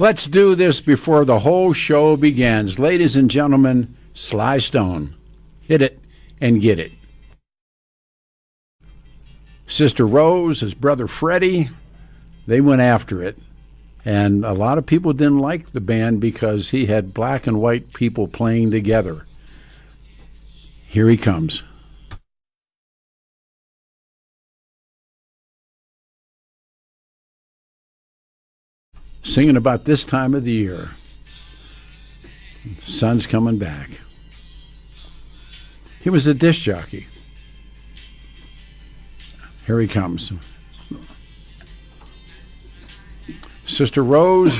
Let's do this before the whole show begins. Ladies and gentlemen, Sly Stone. Hit it and get it. Sister Rose, his brother Freddie, they went after it. And a lot of people didn't like the band because he had black and white people playing together. Here he comes. Singing about this time of the year. The sun's coming back. He was a disc jockey. Here he comes. Sister Rose,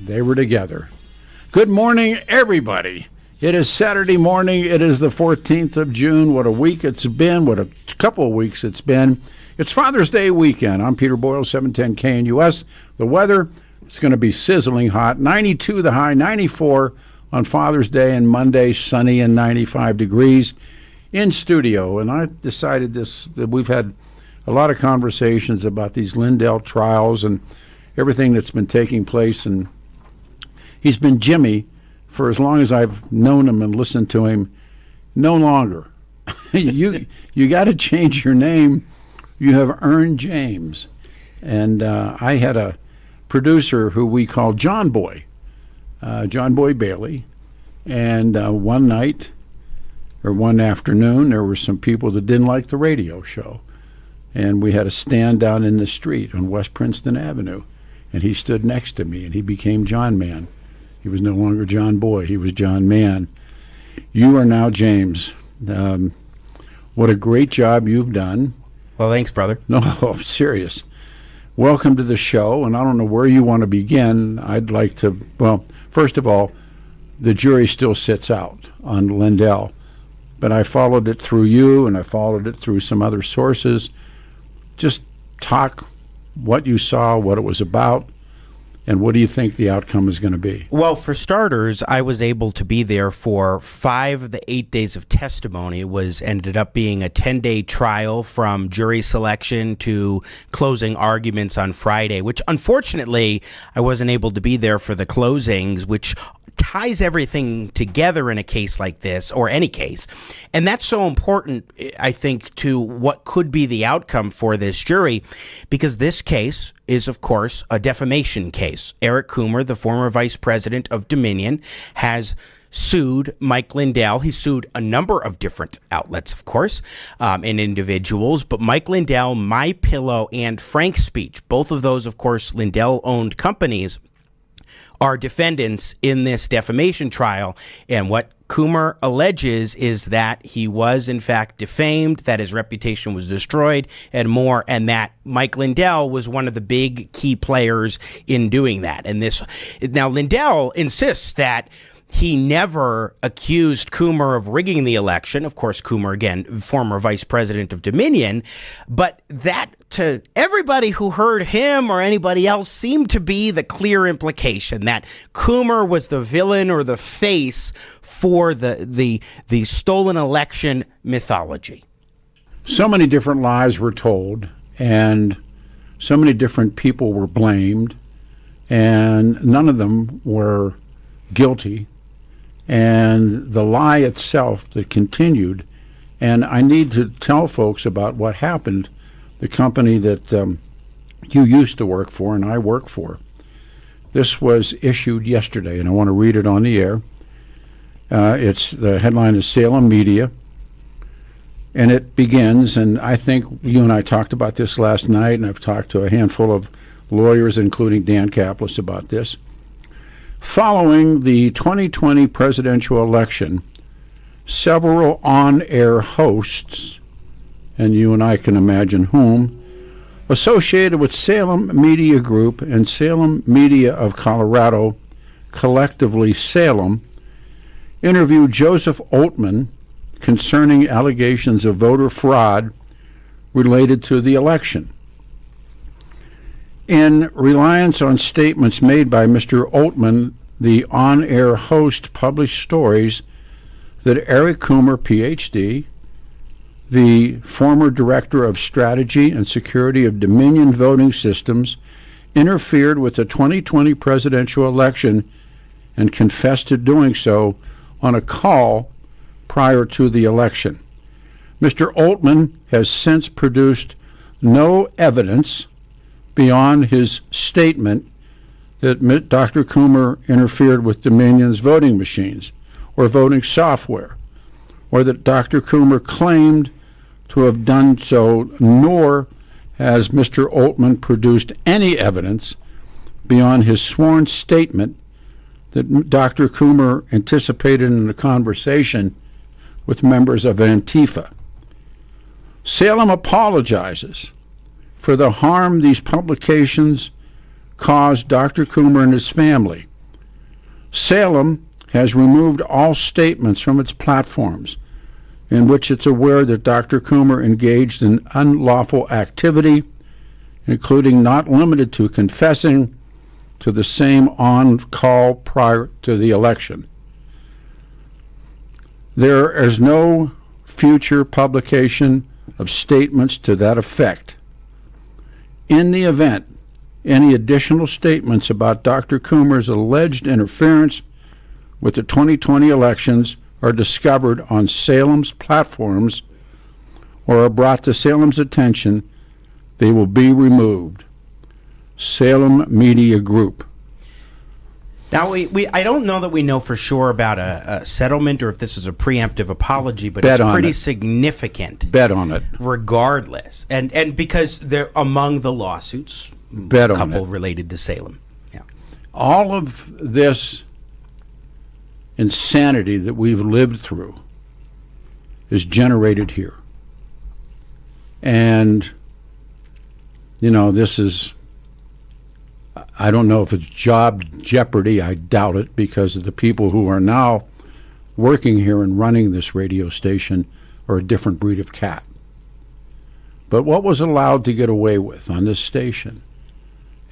they were together. Good morning, everybody. It is Saturday morning. It is the 14th of June. What a week it's been. What a couple of weeks it's been. It's Father's Day weekend. I'm Peter Boyles, 710 KNUS. The weather, it's going to be sizzling hot. 92 the high, 94 on Father's Day, and Monday, sunny and 95 degrees in studio. And I decided that we've had a lot of conversations about these Lindell trials and everything that's been taking place. And he's been Jimmy for as long as I've known him and listened to him. No longer. You got to change your name. You have earned James. And I had a producer who we called John Boy Bailey, and one night or one afternoon there were some people that didn't like the radio show, and we had a stand down in the street on West Princeton Avenue, and he stood next to me and he became John Man. He was no longer John Boy, he was John Man. You are now James. What a great job you've done. Well, thanks, brother. No, I'm serious. Welcome to the show, and I don't know where you want to begin. I'd like to, well, first of all, the jury still sits out on Lindell, but I followed it through you, and I followed it through some other sources. Just talk what you saw, what it was about, and what do you think the outcome is going to be? Well, for starters, I was able to be there for 5 of the 8 days of testimony. It ended up being a 10-day trial from jury selection to closing arguments on Friday, which unfortunately I wasn't able to be there for the closings, which ties everything together in a case like this, or any case. And that's so important, I think, to what could be the outcome for this jury, because this case is, of course, a defamation case. Eric Coomer, the former vice president of Dominion, has sued Mike Lindell. He sued a number of different outlets, of course, and individuals, but Mike Lindell, MyPillow, and Frank Speech, both of those, of course, Lindell-owned companies, are defendants in this defamation trial. And what Coomer alleges is that he was, in fact, defamed, that his reputation was destroyed, and more, and that Mike Lindell was one of the big key players in doing that. And now Lindell insists that he never accused Coomer of rigging the election. Of course, Coomer, again, former vice president of Dominion, but that, to everybody who heard him or anybody else, seemed to be the clear implication that Coomer was the villain or the face for the stolen election mythology. So many different lies were told, and so many different people were blamed, and none of them were guilty. And the lie itself that continued, and I need to tell folks about what happened. The company that you used to work for and I work for. This was issued yesterday, and I want to read it on the air. The headline is Salem Media, and it begins, and I think you and I talked about this last night, and I've talked to a handful of lawyers, including Dan Kaplis, about this. Following the 2020 presidential election, several on-air hosts, and you and I can imagine whom, associated with Salem Media Group and Salem Media of Colorado, collectively Salem, interviewed Joseph Oltmann concerning allegations of voter fraud related to the election. In reliance on statements made by Mr. Oltmann, the on-air host published stories that Eric Coomer, Ph.D., the former Director of Strategy and Security of Dominion Voting Systems interfered with the 2020 presidential election and confessed to doing so on a call prior to the election. Mr. Altman has since produced no evidence beyond his statement that Dr. Coomer interfered with Dominion's voting machines or voting software, or that Dr. Coomer claimed to have done so, nor has Mr. Altman produced any evidence beyond his sworn statement that Dr. Coomer anticipated in a conversation with members of Antifa. Salem apologizes for the harm these publications caused Dr. Coomer and his family. Salem has removed all statements from its platforms in which it's aware that Dr. Coomer engaged in unlawful activity, including not limited to confessing to the same on-call prior to the election. There is no future publication of statements to that effect. In the event any additional statements about Dr. Coomer's alleged interference with the 2020 elections are discovered on Salem's platforms or are brought to Salem's attention, they will be removed. Salem Media Group. Now, I don't know that we know for sure about a settlement or if this is a preemptive apology, but Bet it's pretty it. significant. Bet on it. Regardless. And because they're among the lawsuits, Bet a on couple it. related to Salem. Yeah. All of this insanity that we've lived through is generated here. And, this is, I don't know if it's job jeopardy. I doubt it, because of the people who are now working here and running this radio station are a different breed of cat. But what was allowed to get away with on this station,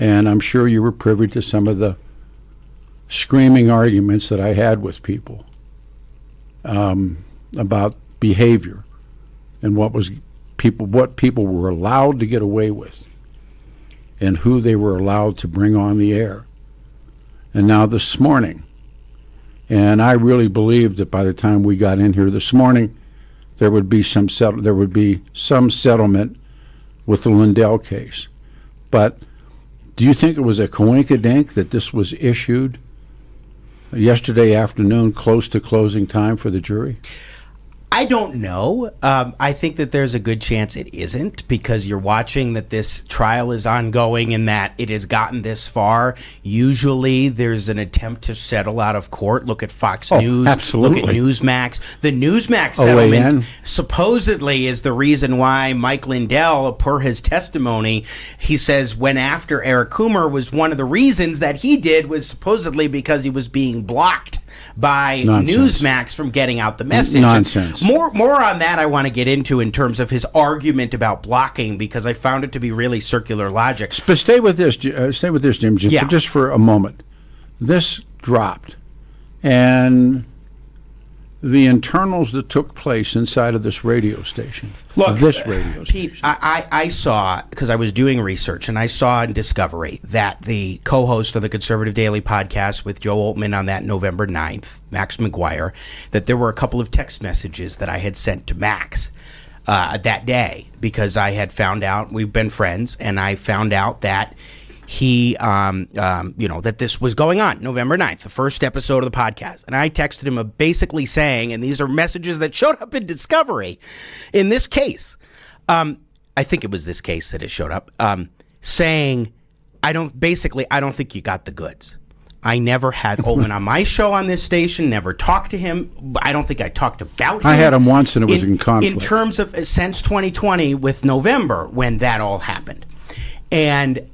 and I'm sure you were privy to some of the screaming arguments that I had with people about behavior and what people were allowed to get away with and who they were allowed to bring on the air. And now this morning, and I really believed that by the time we got in here this morning, there would be some settlement with the Lindell case. But do you think it was a coinkydink that this was issued yesterday afternoon, close to closing time for the jury? I don't know. I think that there's a good chance it isn't, because you're watching that this trial is ongoing and that it has gotten this far. Usually there's an attempt to settle out of court. Look at Fox News. Absolutely. Look at Newsmax. The Newsmax settlement supposedly is the reason why Mike Lindell, per his testimony, he says went after Eric Coomer was one of the reasons that he did was supposedly because he was being blocked by Newsmax from getting out the message. Nonsense. More on that I want to get into in terms of his argument about blocking, because I found it to be really circular logic. But stay with this, Jim, just for a moment. This dropped, and the internals that took place inside of this radio station. Pete, I saw, because I was doing research, and I saw in Discovery that the co-host of the Conservative Daily podcast with Joe Altman on that November 9th, Max McGuire, that there were a couple of text messages that I had sent to Max that day, because I had found out, we've been friends, and I found out that he, that this was going on November 9th, the first episode of the podcast. And I texted him basically saying, and these are messages that showed up in Discovery in this case. I think it was this case that it showed up, saying, I don't think you got the goods. I never had Altman on my show on this station, never talked to him. I don't think I talked about him. I had him once and it was in conflict. In terms of since 2020 with November, when that all happened. And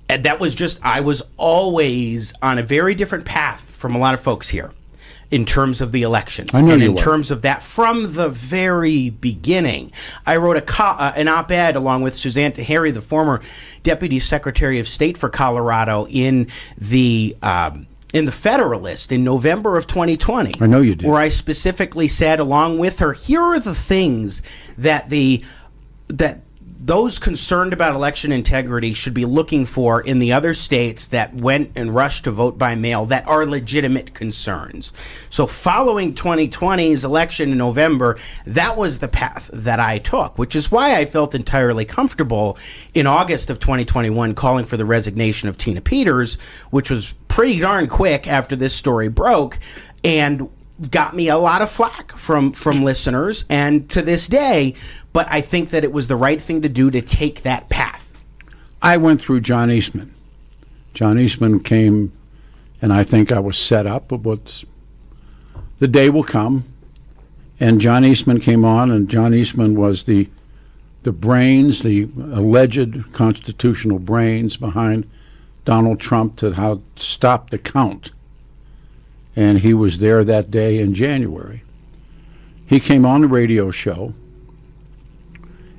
that was just, I was always on a very different path from a lot of folks here in terms of the elections. I know and you in were. terms of that from the very beginning. I wrote an op-ed along with Suzanne Tahiri, the former Deputy Secretary of State for Colorado, in the Federalist in November of 2020. I know you did. Where I specifically said, along with her, here are the things that those concerned about election integrity should be looking for in the other states that went and rushed to vote by mail that are legitimate concerns. So following 2020's election in November, that was the path that I took, which is why I felt entirely comfortable in August of 2021 calling for the resignation of Tina Peters, which was pretty darn quick after this story broke, and got me a lot of flack from listeners, and to this day, but I think that it was the right thing to do to take that path. I went through John Eastman. John Eastman came, and I think I was set up. But the day will come, and John Eastman came on, and John Eastman was the brains, the alleged constitutional brains behind Donald Trump to how stop the count. And he was there that day in January. He came on the radio show,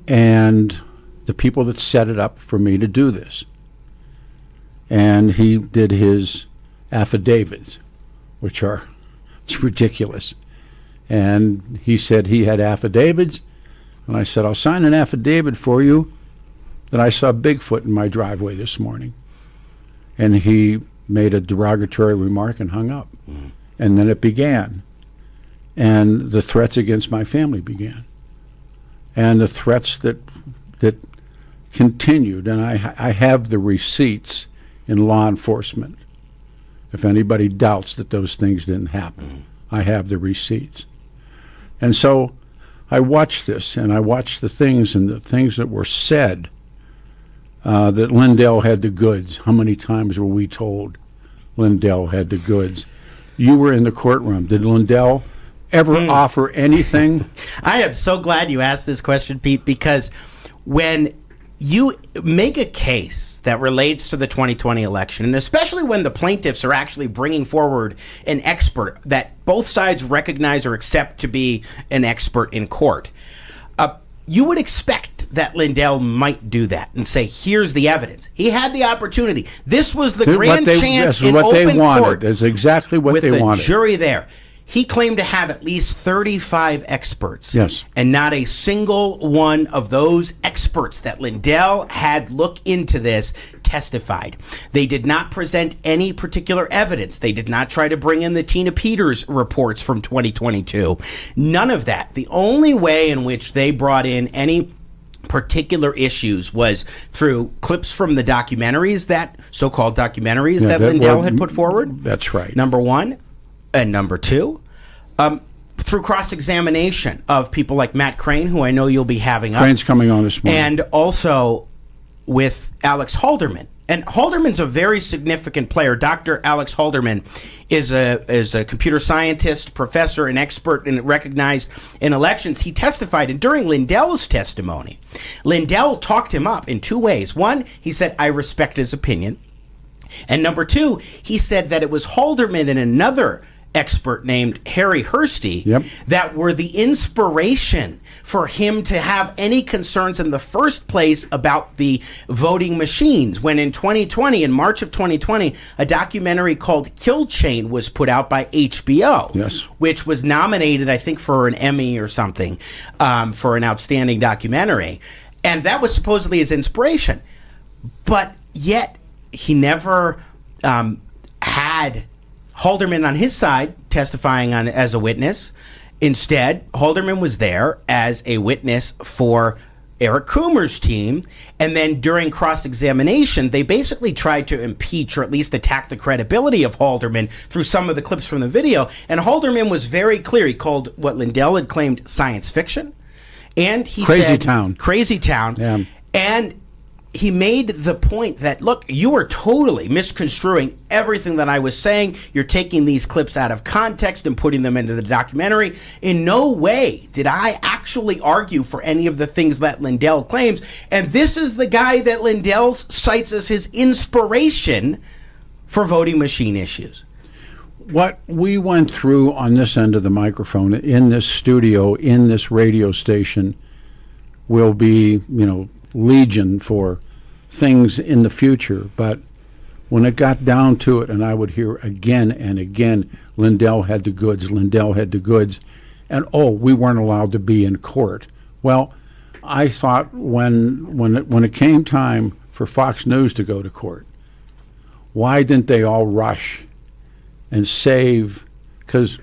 and the people that set it up for me to do this. And he did his affidavits, which are, it's ridiculous. And he said he had affidavits, and I said, I'll sign an affidavit for you that I saw Bigfoot in my driveway this morning. And he made a derogatory remark and hung up. And then it began. And the threats against my family began. And the threats that continued. And I have the receipts in law enforcement. If anybody doubts that those things didn't happen, I have the receipts. And so I watched this, and I watched the things that were said, that Lindell had the goods. How many times were we told Lindell had the goods? You were in the courtroom. Did Lindell ever offer anything? I am so glad you asked this question, Pete, because when you make a case that relates to the 2020 election, and especially when the plaintiffs are actually bringing forward an expert that both sides recognize or accept to be an expert in court, you would expect that Lindell might do that and say, here's the evidence. He had the opportunity. This was the grand chance in open court. It's exactly what they wanted. With the jury there. He claimed to have at least 35 experts. Yes. And not a single one of those experts that Lindell had look into this testified. They did not present any particular evidence. They did not try to bring in the Tina Peters reports from 2022. None of that. The only way in which they brought in any particular issues was through clips from the documentaries, that so-called documentaries that Lindell had put forward. That's right. Number one. And number two, through cross-examination of people like Matt Crane, who I know you'll be having up. Crane's coming on this morning. And also with Alex Halderman. And Halderman's a very significant player. Dr. Alex Halderman is a computer scientist, professor, and expert and recognized in elections. He testified, and during Lindell's testimony, Lindell talked him up in two ways. One, he said, I respect his opinion. And number two, he said that it was Halderman and another expert named Harry Hursty that were the inspiration for him to have any concerns in the first place about the voting machines. When in 2020, in March of 2020, a documentary called Kill Chain was put out by HBO, which was nominated, I think, for an Emmy or something, for an outstanding documentary. And that was supposedly his inspiration. But yet, he never had Halderman on his side testifying as a witness. Instead, Halderman was there as a witness for Eric Coomer's team. And then during cross-examination, they basically tried to impeach or at least attack the credibility of Halderman through some of the clips from the video. And Halderman was very clear. He called what Lindell had claimed science fiction. And he said... Crazy town. Yeah. And he made the point that, look, you are totally misconstruing everything that I was saying. You're taking these clips out of context and putting them into the documentary. In no way did I actually argue for any of the things that Lindell claims. And this is the guy that Lindell cites as his inspiration for voting machine issues. What we went through on this end of the microphone, in this studio, in this radio station, will be, legion for things in the future. But when it got down to it, and I would hear again and again, Lindell had the goods, and we weren't allowed to be in court. Well, I thought when it came time for Fox News to go to court, why didn't they all rush and save? Because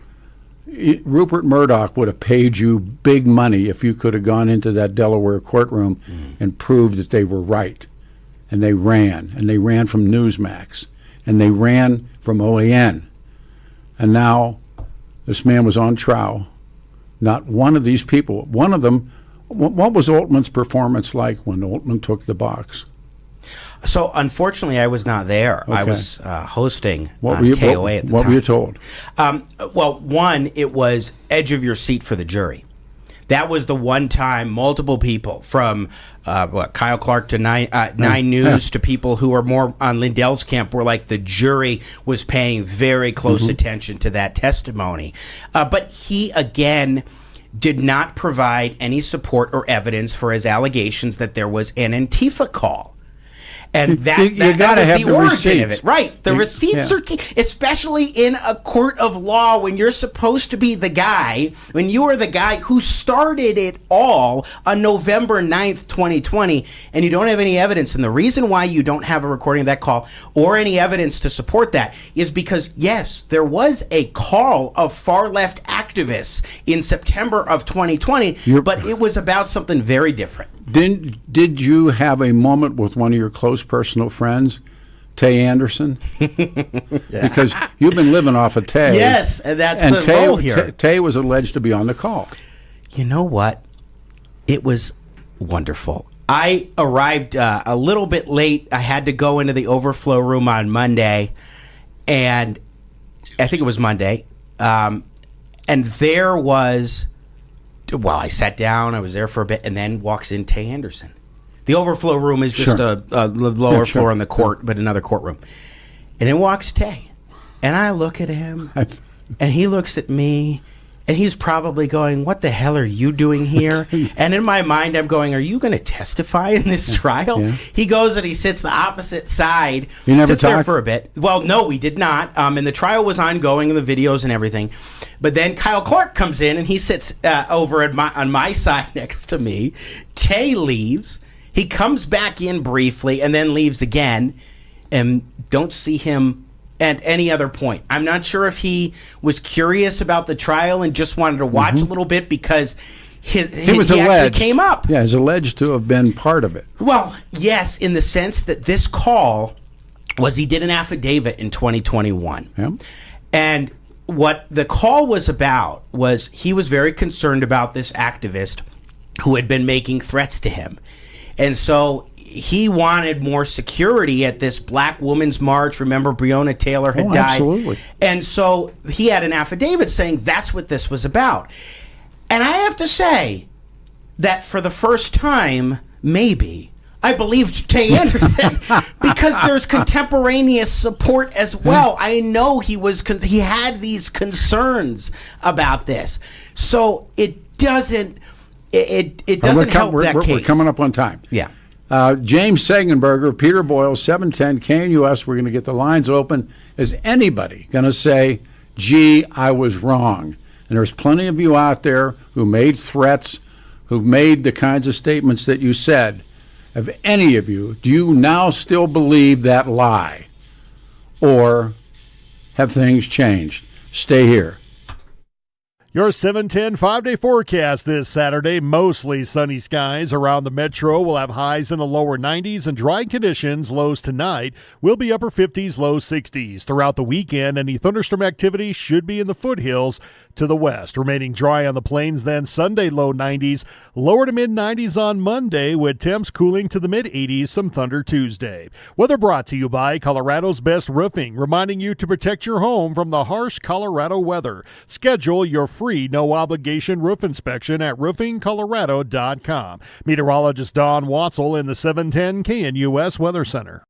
Rupert Murdoch would have paid you big money if you could have gone into that Delaware courtroom and proved that they were right. And they ran from Newsmax, and they ran from OAN. And now this man was on trial. Not one of these people, one of them, what was Altman's performance like when Altman took the box? So, unfortunately, I was not there. Okay. I was hosting on KOA at the time. What were you told? Well, one, it was edge of your seat for the jury. That was the one time multiple people from Kyle Clark to Nine News to people who are more on Lindell's camp were like the jury was paying very close attention to that testimony. But he, again, did not provide any support or evidence for his allegations that there was an Antifa call. And that was the origin of it. Right. The receipts are key, especially in a court of law when you're supposed to be the guy, when you are the guy who started it all on November 9th, 2020, and you don't have any evidence. And the reason why you don't have a recording of that call or any evidence to support that is because, yes, there was a call of far-left activists in September of 2020, but it was about something very different. Did you have a moment with one of your close personal friends, Tay Anderson? Because you've been living off of Tay. Yes, and that's the role here. Tay was alleged to be on the call. You know what? It was wonderful. I arrived a little bit late. I had to go into the overflow room on Monday, and I think it was Monday, and there was... Well, I sat down, I was there for a bit, and then walks in Tay Anderson. The overflow room is just a lower floor in the court, but another courtroom. And in walks Tay. And I look at him, and he looks at me, and he's probably going, what the hell are you doing here? And in my mind, I'm going, are you going to testify in this trial? Yeah. He goes and he sits the opposite side. You never sits there for a bit. Well, no, we did not. And the trial was ongoing, and the videos and everything. But then Kyle Clark comes in, and he sits over on my side next to me. Tay leaves. He comes back in briefly and then leaves again, and don't see him at any other point. I'm not sure if he was curious about the trial and just wanted to watch a little bit because he actually came up. Yeah, he's alleged to have been part of it. Well, yes, in the sense that this call was he did an affidavit in 2021. Yeah. And what the call was about was he was very concerned about this activist who had been making threats to him. And so he wanted more security at this Black Women's March. Remember, Breonna Taylor had died. Absolutely. And so he had an affidavit saying that's what this was about. And I have to say that for the first time, maybe, I believed Tay Anderson because there's contemporaneous support as well. I know he had these concerns about this. So it doesn't help that case. We're coming up on time. Yeah. James Sengneberger, Peter Boyles, 710 KNUS. We're going to get the lines open. Is anybody going to say, gee, I was wrong? And there's plenty of you out there who made threats, who made the kinds of statements that you said. Have any of you, do you now still believe that lie? Or have things changed? Stay here. Your 710 5-day forecast this Saturday. Mostly sunny skies around the metro. We'll have highs in the lower 90s and dry conditions. Lows tonight will be upper 50s, low 60s. Throughout the weekend, any thunderstorm activity should be in the foothills to the west. Remaining dry on the plains then. Sunday, low 90s. Lower to mid 90s on Monday with temps cooling to the mid 80s. Some thunder Tuesday. Weather brought to you by Colorado's Best Roofing, reminding you to protect your home from the harsh Colorado weather. Schedule your free no-obligation roof inspection at roofingcolorado.com. Meteorologist Don Watzel in the 710 KNUS Weather Center.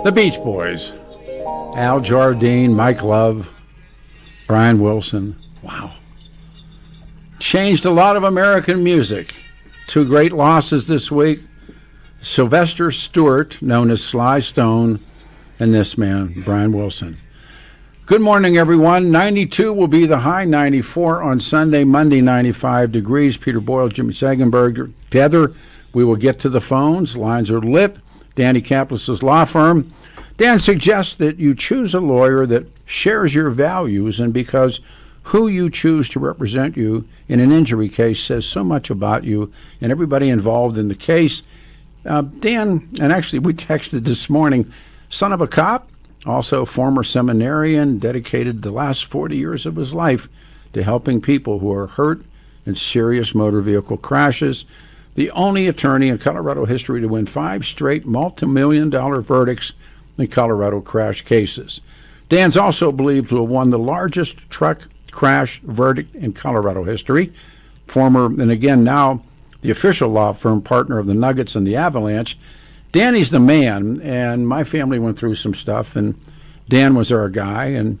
The Beach Boys. Al Jardine, Mike Love, Brian Wilson. Wow. Changed a lot of American music. Two great losses this week. Sylvester Stewart, known as Sly Stone, and this man, Brian Wilson. Good morning, everyone. 92 will be the high, 94 on Sunday, Monday, 95 degrees. Peter Boyle, Jimmy Sengenberger. Together, we will get to the phones. Lines are lit. Danny Kaplis' law firm. Dan suggests that you choose a lawyer that shares your values, and because who you choose to represent you in an injury case says so much about you and everybody involved in the case. Dan, and actually we texted this morning, son of a cop, also former seminarian, dedicated the last 40 years of his life to helping people who are hurt in serious motor vehicle crashes. The only attorney in Colorado history to win 5 straight multi-million-dollar verdicts in Colorado crash cases. Dan's also believed to have won the largest truck crash verdict in Colorado history. Former, and again now, the official law firm partner of the Nuggets and the Avalanche. Danny's the man, and my family went through some stuff, and Dan was our guy, and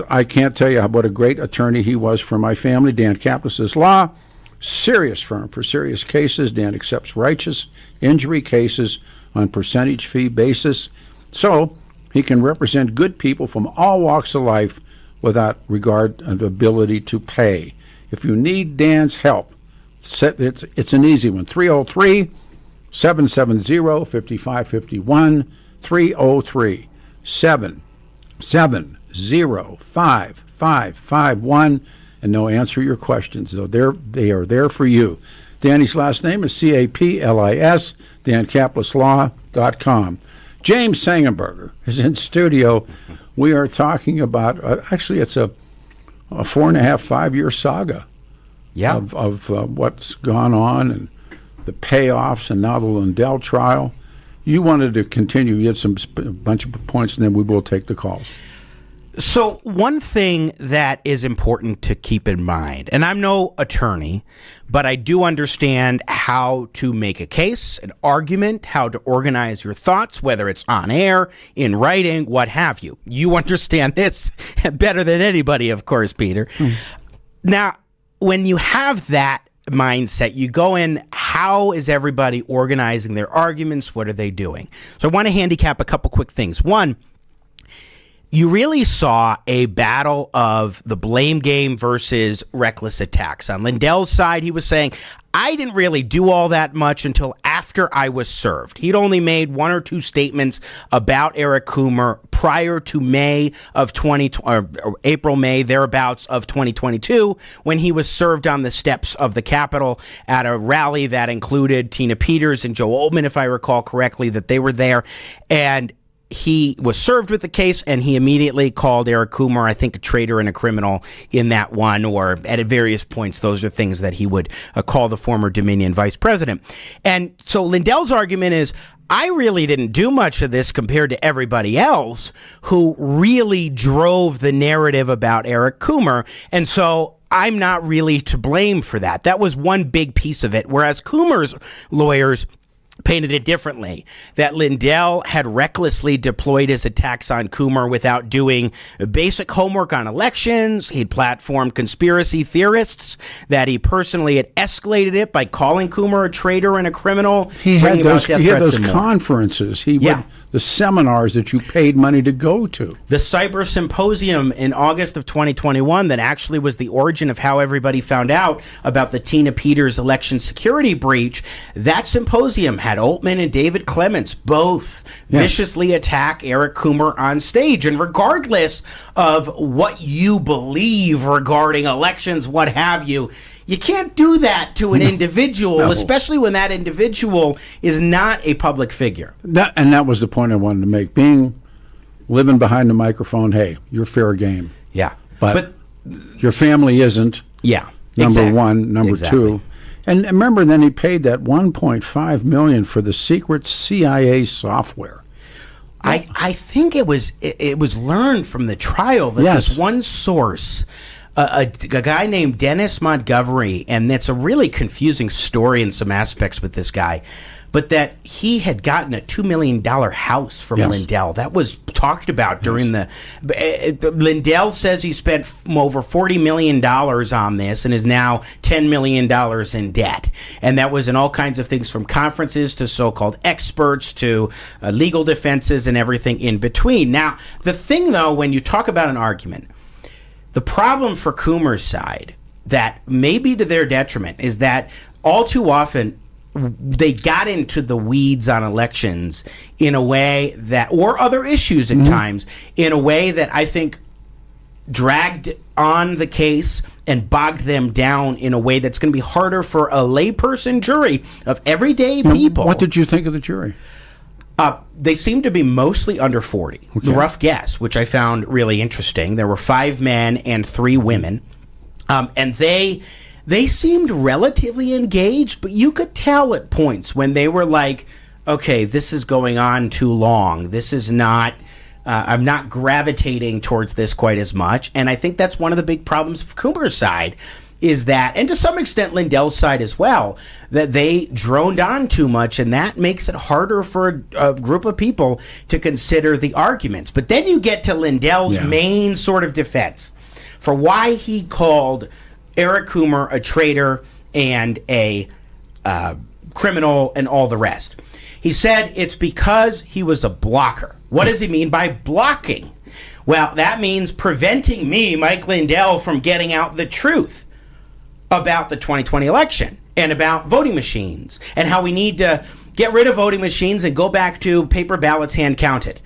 I can't tell you what a great attorney he was for my family. Dan Kaplis' Law, serious firm for serious cases. Dan accepts righteous injury cases on percentage fee basis, so he can represent good people from all walks of life without regard to the ability to pay. If you need Dan's help, it's an easy one. 303-770-5551, 303-770-5551, and they'll answer your questions. They are there for you. Danny's last name is Caplis, dankapleslaw.com. James Sengneberger is in studio. We are talking about, actually it's a 4.5-5 year saga of what's gone on and the payoffs and now the Lindell trial. You wanted to continue. You had a bunch of points, and then we will take the calls. So one thing that is important to keep in mind, and I'm no attorney, but I do understand how to make a case, an argument, how to organize your thoughts, whether it's on air, in writing, what have you. You understand this better than anybody, of course, Peter. Now, when you have that mindset, you go in, how is everybody organizing their arguments? What are they doing? So I want to handicap a couple quick things. One, you really saw a battle of the blame game versus reckless attacks. On Lindell's side, he was saying, I didn't really do all that much until after I was served. He'd only made 1 or 2 statements about Eric Coomer prior to April, May, thereabouts of 2022, when he was served on the steps of the Capitol at a rally that included Tina Peters and Joe Oltmann, if I recall correctly, that they were there. And he was served with the case, and he immediately called Eric Coomer, I think, a traitor and a criminal in that one, or at various points, those are things that he would call the former Dominion vice president. And so Lindell's argument is, I really didn't do much of this compared to everybody else who really drove the narrative about Eric Coomer, and so I'm not really to blame for that. That was one big piece of it, whereas Coomer's lawyers painted it differently, that Lindell had recklessly deployed his attacks on Coomer without doing basic homework on elections. He'd platformed conspiracy theorists, that he personally had escalated it by calling Coomer a traitor and a criminal. He had those conferences. The seminars that you paid money to go to. The Cyber Symposium in August of 2021 that actually was the origin of how everybody found out about the Tina Peters election security breach. That symposium had Oltmann and David Clements both viciously attack Eric Coomer on stage. And regardless of what you believe regarding elections, what have you, you can't do that to an individual, especially when that individual is not a public figure. That was the point I wanted to make. Living behind the microphone, hey, you're fair game. Yeah. But your family isn't. Yeah. Number one. Number two. And remember, then he paid that $1.5 million for the secret CIA software. I think it was learned from the trial that this one source, a guy named Dennis Montgomery, and it's a really confusing story in some aspects with this guy, but that he had gotten a $2 million house from Lindell. That was talked about during the... Lindell says he spent over $40 million on this and is now $10 million in debt. And that was in all kinds of things, from conferences to so-called experts to legal defenses and everything in between. Now, the thing, though, when you talk about an argument, the problem for Coomer's side, that may be to their detriment, is that all too often they got into the weeds on elections in a way that, or other issues at times, in a way that I think dragged on the case and bogged them down in a way that's going to be harder for a layperson jury of everyday people. What did you think of the jury? They seem to be mostly under 40. Okay. The rough guess, which I found really interesting. There were 5 men and 3 women, and they seemed relatively engaged, but you could tell at points when they were like, okay, this is going on too long. This is not, I'm not gravitating towards this quite as much. And I think that's one of the big problems of Coomer's side, is that, and to some extent Lindell's side as well, that they droned on too much, and that makes it harder for a group of people to consider the arguments. But then you get to Lindell's main sort of defense for why he called Eric Coomer a traitor and a criminal and all the rest. He said it's because he was a blocker. What does he mean by blocking? Well, that means preventing me, Mike Lindell, from getting out the truth about the 2020 election and about voting machines and how we need to get rid of voting machines and go back to paper ballots hand counted.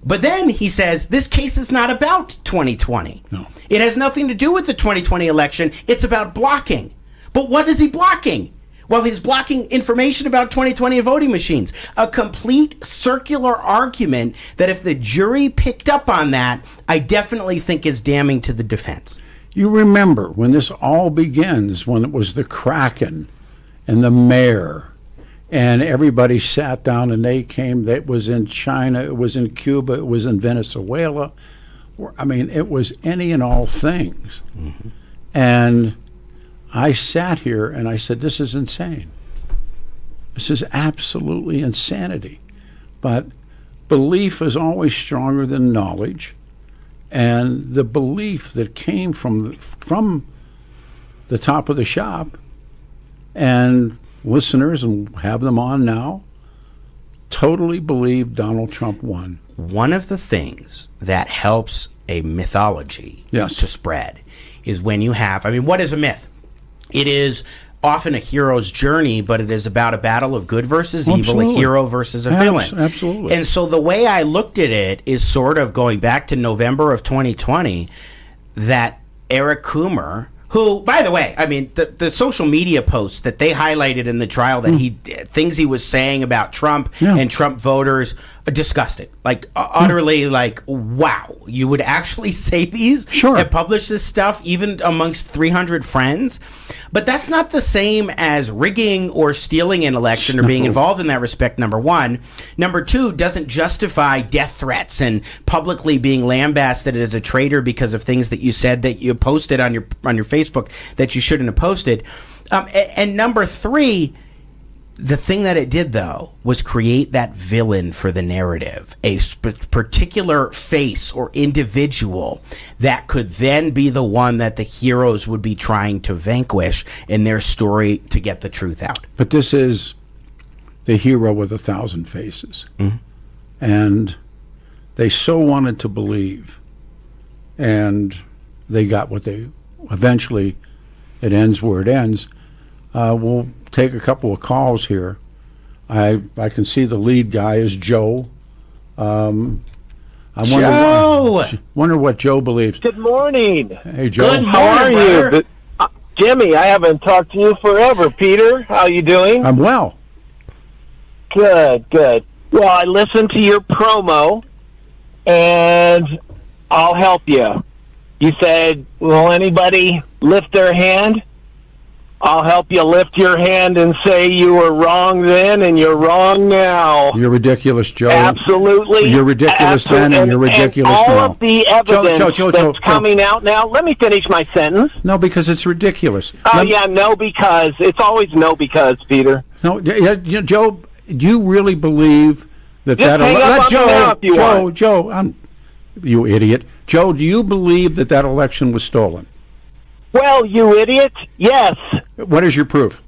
But then he says this case is not about 2020. No. It has nothing to do with the 2020 election. It's about blocking. But what is he blocking? Well, he's blocking information about 2020 and voting machines. A complete circular argument that if the jury picked up on that, I definitely think is damning to the defense. You remember when this all begins, when it was the Kraken and the mayor, and everybody sat down and they came. It was in China, it was in Cuba, it was in Venezuela. I mean, it was any and all things. Mm-hmm. And I sat here and I said, this is insane. This is absolutely insanity. But belief is always stronger than knowledge. And the belief that came from the top of the shop, and listeners, and have them on now, totally believe Donald Trump won. One of the things that helps a mythology to spread is when you have, I mean, what is a myth? It is often a hero's journey, but it is about a battle of good versus evil, a hero versus a villain. Absolutely. And so the way I looked at it is sort of going back to November of 2020, that Eric Coomer, who, by the way, I mean, the social media posts that they highlighted in the trial, that things he was saying about Trump and Trump voters, are disgusting. Like, utterly, like, wow, you would actually say these and publish this stuff even amongst 300 friends? But that's not the same as rigging or stealing an election or being involved in that respect, number one. Number two, doesn't justify death threats and publicly being lambasted as a traitor because of things that you said that you posted on your Facebook that you shouldn't have posted. And number three, the thing that it did, though, was create that villain for the narrative, a particular face or individual that could then be the one that the heroes would be trying to vanquish in their story to get the truth out. But this is the hero with 1,000 faces. Mm-hmm. And they so wanted to believe, and they got what they eventually, it ends where it ends. We'll take a couple of calls here. I can see the lead guy is Joe. I wonder what Joe believes. Good morning. Hey, Joe. Good morning, how are brother. you? Jimmy, I haven't talked to you forever. Peter, how you doing? I'm well. Good. Well, I listened to your promo, and I'll help you. You said, will anybody lift their hand? I'll help you lift your hand and say you were wrong then and you're wrong now. You're ridiculous, Joe. Absolutely. You're ridiculous then and you're ridiculous and all now. All of the evidence that's coming out now. Let me finish my sentence. No, because it's ridiculous. No, because. It's always no because, Peter. No, Joe, do you really believe that Just hang up on me now if you want. Joe, you idiot. Joe, do you believe that election was stolen? Well, you idiot, yes. What is your proof?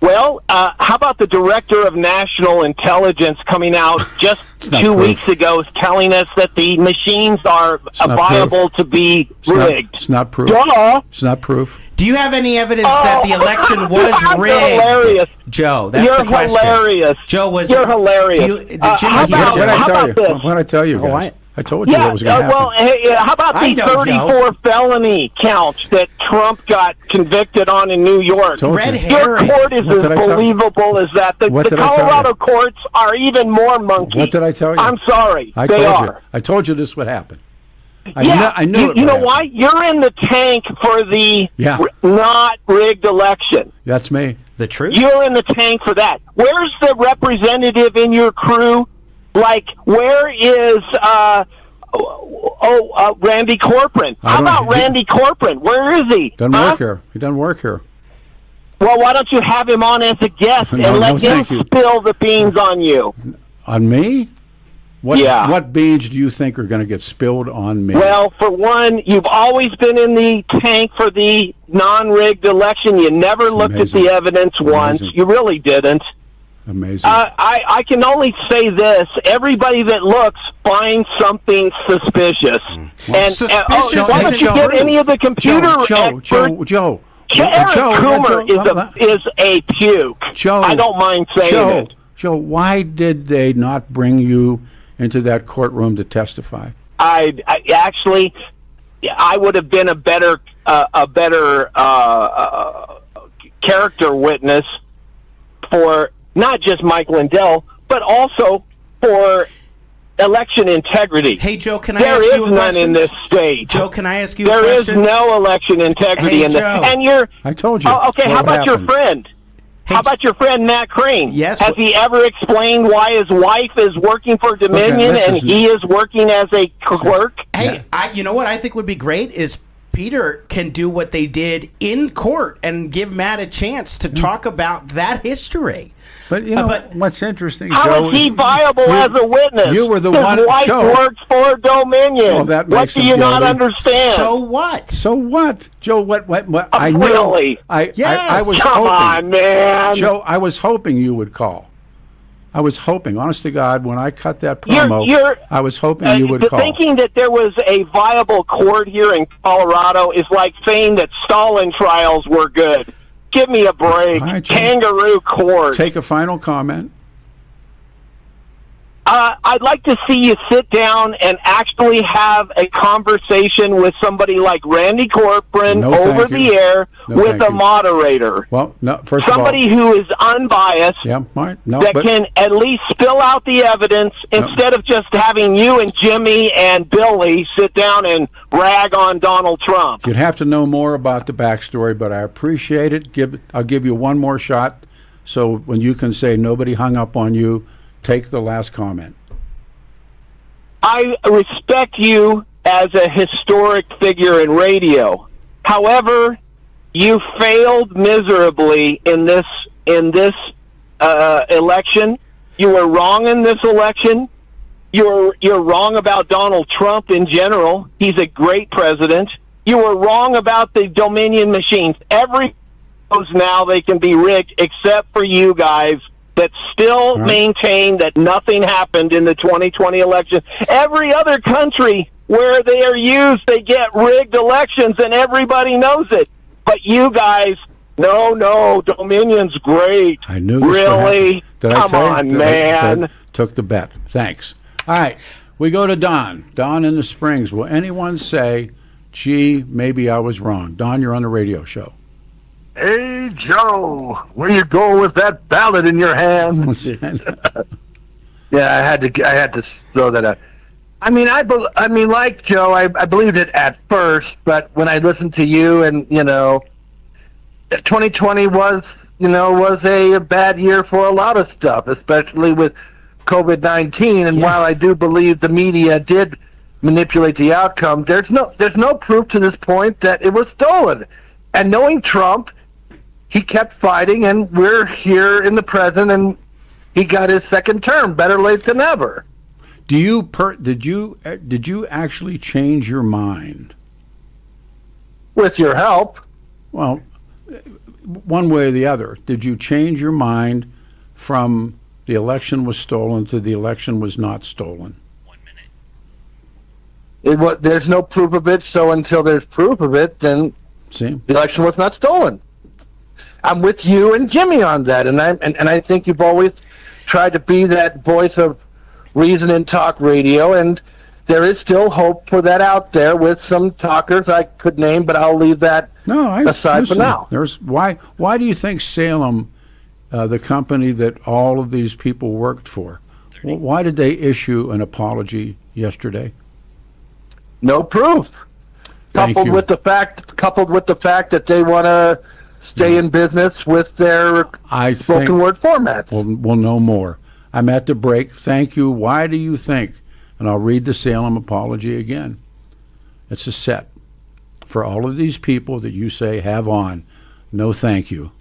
Well, how about the director of national intelligence coming out just 2 weeks ago telling us that the machines are viable to be rigged? It's not proof. Duh. It's not proof. Do you have any evidence that the election was rigged? Hilarious. Joe, that's You're the question. hilarious. Joe, was You're hilarious. What did how about this? What did I tell you guys? I told you that was going to happen. Well, hey, how about the 34 felony counts that Trump got convicted on in New York? Red Your herring. court is as believable as that. The Colorado courts are even more monkey. What did I tell you? I'm sorry. I told you this would happen. I knew it. You know why? You're in the tank for the not rigged election. That's me. The truth? You're in the tank for that. Where's the representative in your crew? Like, where is Randy Corcoran? How about Randy Corcoran? Where is he? Doesn't work here. He doesn't work here. Well, why don't you have him on as a guest and let him spill the beans on you? On me? What beans do you think are going to get spilled on me? Well, for one, you've always been in the tank for the non-rigged election. You never looked at the evidence once. You really didn't. Amazing. I can only say this. Everybody that looks finds something suspicious. Suspicious? Why don't you get any of the computer experts? Joe. Eric Coomer is a puke. Joe, I don't mind saying it. Joe, why did they not bring you into that courtroom to testify? I would have been a better character witness for not just Mike Lindell, but also for election integrity. Hey, Joe, can I ask you a question? There is none in this state. Joe, can I ask you a question? There is no election integrity in this. And I told you. Okay, how about your friend? How about your friend Matt Crane? Yes. Has he ever explained why his wife is working for Dominion and he is working as a clerk? Hey, you know what I think would be great is Peter can do what they did in court and give Matt a chance to talk about that history. But what's interesting, how Joe, is he viable as a witness? You were the His one. His wife Joe, works for Dominion. Well, that what makes do him you not guilty. understand? So what? So what, Joe? What? I know. Really? I was Come hoping. on, man. Joe, I was hoping you would call. I was hoping, honest to God, when I cut that promo, I was hoping you would call. Thinking that there was a viable court here in Colorado is like saying that Stalin trials were good. Give me a break. Right, Kangaroo court. Take a final comment. I'd like to see you sit down and actually have a conversation with somebody like Randy Corcoran over the air with a moderator. Well, no. First of all, somebody who is unbiased. Yeah, right. No, that can at least spill out the evidence instead of just having you and Jimmy and Billy sit down and rag on Donald Trump. You'd have to know more about the backstory, but I appreciate it. I'll give you one more shot, so when you can say nobody hung up on you. Take the last comment. I respect you as a historic figure in radio. However, you failed miserably in this election. You were wrong in this election. You're wrong about Donald Trump in general. He's a great president. You were wrong about the Dominion machines. Every knows now they can be rigged except for you guys that still maintain that nothing happened in the 2020 election. Every other country where they are used, they get rigged elections, and everybody knows it. But you guys, no, Dominion's great. I knew this really? Did Come on, man. I took the bet. Thanks. All right, we go to Don. Don in the Springs. Will anyone say, gee, maybe I was wrong? Don, you're on the radio show. Hey, Joe, where you go with that ballot in your hand? Yeah, I had to throw that out. I mean, like Joe, I believed it at first, but when I listened to you, and 2020 was a bad year for a lot of stuff, especially with COVID-19. And while I do believe the media did manipulate the outcome, there's no proof to this point that it was stolen. And knowing Trump, he kept fighting, and we're here in the present, and he got his second term. Better late than never. Did you actually change your mind? With your help. Well, one way or the other. Did you change your mind from the election was stolen to the election was not stolen? There's no proof of it, so until there's proof of it, then the election was not stolen. I'm with you and Jimmy on that, and I think you've always tried to be that voice of reason in talk radio, and there is still hope for that out there with some talkers I could name, but I'll leave that aside for now. Why do you think Salem, the company that all of these people worked for, why did they issue an apology yesterday? No proof. Coupled with the fact that they want to stay in business with their spoken word formats. We'll know more. I'm at the break. Thank you. Why do you think? And I'll read the Salem apology again. It's a set for all of these people that you say have on. No, thank you.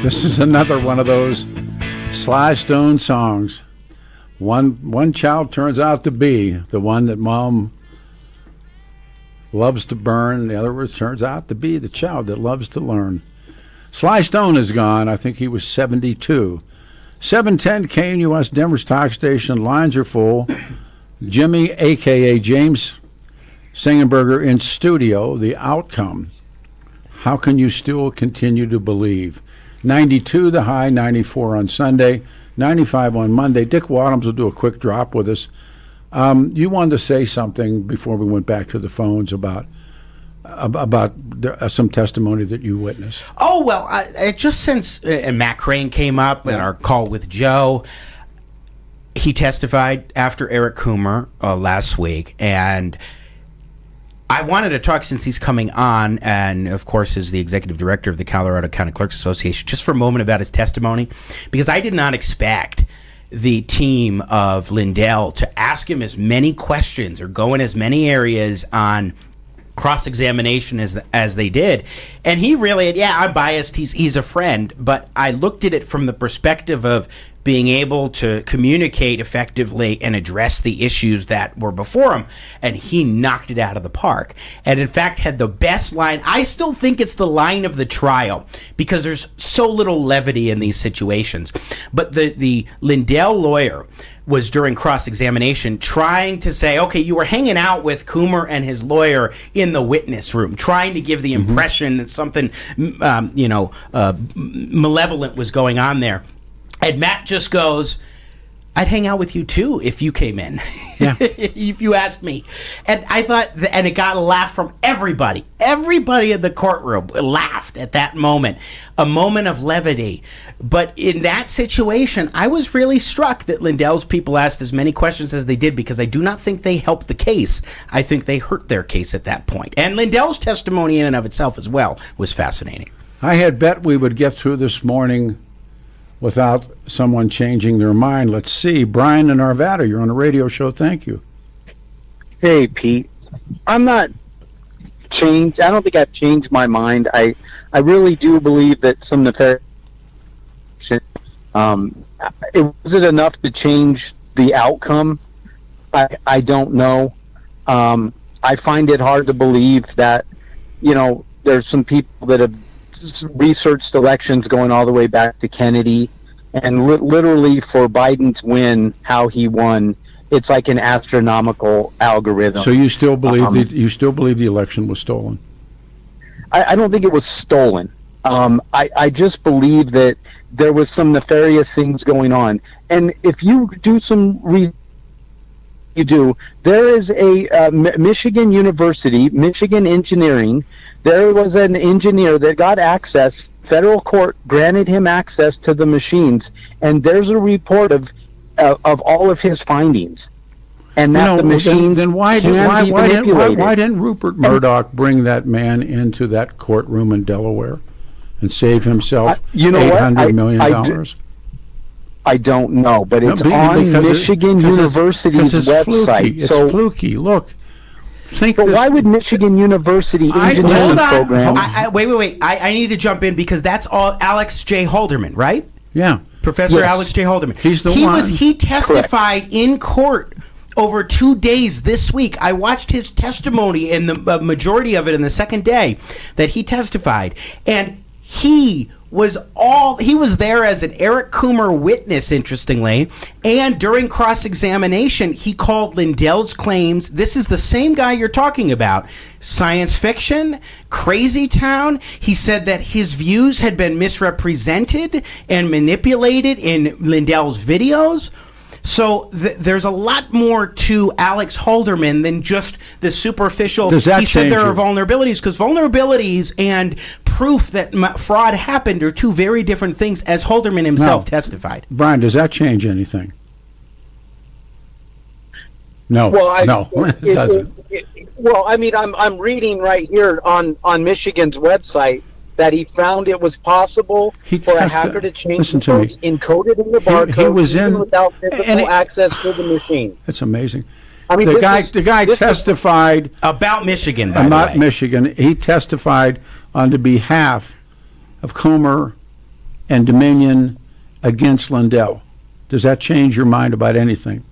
This is another one of those Sly Stone songs. One child turns out to be the one that mom loves to burn. The other turns out to be the child that loves to learn. Sly Stone is gone. I think he was 72. 710 KNUS Denver's talk station. Lines are full. Jimmy, a.k.a. James Sengneberger, in studio. The outcome. How can you still continue to believe? 92 the high, 94 on Sunday, 95 on Monday. Dick Wadhams will do a quick drop with us. You wanted to say something before we went back to the phones about some testimony that you witnessed. Oh, well, just since Matt Crane came up in our call with Joe, he testified after Eric Coomer last week, and I wanted to talk, since he's coming on, and of course is the executive director of the Colorado County Clerks Association, just for a moment about his testimony, because I did not expect the team of Lindell to ask him as many questions or go in as many areas on cross-examination as they did. And he really, I'm biased, he's a friend, but I looked at it from the perspective of being able to communicate effectively and address the issues that were before him, and he knocked it out of the park. And in fact had the best line. I still think it's the line of the trial, because there's so little levity in these situations. But the Lindell lawyer was, during cross-examination, trying to say, okay, you were hanging out with Coomer and his lawyer in the witness room, trying to give the impression that something malevolent was going on there. And Matt just goes, I'd hang out with you too if you came in. Yeah. If you asked me. And I thought, and it got a laugh from everybody. Everybody in the courtroom laughed at that moment. A moment of levity. But in that situation, I was really struck that Lindell's people asked as many questions as they did, because I do not think they helped the case. I think they hurt their case at that point. And Lindell's testimony in and of itself as well was fascinating. I had bet we would get through this morning without someone changing their mind. Let's see. Brian in Arvada, you're on a radio show. Thank you. Hey, Pete. I'm not changed. I don't think I've changed my mind. I really do believe that some nefarious... was it enough to change the outcome? I don't know. I find it hard to believe that, there's some people that have researched elections going all the way back to Kennedy, and literally for Biden's win, how he won, it's like an astronomical algorithm. So you still believe the election was stolen? I don't think it was stolen. I just believe that there was some nefarious things going on. And if you do some there is a Michigan University, Michigan Engineering. There was an engineer that got access. Federal court granted him access to the machines, and there's a report of all of his findings, and that the machines then why didn't Rupert Murdoch bring that man into that courtroom in Delaware and save himself $800 million? I don't know, but it's on Michigan University's website. It's fluky. Look. Why would Michigan University engineering program... Wait. I need to jump in, because that's all Alex J. Halderman, right? Yeah. Professor Alex J. Halderman. He's the one. He testified in court over 2 days this week. I watched his testimony, in the majority of it in the second day that he testified. And he was there as an Eric Coomer witness, interestingly, and during cross-examination, he called Lindell's claims, this is the same guy you're talking about, science fiction, crazy town. He said that his views had been misrepresented and manipulated in Lindell's videos. So there's a lot more to Alex Halderman than just the superficial. Does that he said there you? are vulnerabilities, because vulnerabilities and proof that fraud happened are two very different things, as Halderman himself testified. Brian, does that change anything? No. Well, it doesn't. I'm reading right here on Michigan's website that he found it was possible for a hacker to change the votes encoded in the barcode without physical access to the machine. That's amazing. The guy testified about Michigan, Michigan. He testified on the behalf of Coomer and Dominion against Lindell. Does that change your mind about anything?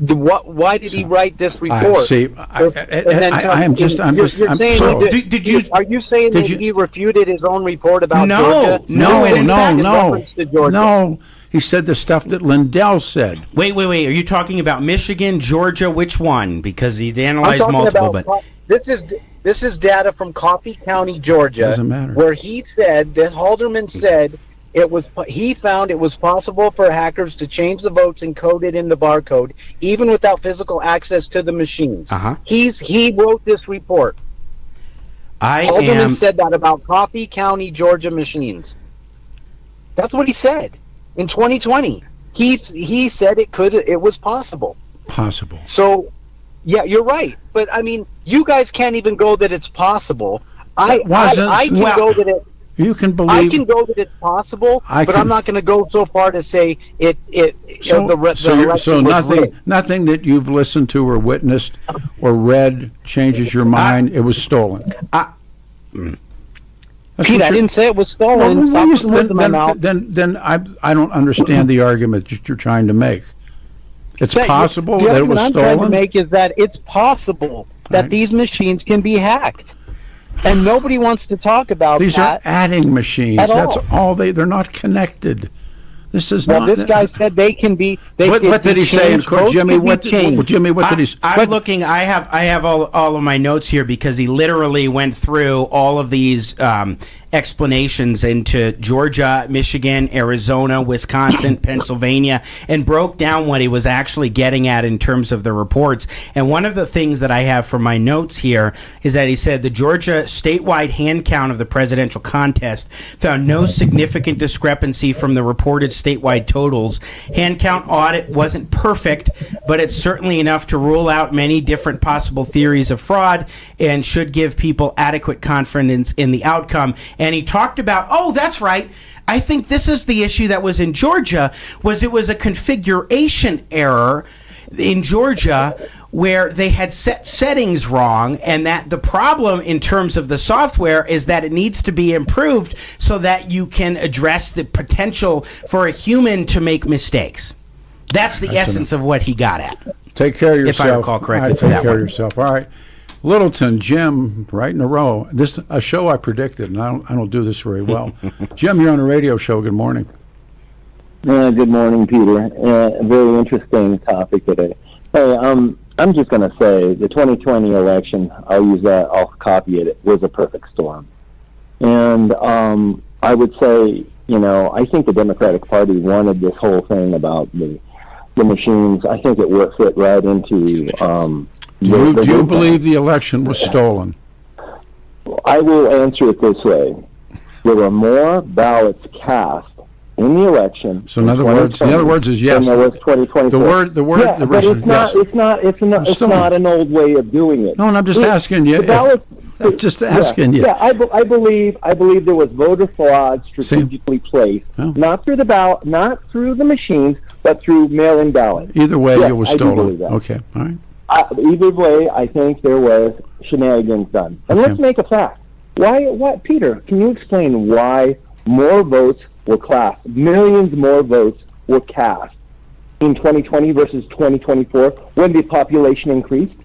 Why did he write this report? I'm just. Did you? Are you saying that he refuted his own report about Georgia? No. No. He said the stuff that Lindell said. Wait. Are you talking about Michigan, Georgia? Which one? Because he analyzed multiple. This is data from Coffee County, Georgia. Doesn't matter. Where he said that Halderman said he found it was possible for hackers to change the votes encoded in the barcode even without physical access to the machines. He wrote this report. Halderman said that about Coffee County, Georgia machines. That's what he said in 2020. He said it was possible. Possible. So, yeah, you're right. But I mean, you guys can't even go that it's possible. I can go that it. You can believe. I can go that it's possible, but I'm not going to go so far to say it. So nothing that you've listened to or witnessed or read changes your mind. It was stolen. Pete, I didn't say it was stolen. Then I don't understand the argument that you're trying to make. It's possible that it was stolen. What I'm trying to make is that it's possible that these machines can be hacked. And nobody wants to talk about These are adding machines. That's all they're not connected. This is not. This guy said they can be. What did he say in court, Jimmy? What did he say? I'm looking. I have all of my notes here because he literally went through all of these explanations into Georgia, Michigan, Arizona, Wisconsin, Pennsylvania, and broke down what he was actually getting at in terms of the reports. And one of the things that I have from my notes here is that he said the Georgia statewide hand count of the presidential contest found no significant discrepancy from the reported statewide totals. Hand count audit wasn't perfect, but it's certainly enough to rule out many different possible theories of fraud and should give people adequate confidence in the outcome. And he talked about, that's right, I think this is the issue that was in Georgia, it was a configuration error in Georgia where they had set settings wrong, and that the problem in terms of the software is that it needs to be improved so that you can address the potential for a human to make mistakes. That's the essence of what he got at. Take care of yourself. If I recall correctly. Take care of yourself. All right. Littleton, Jim, right in a row. This a show I predicted, and I don't do this very well. Jim, you're on a radio show. Good morning. Good morning, Peter. A very interesting topic today. Hey, I'm just going to say the 2020 election, I'll copy it, was a perfect storm. And I would say, I think the Democratic Party wanted this whole thing about the machines. I think it fit right into... Do you believe the election was stolen? I will answer it this way. There were more ballots cast in the election. So in other words is yes. Than there was 2024. It's not an old way of doing it. No, and I'm just asking you. I'm just asking you. Yeah, I believe there was voter fraud strategically placed, not through the ballot, not through the machines, but through mail-in ballots. Either way, it was stolen. Okay, all right. Either way, I think there was shenanigans done. And let's make a fact. Why, Peter, can you explain why more votes were cast, millions more votes were cast in 2020 versus 2024 when the population increased?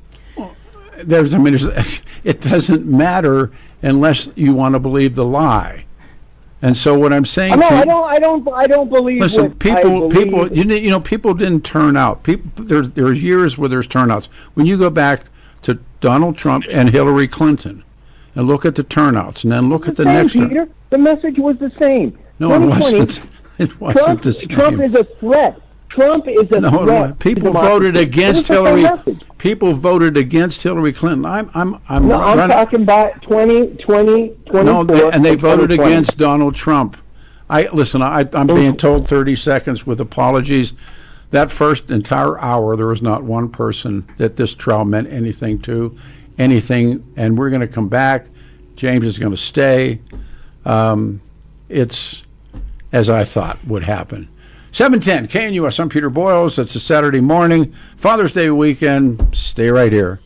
It doesn't matter unless you want to believe the lie. And so what I'm saying, I don't believe. Listen, people, people didn't turn out. There's years where there's turnouts. When you go back to Donald Trump and Hillary Clinton, and look at the turnouts, and then look at the next one. Peter, the message was the same. No, it wasn't. It wasn't the same. Trump is a threat. Trump is a threat. People voted against Hillary. People voted against Hillary Clinton. I'm talking about 2020. No, and they voted against Donald Trump. I'm being told 30 seconds with apologies. That first entire hour, there was not one person that this trial meant anything to, and we're going to come back. James is going to stay. It's as I thought would happen. 710 KNUS. I'm Peter Boyles. It's a Saturday morning, Father's Day weekend. Stay right here.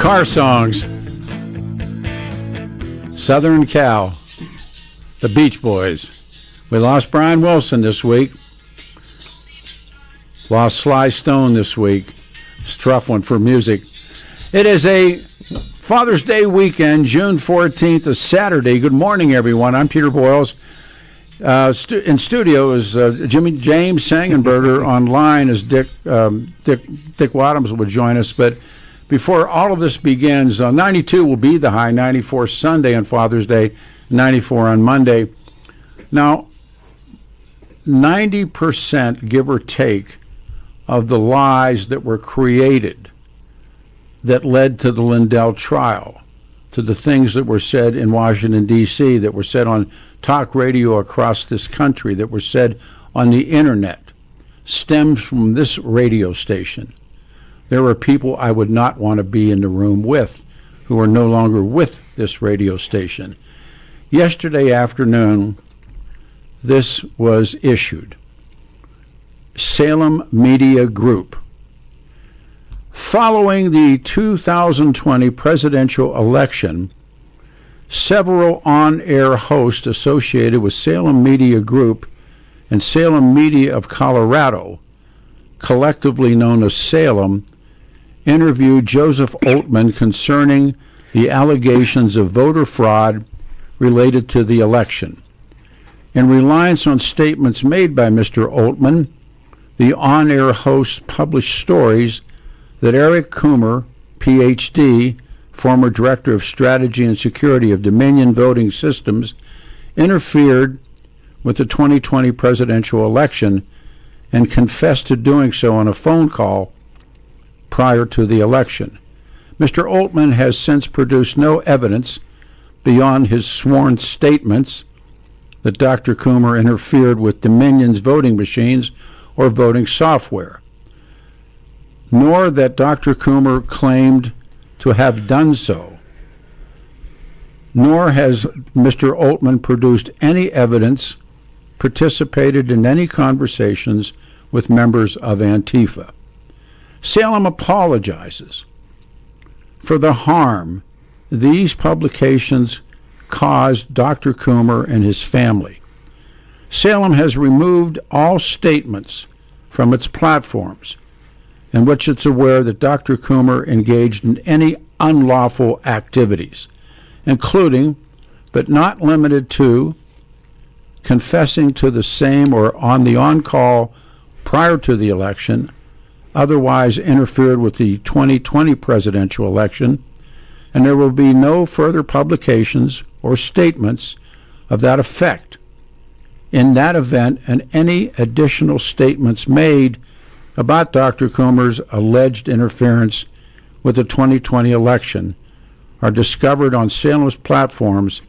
Car songs. Southern Cal. The Beach Boys. We lost Brian Wilson this week. Lost Sly Stone this week. It's a tough one for music. It is a Father's Day weekend, June 14th, a Saturday. Good morning, everyone. I'm Peter Boyles. In studio is Jimmy James Sengneberger. Online is Dick Wadhams will join us. But before all of this begins, 92 will be the high, 94 Sunday on Father's Day, 94 on Monday. Now, 90%, give or take, of the lies that were created that led to the Lindell trial, to the things that were said in Washington, D.C., that were said on talk radio across this country, that were said on the internet, stems from this radio station. There are people I would not want to be in the room with who are no longer with this radio station. Yesterday afternoon, this was issued. Salem Media Group. Following the 2020 presidential election, several on-air hosts associated with Salem Media Group and Salem Media of Colorado, collectively known as Salem, interviewed Joseph Oltmann concerning the allegations of voter fraud related to the election. In reliance on statements made by Mr. Oltmann, the on-air hosts published stories that Eric Coomer, Ph.D., former Director of Strategy and Security of Dominion Voting Systems, interfered with the 2020 presidential election and confessed to doing so on a phone call prior to the election. Mr. Oltmann has since produced no evidence beyond his sworn statements that Dr. Coomer interfered with Dominion's voting machines or voting software, nor that Dr. Coomer claimed to have done so, nor has Mr. Oltmann produced any evidence, participated in any conversations with members of Antifa. Salem apologizes for the harm these publications caused Dr. Coomer and his family. Salem has removed all statements from its platforms in which it's aware that Dr. Coomer engaged in any unlawful activities, including, but not limited to, confessing to the same or on the on-call prior to the election, otherwise interfered with the 2020 presidential election, and there will be no further publications or statements of that effect in that event, and any additional statements made about Dr. Coomer's alleged interference with the 2020 election are discovered on Salem's platforms.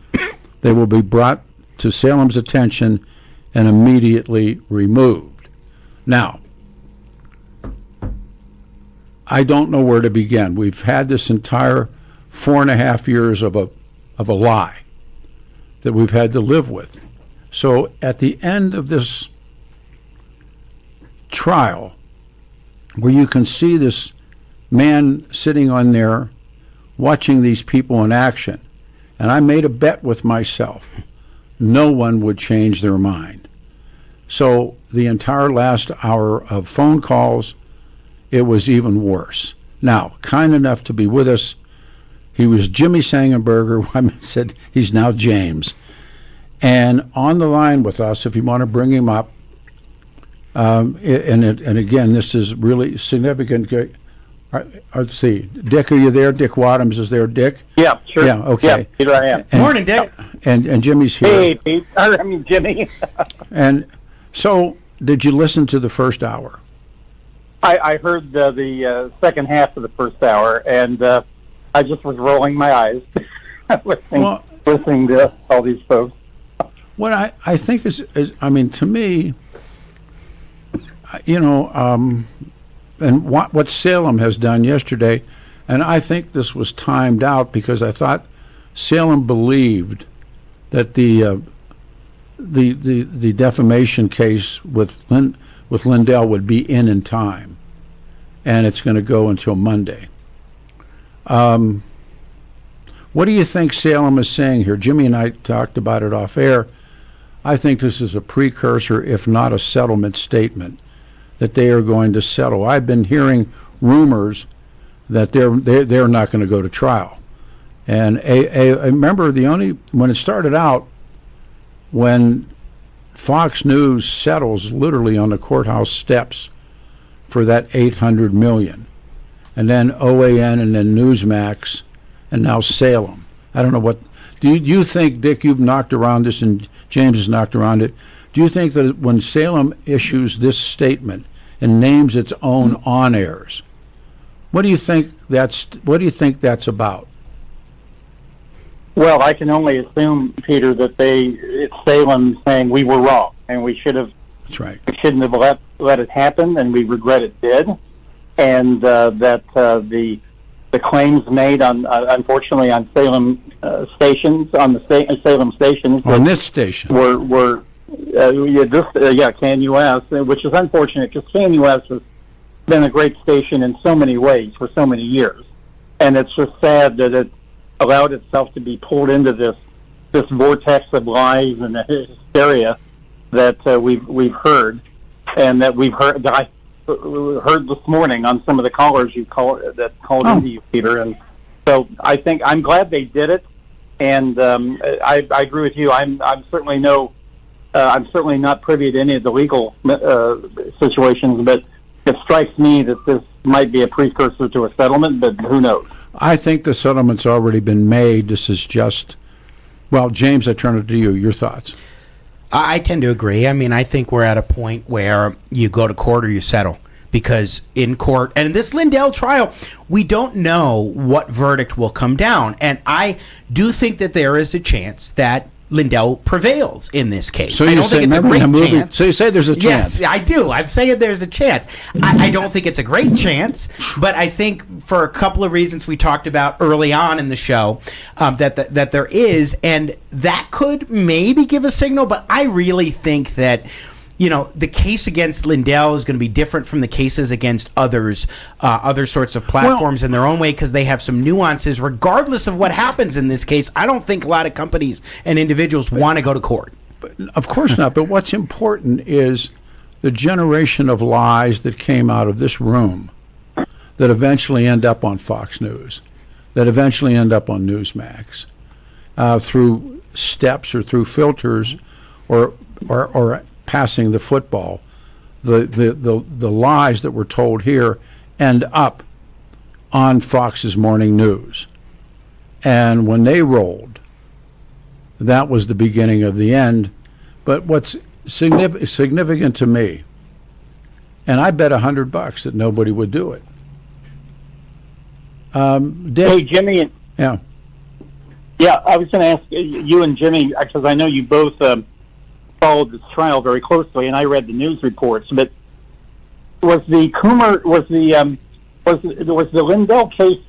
They will be brought to Salem's attention and immediately removed. Now, I don't know where to begin. We've had this entire 4.5 years of a lie that we've had to live with. So at the end of this trial, where you can see this man sitting on there watching these people in action, and I made a bet with myself, no one would change their mind. So the entire last hour of phone calls, it was even worse. Now, kind enough to be with us, he was Jimmy Sengenberger. I said he's now James. And on the line with us, if you want to bring him up, and again, this is really significant. Let's see. Dick, are you there? Dick Wadhams is there. Dick? Yeah, sure. Yeah, okay. Yeah, Peter, I am. Morning, Dick. And Jimmy's here. Hey, Pete. I mean, Jimmy. And so, did you listen to the first hour? I heard the second half of the first hour, and I just was rolling my eyes listening to all these folks. What I think is, I mean, to me, you know, and what Salem has done yesterday, and I think this was timed out because I thought Salem believed that the defamation case with Lindell would be in time, and it's going to go until Monday. What do you think Salem is saying here? Jimmy and I talked about it off air. I think this is a precursor, if not a settlement statement, that they are going to settle. I've been hearing rumors that they're not going to go to trial. And I remember when it started out, when Fox News settles literally on the courthouse steps for that $800 million, and then OAN, and then Newsmax, and now Salem. I don't know what. Do you think, Dick, you've knocked around this, and James has knocked around it. Do you think that when Salem issues this statement and names its own on-airs, what do you think that's about? Well, I can only assume, Peter, that it's Salem saying we were wrong and we should have. That's right. We shouldn't have let it happen, and we regret it did, and that the claims made on unfortunately on Salem stations Salem stations on this station were KNUS, which is unfortunate because KNUS has been a great station in so many ways for so many years, and it's just sad that it allowed itself to be pulled into this vortex of lies and hysteria that we've heard, and that we've heard that I heard this morning on some of the callers called into you, Peter. And so I think I'm glad they did it, and I agree with you. I'm certainly not privy to any of the legal situations, but it strikes me that this might be a precursor to a settlement, but who knows? I think the settlement's already been made. This is just, well, James, I turn it to you. Your thoughts? I tend to agree. I mean, I think we're at a point where you go to court or you settle. Because in court, and in this Lindell trial, we don't know what verdict will come down. And I do think that there is a chance that Lindell prevails in this case. So I don't think it's a great chance. So you say there's a chance? Yes, I do. I'm saying there's a chance. I don't think it's a great chance, but I think for a couple of reasons we talked about early on in the show that there is, and that could maybe give a signal. But I really think that, you know, the case against Lindell is going to be different from the cases against others, other sorts of platforms in their own way, because they have some nuances. Regardless of what happens in this case, I don't think a lot of companies and individuals want to go to court. Of course not. But what's important is the generation of lies that came out of this room that eventually end up on Fox News, that eventually end up on Newsmax, through steps or through filters or passing the football. The lies that were told here end up on Fox's morning news. And when they rolled, that was the beginning of the end. But what's significant to me, and I bet $100 that nobody would do it. Dick, hey, Jimmy. Yeah, I was going to ask you and Jimmy, because I know you both followed this trial very closely, and I read the news reports. But was the Lindell case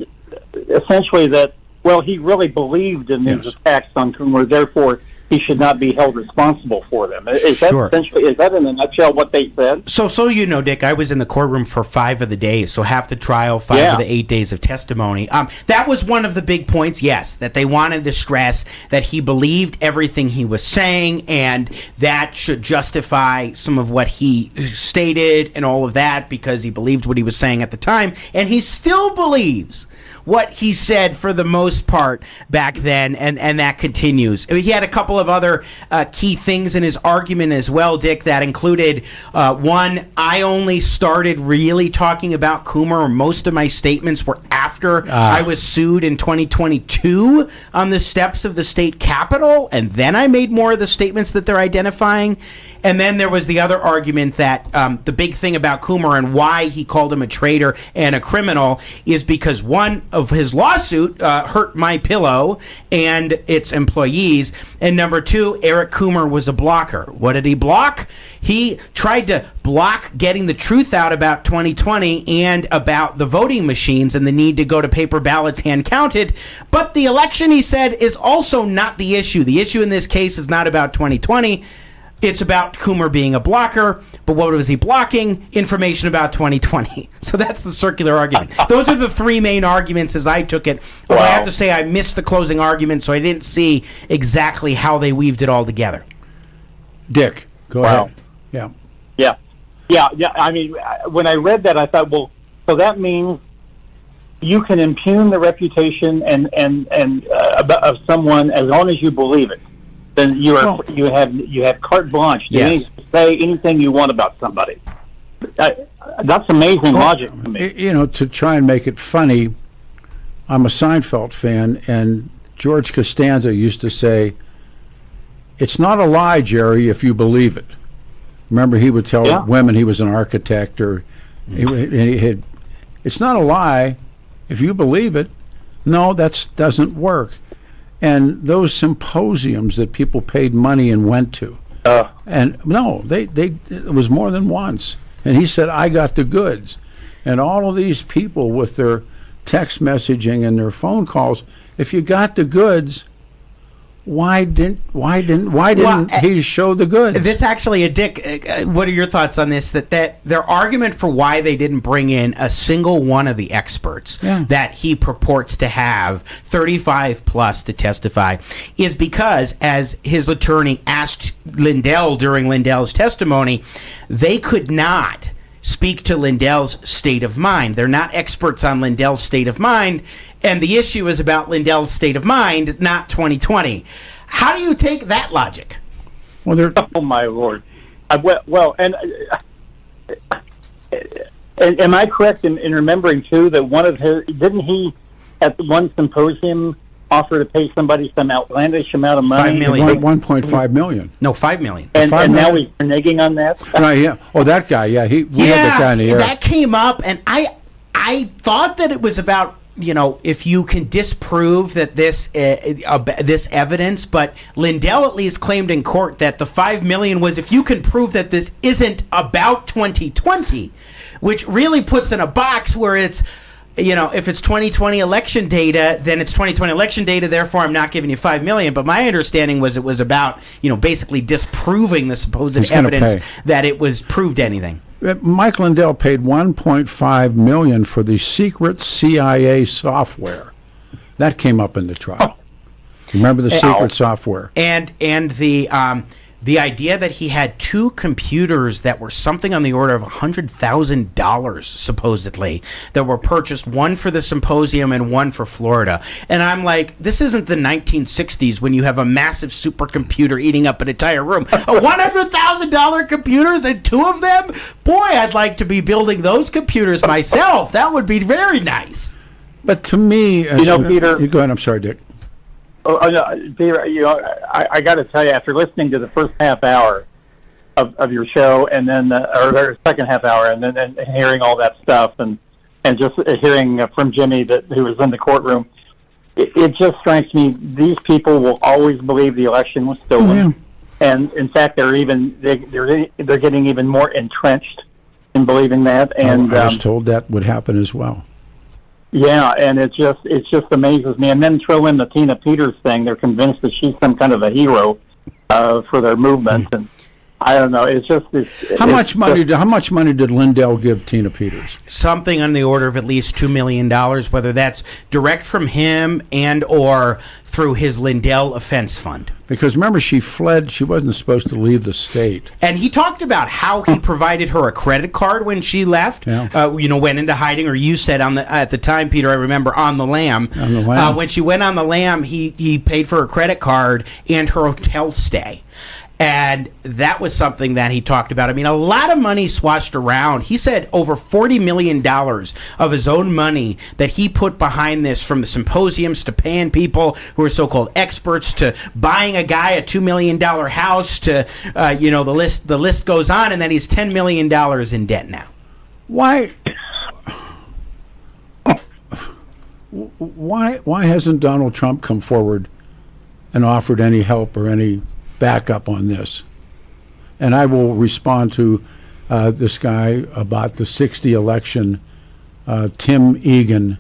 essentially that, well, he really believed in these attacks on Coomer, therefore he should not be held responsible for them? Is that essentially, is that in a nutshell what they said? So you know, Dick, I was in the courtroom for 5 of the days, so half the trial, 5 of the 8 days of testimony. That was one of the big points, yes, that they wanted to stress that he believed everything he was saying, and that should justify some of what he stated and all of that, because he believed what he was saying at the time, and he still believes what he said for the most part back then, and that continues. He had a couple of other key things in his argument as well, Dick, that included, one, I only started really talking about Coomer, or most of my statements were after I was sued in 2022 on the steps of the state capitol, and then I made more of the statements that they're identifying. And then there was the other argument that the big thing about Coomer and why he called him a traitor and a criminal is because one of his lawsuit hurt My Pillow and its employees, and number 2, Eric Coomer was a blocker. What did he block? He tried to block getting the truth out about 2020 and about the voting machines and the need to go to paper ballots hand counted. But the election, he said, is also not the issue. The issue in this case is not about 2020. It's about Coomer being a blocker, but what was he blocking? Information about 2020. So that's the circular argument. Those are the three main arguments as I took it. But I have to say I missed the closing argument, so I didn't see exactly how they weaved it all together. Dick, go ahead. Yeah. I mean, when I read that, I thought, well, so that means you can impugn the reputation of someone as long as you believe it. Then you have carte blanche to say anything you want about somebody. That's amazing logic to me. You know, to try and make it funny, I'm a Seinfeld fan, and George Costanza used to say, "It's not a lie, Jerry, if you believe it." Remember, he would tell women he was an architect, or it's not a lie if you believe it. No, that doesn't work. And those symposiums that people paid money and went to, and no, it was more than once. And he said, "I got the goods." And all of these people with their text messaging and their phone calls, if you got the goods, why didn't he show the goods? This actually, Dick, what are your thoughts on this? That their argument for why they didn't bring in a single one of the experts that he purports to have, 35 plus, to testify, is because, as his attorney asked Lindell during Lindell's testimony, they could not speak to Lindell's state of mind. They're not experts on Lindell's state of mind, and the issue is about Lindell's state of mind, not 2020. How do you take that logic? Well, oh my Lord! And am I correct in remembering too that one of his didn't he at one symposium offer to pay somebody some outlandish amount of money? $5 million. 1.5 million. No, $5 million. And now he's reneging on that? Right, yeah. Oh, that guy, yeah. We had that guy in the air. That came up, and I thought that it was about, if you can disprove that this evidence, but Lindell at least claimed in court that the $5 million was if you can prove that this isn't about 2020, which really puts in a box where it's, if it's 2020 election data, then it's 2020 election data, therefore I'm not giving you $5 million. But my understanding was it was about, basically disproving the supposed evidence that it was proved anything. Mike Lindell paid $1.5 million for the secret CIA software. That came up in the trial. Remember the secret software? And the idea that he had two computers that were something on the order of $100,000, supposedly, that were purchased, one for the symposium and one for Florida. And I'm like, this isn't the 1960s when you have a massive supercomputer eating up an entire room. $100,000 computers and two of them? Boy, I'd like to be building those computers myself. That would be very nice. But to me, Peter. You go ahead. I'm sorry, Dick. Oh no, Peter. I got to tell you, after listening to the first half hour of your show, and then or the second half hour, and then hearing all that stuff, and just hearing from Jimmy who was in the courtroom, it just strikes me these people will always believe the election was stolen, and in fact they're getting even more entrenched in believing that. And I was told that would happen as well. Yeah, and it just amazes me. And then throw in the Tina Peters thing. They're convinced that she's some kind of a hero for their movement, and I don't know. How much money did Lindell give Tina Peters? Something on the order of at least $2 million, whether that's direct from him and or through his Lindell Offense Fund. Because remember, she fled. She wasn't supposed to leave the state. And he talked about how he provided her a credit card when she left. Yeah. Went into hiding, or you said at the time, Peter, I remember, on the lam. On the lam. When she went on the lam, he paid for her credit card and her hotel stay. And that was something that he talked about. I mean, a lot of money swashed around. He said over $40 million of his own money that he put behind this, from the symposiums to paying people who are so-called experts to buying a guy a $2 million house to, the list goes on, and then he's $10 million in debt now. Why hasn't Donald Trump come forward and offered any help or any backup on this? And I will respond to this guy about the 60 election, Tim Egan.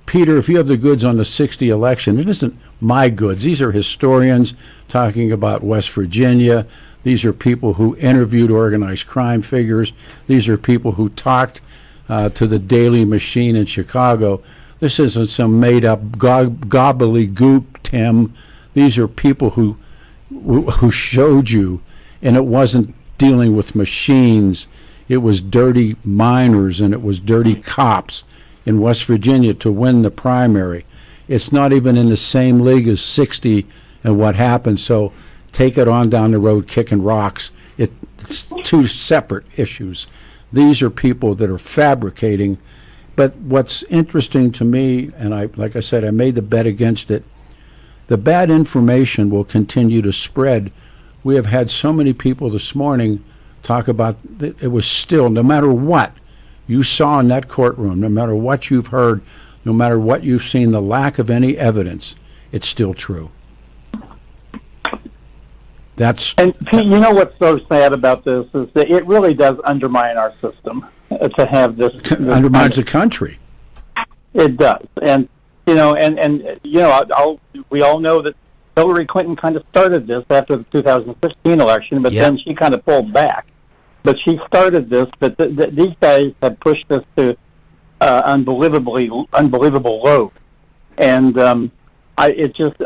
Peter, if you have the goods on the 60 election, it isn't my goods. These are historians talking about West Virginia, These are people who interviewed organized crime figures. These are people who talked to the Daily Machine in Chicago. This isn't some made-up gobbledygook, Tim. These are people who showed you, and it wasn't dealing with machines. It was dirty miners and it was dirty cops in West Virginia to win the primary. It's not even in the same league as 60 and what happened, so take it on down the road kicking rocks. It's two separate issues. These are people that are fabricating. But what's interesting to me, and like I said, I made the bet against it, the bad information will continue to spread. We have had so many people this morning talk about that it was still, no matter what you saw in that courtroom, no matter what you've heard, no matter what you've seen, the lack of any evidence, it's still true. And Pete, you know what's so sad about this is that it really does undermine our system to have this. Undermines the country. It does, and we all know that Hillary Clinton kind of started this after the 2016 election, but then she kind of pulled back. But she started this. But these guys have pushed this to unbelievable low, and I just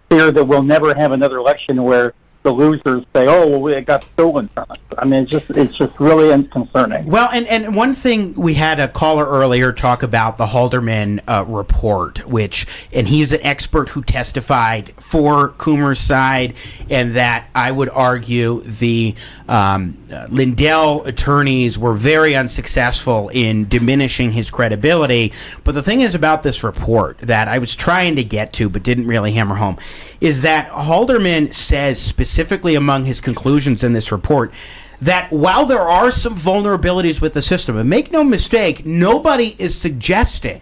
fear that we'll never have another election where the losers say, "Oh, well, it got stolen from us." I mean, it's just really concerning. Well, and one thing, we had a caller earlier talk about the Halderman report, and he's an expert who testified for Coomer's side, and that I would argue the Lindell attorneys were very unsuccessful in diminishing his credibility. But the thing is about this report that I was trying to get to but didn't really hammer home is that Halderman says specifically among his conclusions in this report that while there are some vulnerabilities with the system, and make no mistake, nobody is suggesting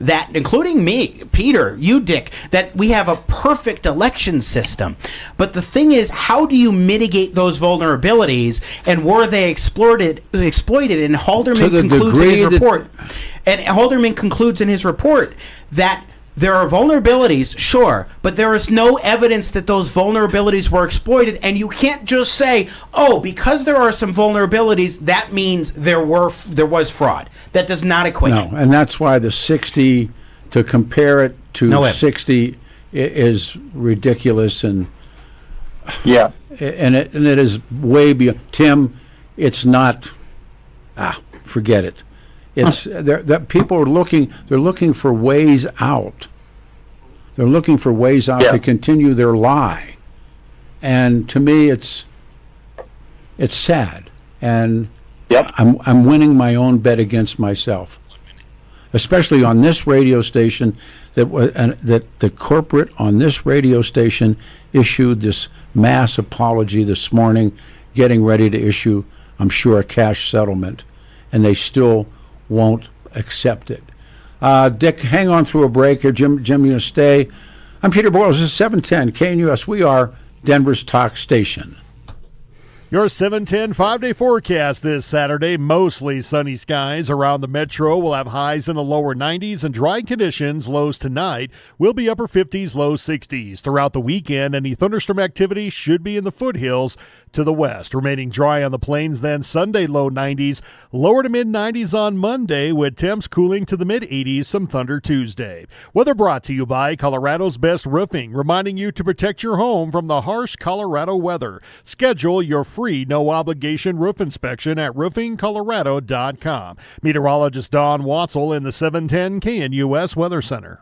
that, including me, Peter, you, Dick, that we have a perfect election system. But the thing is, how do you mitigate those vulnerabilities, and were they exploited? And Halderman concludes in his report. And Halderman concludes in his report that there are vulnerabilities, sure, but there is no evidence that those vulnerabilities were exploited, and you can't just say, oh, because there are some vulnerabilities, that means there was fraud. That does not equate. No, and that's why the 60, to compare it to 60 is ridiculous, and yeah, and it is way beyond. Tim, it's not. Forget it. It's that people are looking. They're looking for ways out. They're looking for ways out to continue their lie, and to me, it's sad. And I'm winning my own bet against myself, especially on this radio station. That the corporate on this radio station issued this mass apology this morning, getting ready to issue, I'm sure, a cash settlement, and they still won't accept it. Dick, hang on through a break here. Jim, you going to stay? I'm Peter Boyles. This is 710 KNUS. We are Denver's talk station. Your 710 5-day forecast this Saturday. Mostly sunny skies around the metro. We'll have highs in the lower 90s and dry conditions. Lows tonight will be upper 50s, low 60s. Throughout the weekend, any thunderstorm activity should be in the foothills to the west. Remaining dry on the plains, then Sunday low 90s, lower to mid 90s on Monday, with temps cooling to the mid 80s, some thunder Tuesday. Weather brought to you by Colorado's Best Roofing, reminding you to protect your home from the harsh Colorado weather. Schedule your free no-obligation roof inspection at roofingcolorado.com. Meteorologist Don Watzel in the 710 KNUS Weather Center.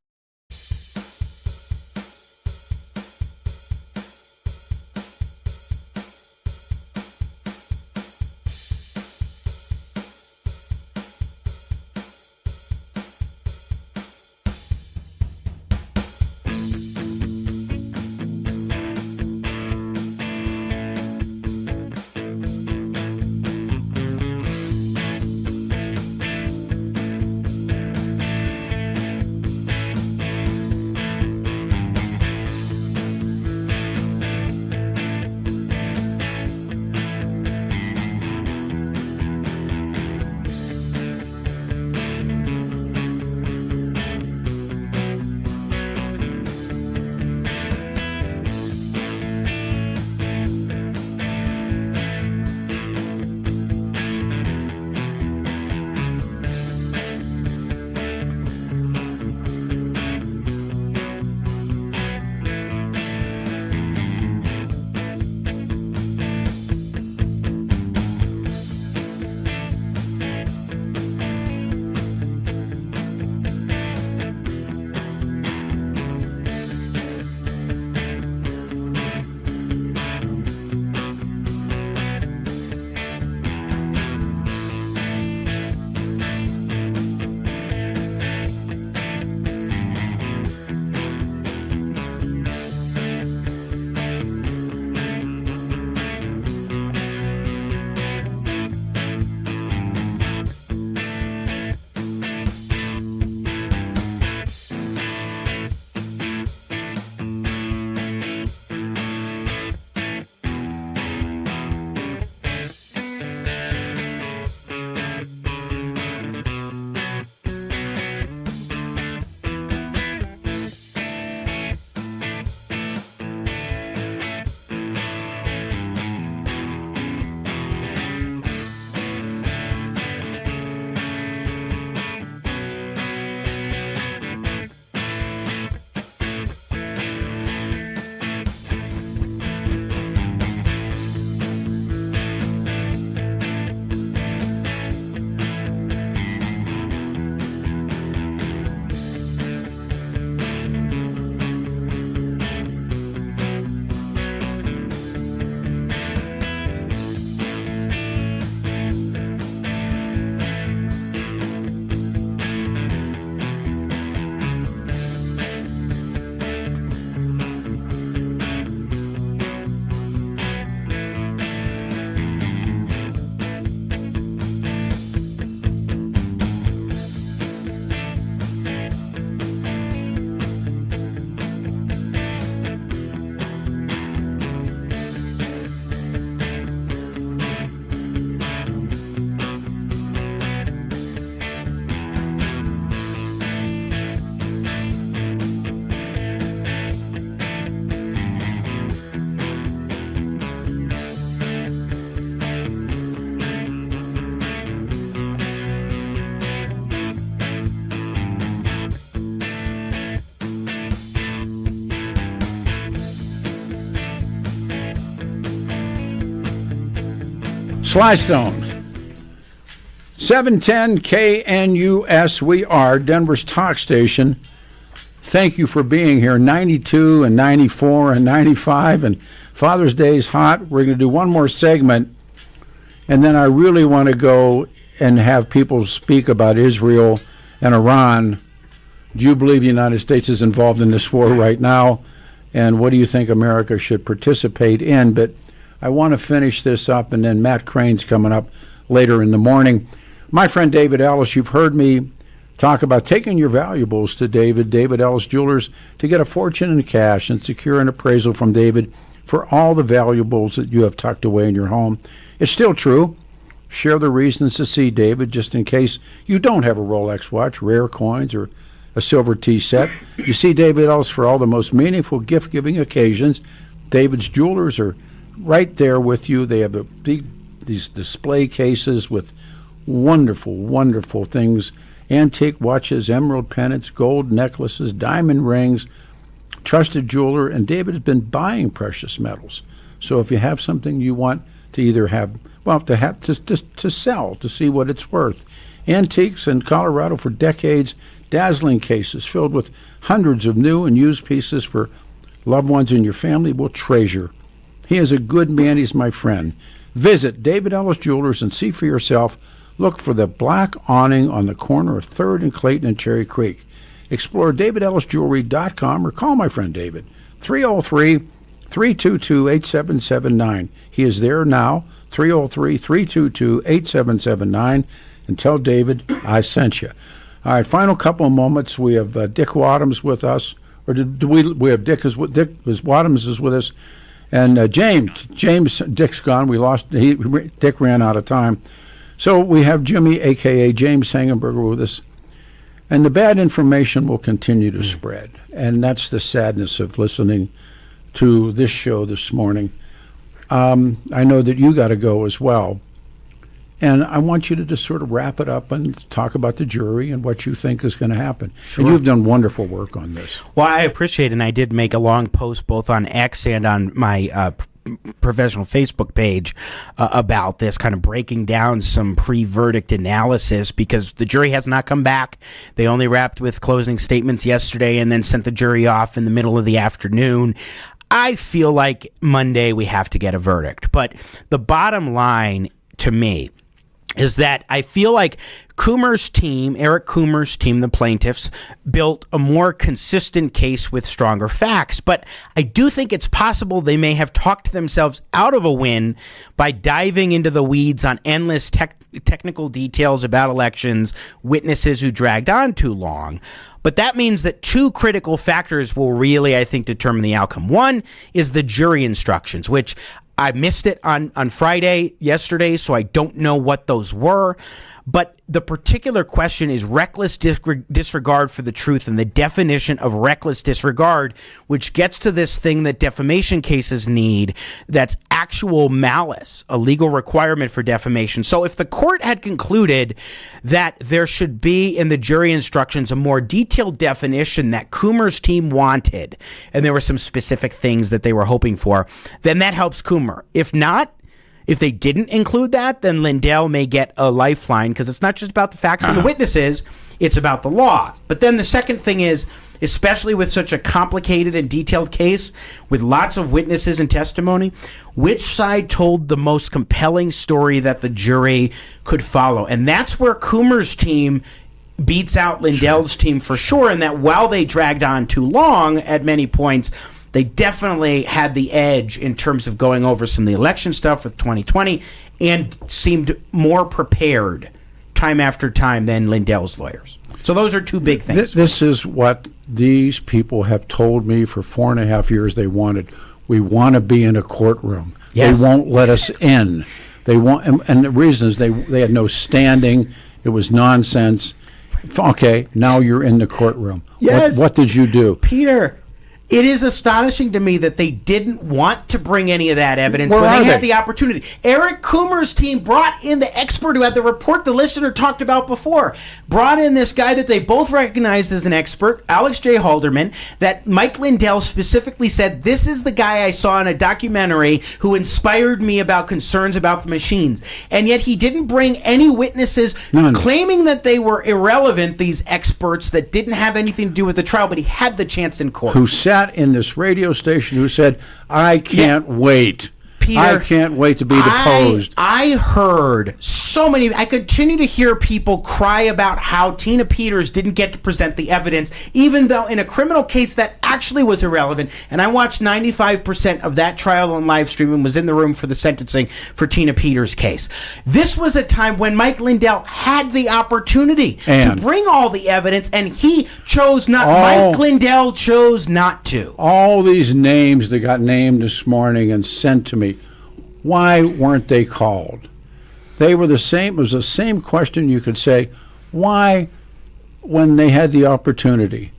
Slystone. 710 KNUS. We are Denver's talk station. Thank you for being here. 92 and 94 and 95, and Father's Day is hot. We're going to do one more segment, and then I really want to go and have people speak about Israel and Iran. Do you believe the United States is involved in this war right now? And what do you think America should participate in? But I want to finish this up, and then Matt Crane's coming up later in the morning. My friend David Ellis, you've heard me talk about taking your valuables to David Ellis Jewelers, to get a fortune in cash and secure an appraisal from David for all the valuables that you have tucked away in your home. It's still true. Share the reasons to see David, just in case you don't have a Rolex watch, rare coins, or a silver tea set. You see David Ellis for all the most meaningful gift-giving occasions. David's Jewelers are right there with you. They have these display cases with wonderful, wonderful things. Antique watches, emerald pendants, gold necklaces, diamond rings. Trusted jeweler, and David has been buying precious metals. So if you have something you want to either have, well, to sell, to see what it's worth. Antiques in Colorado for decades, dazzling cases filled with hundreds of new and used pieces for loved ones in your family will treasure. He is a good man. He's my friend. Visit David Ellis Jewelers and see for yourself. Look for the black awning on the corner of 3rd and Clayton and Cherry Creek. Explore DavidEllisJewelry.com or call my friend David, 303-322-8779. He is there now, 303-322-8779, and tell David I sent you. All right, final couple of moments. We have Dick Wadhams with us, or do we have Dick Wadhams is with us, and James. Dick's gone. We lost. Dick ran out of time, so we have Jimmy, aka James Sengneberger, with us. And the bad information will continue to spread. And that's the sadness of listening to this show this morning. I know that you got to go as well. And I want you to just sort of wrap it up and talk about the jury and what you think is going to happen. Sure. And you've done wonderful work on this. Well, I appreciate it. And I did make a long post both on X and on my professional Facebook page about this, kind of breaking down some pre-verdict analysis, because the jury has not come back. They only wrapped with closing statements yesterday and then sent the jury off in the middle of the afternoon. I feel like Monday we have to get a verdict. But the bottom line to me is that I feel like Eric Coomer's team, the plaintiffs, built a more consistent case with stronger facts. But I do think it's possible they may have talked themselves out of a win by diving into the weeds on endless technical details about elections, witnesses who dragged on too long. But that means that two critical factors will really, I think, determine the outcome. One is the jury instructions, which I missed it on Friday, yesterday, so I don't know what those were. But the particular question is reckless disregard for the truth, and the definition of reckless disregard, which gets to this thing that defamation cases need, that's actual malice, a legal requirement for defamation. So if the court had concluded that there should be in the jury instructions a more detailed definition that Coomer's team wanted, and there were some specific things that they were hoping for, then that helps Coomer. If not, if they didn't include that, then Lindell may get a lifeline, because it's not just about the facts and the witnesses, it's about the law. But then the second thing is, especially with such a complicated and detailed case with lots of witnesses and testimony, which side told the most compelling story that the jury could follow? And that's where Coomer's team beats out Lindell's team for sure, and that while they dragged on too long at many points, they definitely had the edge in terms of going over some of the election stuff with 2020 and seemed more prepared time after time than Lindell's lawyers. So those are two big things. This is what these people have told me for 4.5 years they wanted. We want to be in a courtroom. Yes. They won't let us in. They want, and the reason is they had no standing. It was nonsense. Okay, now you're in the courtroom. Yes. What did you do? Peter, It is astonishing to me that they didn't want to bring any of that evidence when they had the opportunity. Eric Coomer's team brought in the expert who had the report the listener talked about before. Brought in this guy that they both recognized as an expert, Alex J. Halderman, that Mike Lindell specifically said, this is the guy I saw in a documentary who inspired me about concerns about the machines. And yet he didn't bring any witnesses claiming that they were irrelevant, these experts that didn't have anything to do with the trial, but he had the chance in court. Who sat in this radio station who said, I can't wait. Peter, I can't wait to be deposed. I heard so many. I continue to hear people cry about how Tina Peters didn't get to present the evidence, even though in a criminal case that actually was irrelevant. And I watched 95% of that trial on live stream and was in the room for the sentencing for Tina Peters' case. This was a time when Mike Lindell had the opportunity to bring all the evidence, and he chose not. Mike Lindell chose not to. All these names that got named this morning and sent to me, why weren't they called? They were the same. It was the same question you could say, why, when they had the opportunity,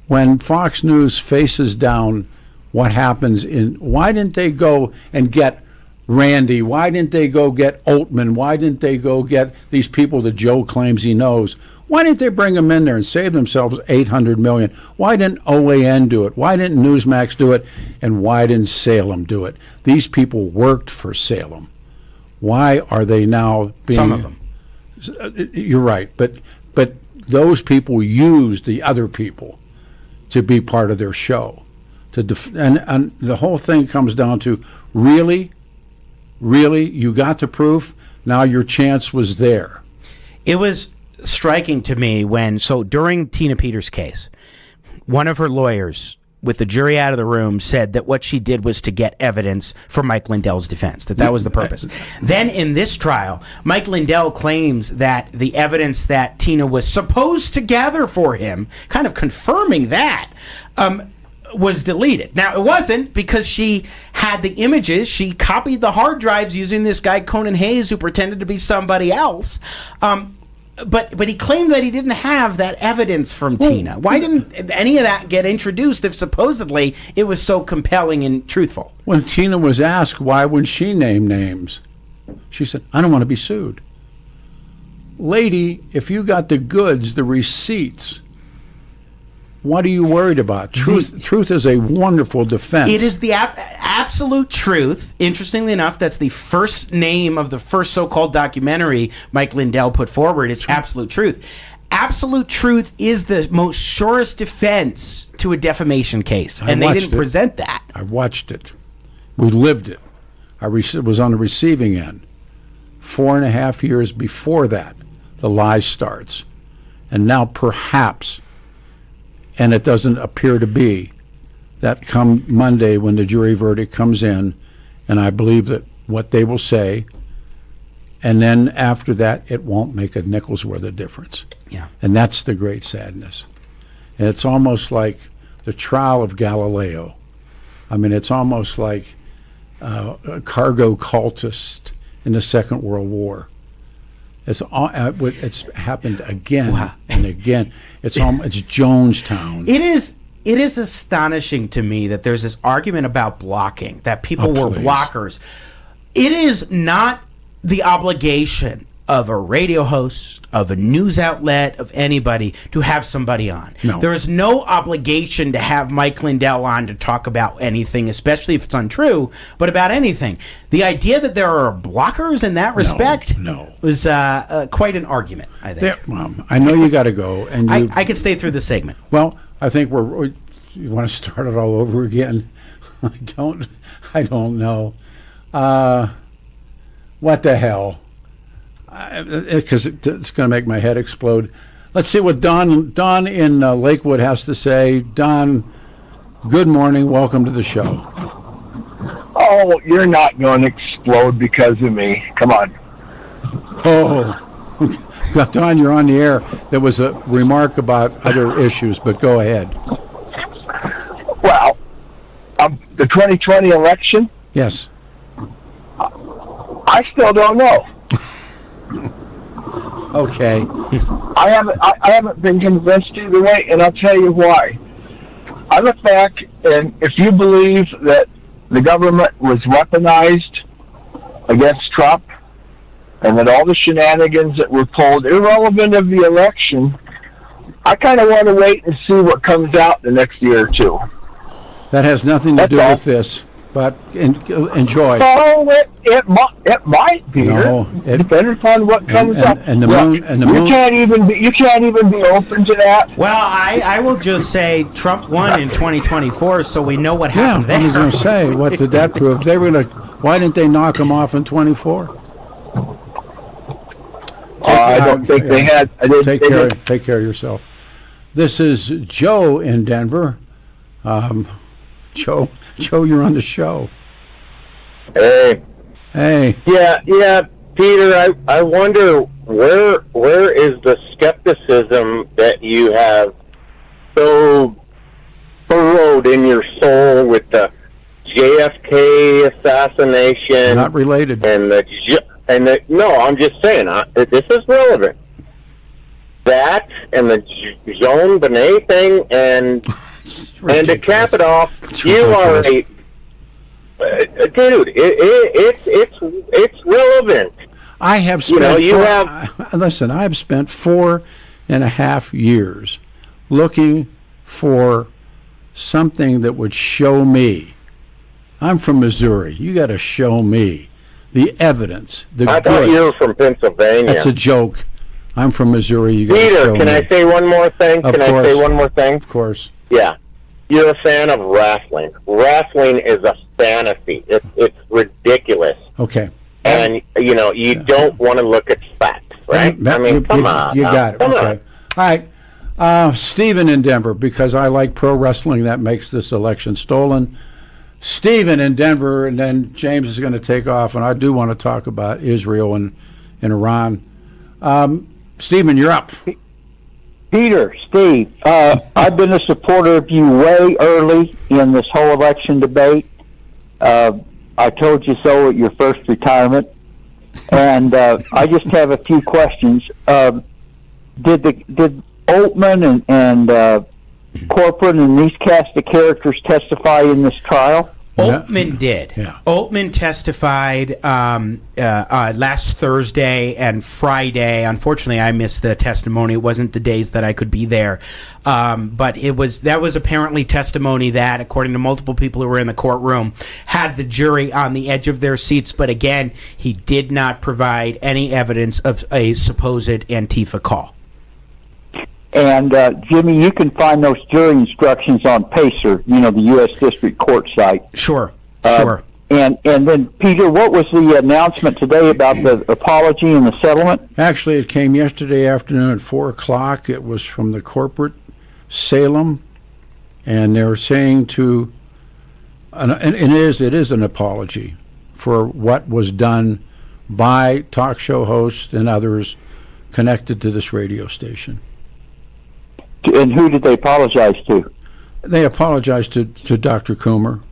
when Fox News faces down what happens why didn't they go and get Randy? Why didn't they go get Altman? Why didn't they go get these people that Joe claims he knows? Why didn't they bring them in there and save themselves $800 million? Why didn't OAN do it? Why didn't Newsmax do it? And why didn't Salem do it? These people worked for Salem. Why are they now being... Some of them. You're right, but those people used the other people to be part of their show. And the whole thing comes down to, really, you got the proof? Now your chance was there. It was striking to me during Tina Peters' case, one of her lawyers, with the jury out of the room, said that what she did was to get evidence for Mike Lindell's defense, that was the purpose. Then in this trial, Mike Lindell claims that the evidence that Tina was supposed to gather for him, kind of confirming that, was deleted. Now, it wasn't, because she had the images. She copied the hard drives using this guy, Conan Hayes, who pretended to be somebody else. But he claimed that he didn't have that evidence from Tina. Why didn't any of that get introduced if supposedly it was so compelling and truthful? When Tina was asked why would she name names, she said, I don't want to be sued. Lady, if you got the goods, the receipts, what are you worried about? Truth is a wonderful defense. It is the absolute truth. Interestingly enough, that's the first name of the first so-called documentary Mike Lindell put forward, is Absolute Truth. Absolute truth is the most surest defense to a defamation case, and they didn't present that. I watched it. We lived it. I was on the receiving end. 4.5 years before that, the lie starts. And now perhaps... and it doesn't appear to be, that come Monday when the jury verdict comes in, and I believe that what they will say, and then after that, it won't make a nickel's worth of difference. Yeah. And that's the great sadness. And it's almost like the trial of Galileo. I mean, it's almost like a cargo cultist in the Second World War. It's happened again and again. It's Jonestown. It is astonishing to me that there's this argument about blocking, that people were blockers. It is not the obligation of a radio host, of a news outlet, of anybody to have somebody on. No. There is no obligation to have Mike Lindell on to talk about anything, especially if it's untrue, but about anything. The idea that there are blockers in that respect was quite an argument, I think. I know you got to go. And I could stay through the segment. Well, I think you want to start it all over again? I don't know. What the hell? Because it's going to make my head explode. Let's see what Don in Lakewood has to say. Don, good morning. Welcome to the show. Oh, you're not going to explode because of me. Come on. Oh, Don, you're on the air. There was a remark about other issues, but go ahead. Well, the 2020 election? Yes. I still don't know. Okay. I haven't been convinced either way, and I'll tell you why. I look back, and if you believe that the government was weaponized against Trump, and that all the shenanigans that were pulled, irrelevant of the election, I kind of want to wait and see what comes out the next year or two. That has nothing to do with this, but enjoy. Oh, it might, Peter. No, it depends upon what comes up. And the moon. You can't even be open to that. Well, I will just say Trump won in 2024, so we know what happened there. I was going to say, what did that prove? They were going to. Why didn't they knock him off in 24? I don't think they had. Take care of yourself. This is Joe in Denver. Joe, you're on the show. Hey. Yeah, Peter. I wonder where is the skepticism that you have so burrowed in your soul with the JFK assassination? Not related. No, I'm just saying this is relevant. That and the Jean Benet thing and to cap it off, you are a dude. It's relevant. I have spent. Listen, I've spent 4.5 years looking for something that would show me. I'm from Missouri. You got to show me the evidence. I thought you were from Pennsylvania. That's a joke. I'm from Missouri. You got to show Peter, me. can I say one more thing? Of course. I say one more thing? Of course. Yeah. You're a fan of wrestling. Wrestling is a fantasy. It's ridiculous. Okay. And, you don't want to look at facts, right? Come on. You got it. Okay. All right. Stephen in Denver, because I like pro wrestling, that makes this election stolen. Stephen in Denver, and then James is going to take off, and I do want to talk about Israel and Iran. Stephen, you're up. Peter, Steve, I've been a supporter of you way early in this whole election debate. I told you so at your first retirement. And I just have a few questions. Did Altman and Corcoran and these cast of characters testify in this trial? Altman did. Yeah. Altman testified last Thursday and Friday. Unfortunately, I missed the testimony. It wasn't the days that I could be there, but that was apparently testimony that, according to multiple people who were in the courtroom, had the jury on the edge of their seats. But again, he did not provide any evidence of a supposed Antifa call. And, Jimmy, you can find those jury instructions on PACER, the U.S. District Court site. Sure. And then, Peter, what was the announcement today about the apology and the settlement? Actually, it came yesterday afternoon at 4 o'clock. It was from the corporate Salem, and they're saying it is an apology for what was done by talk show hosts and others connected to this radio station. And who did they apologize to? They apologized to Dr. Coomer.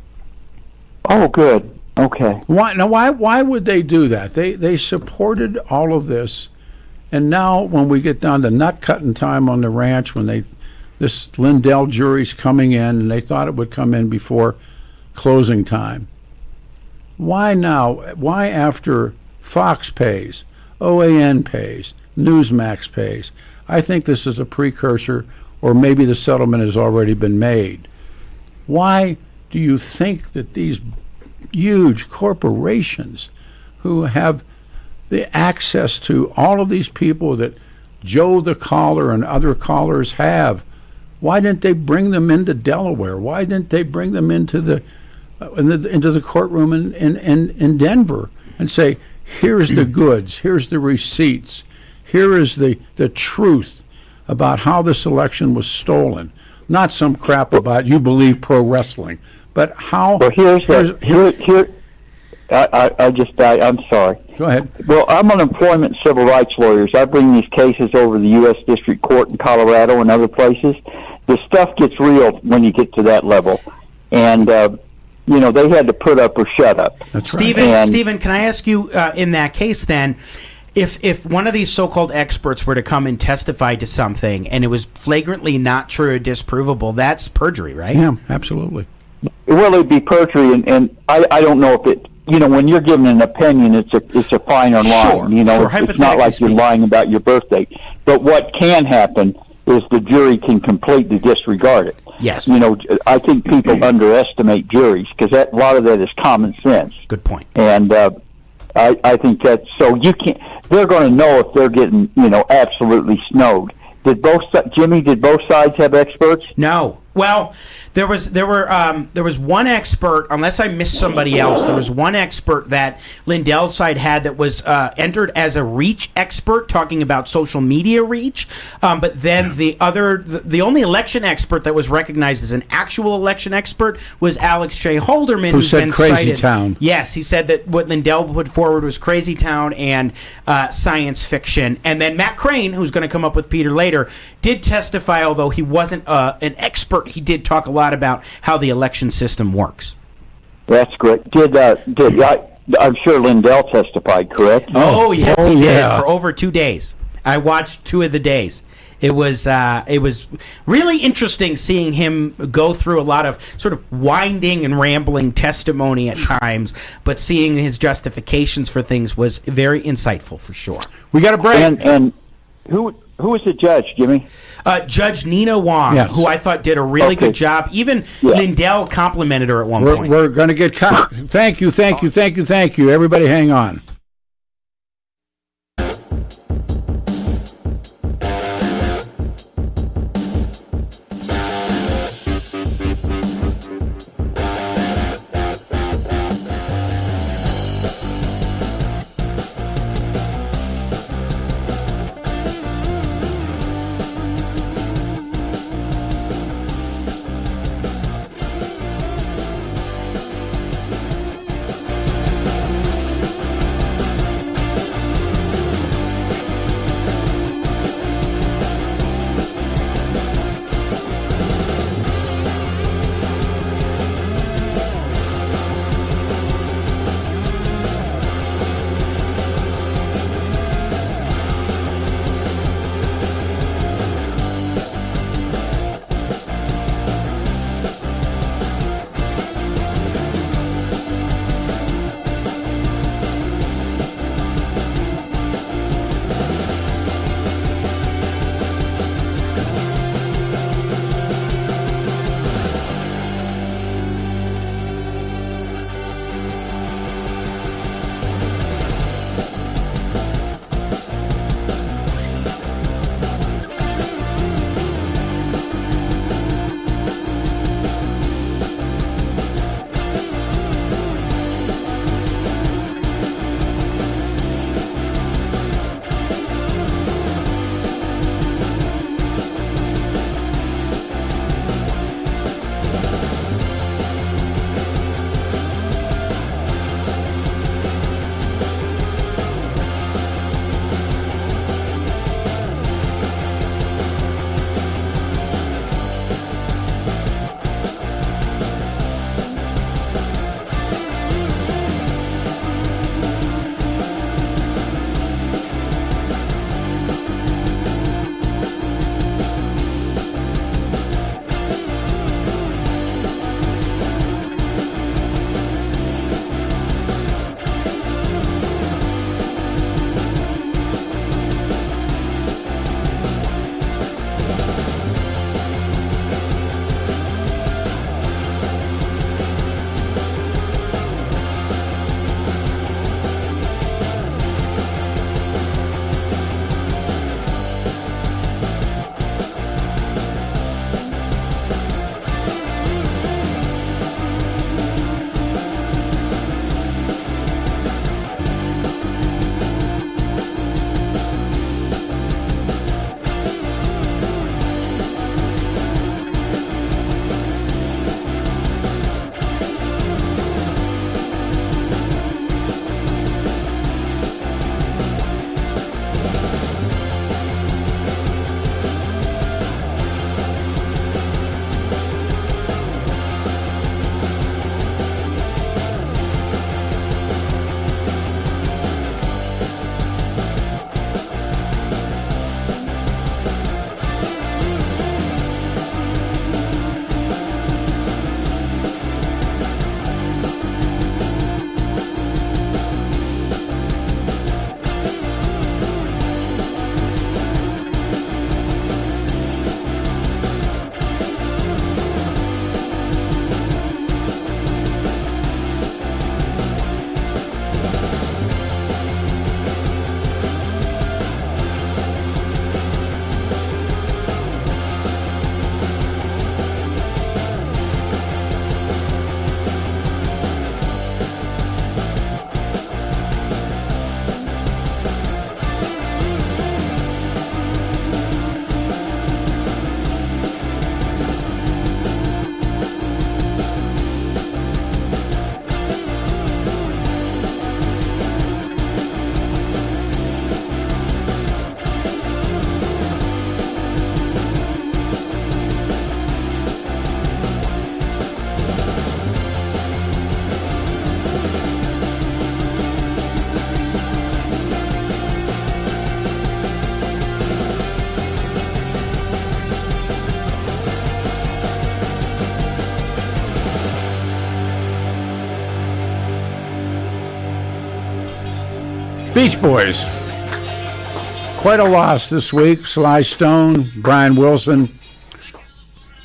Oh, good. Okay. Why would they do that? They supported all of this, and now when we get down to nut cutting time on the ranch, when this Lindell jury's coming in, and they thought it would come in before closing time. Why now? Why after Fox pays, OAN pays, Newsmax pays? I think this is a precursor, or maybe the settlement has already been made. Why do you think that these huge corporations who have the access to all of these people that Joe the caller and other callers have, why didn't they bring them into Delaware? Why didn't they bring them into the courtroom in Denver and say, here's the goods, here's the receipts, here is the truth about how this election was stolen. Not some crap about you believe pro wrestling, but how. Well, I'm sorry. Go ahead. Well, I'm an employment civil rights lawyer. I bring these cases over to the U.S. District Court in Colorado and other places. The stuff gets real when you get to that level, and they had to put up or shut up. That's right. Stephen, can I ask you in that case then? If one of these so-called experts were to come and testify to something and it was flagrantly not true or disprovable, that's perjury, right? Yeah, absolutely. Well, it'd be perjury, and I don't know if it. When you're giving an opinion, it's a finer line. Sure, it's not like you're lying about your birth date. But what can happen is the jury can completely disregard it. Yes. I think people underestimate juries because a lot of that is common sense. Good point. And I think that's so. You can't. They're going to know if they're getting absolutely snowed. Did both sides have experts? No. Well, there was one expert, unless I missed somebody else. There was one expert that Lindell's side had that was entered as a reach expert, talking about social media reach. But then the only election expert that was recognized as an actual election expert was Alex J. Halderman, who who's said been Crazy cited. Town. Yes, he said that what Lindell put forward was Crazy Town and science fiction. And then Matt Crane, who's going to come up with Peter later, did testify, although he wasn't an expert. He did talk a lot about how the election system works. That's great. I'm sure Lindell testified, correct? Oh yes, he did for over 2 days. I watched 2 of the days. It was really interesting seeing him go through a lot of sort of winding and rambling testimony at times, but seeing his justifications for things was very insightful for sure. We got a break. And who was the judge, Jimmy? Judge Nina Wong, who I thought did a really good job. Even Lindell complimented her at one point. We're going to get cut. Thank you. Everybody hang on. Beach Boys. Quite a loss this week. Sly Stone, Brian Wilson.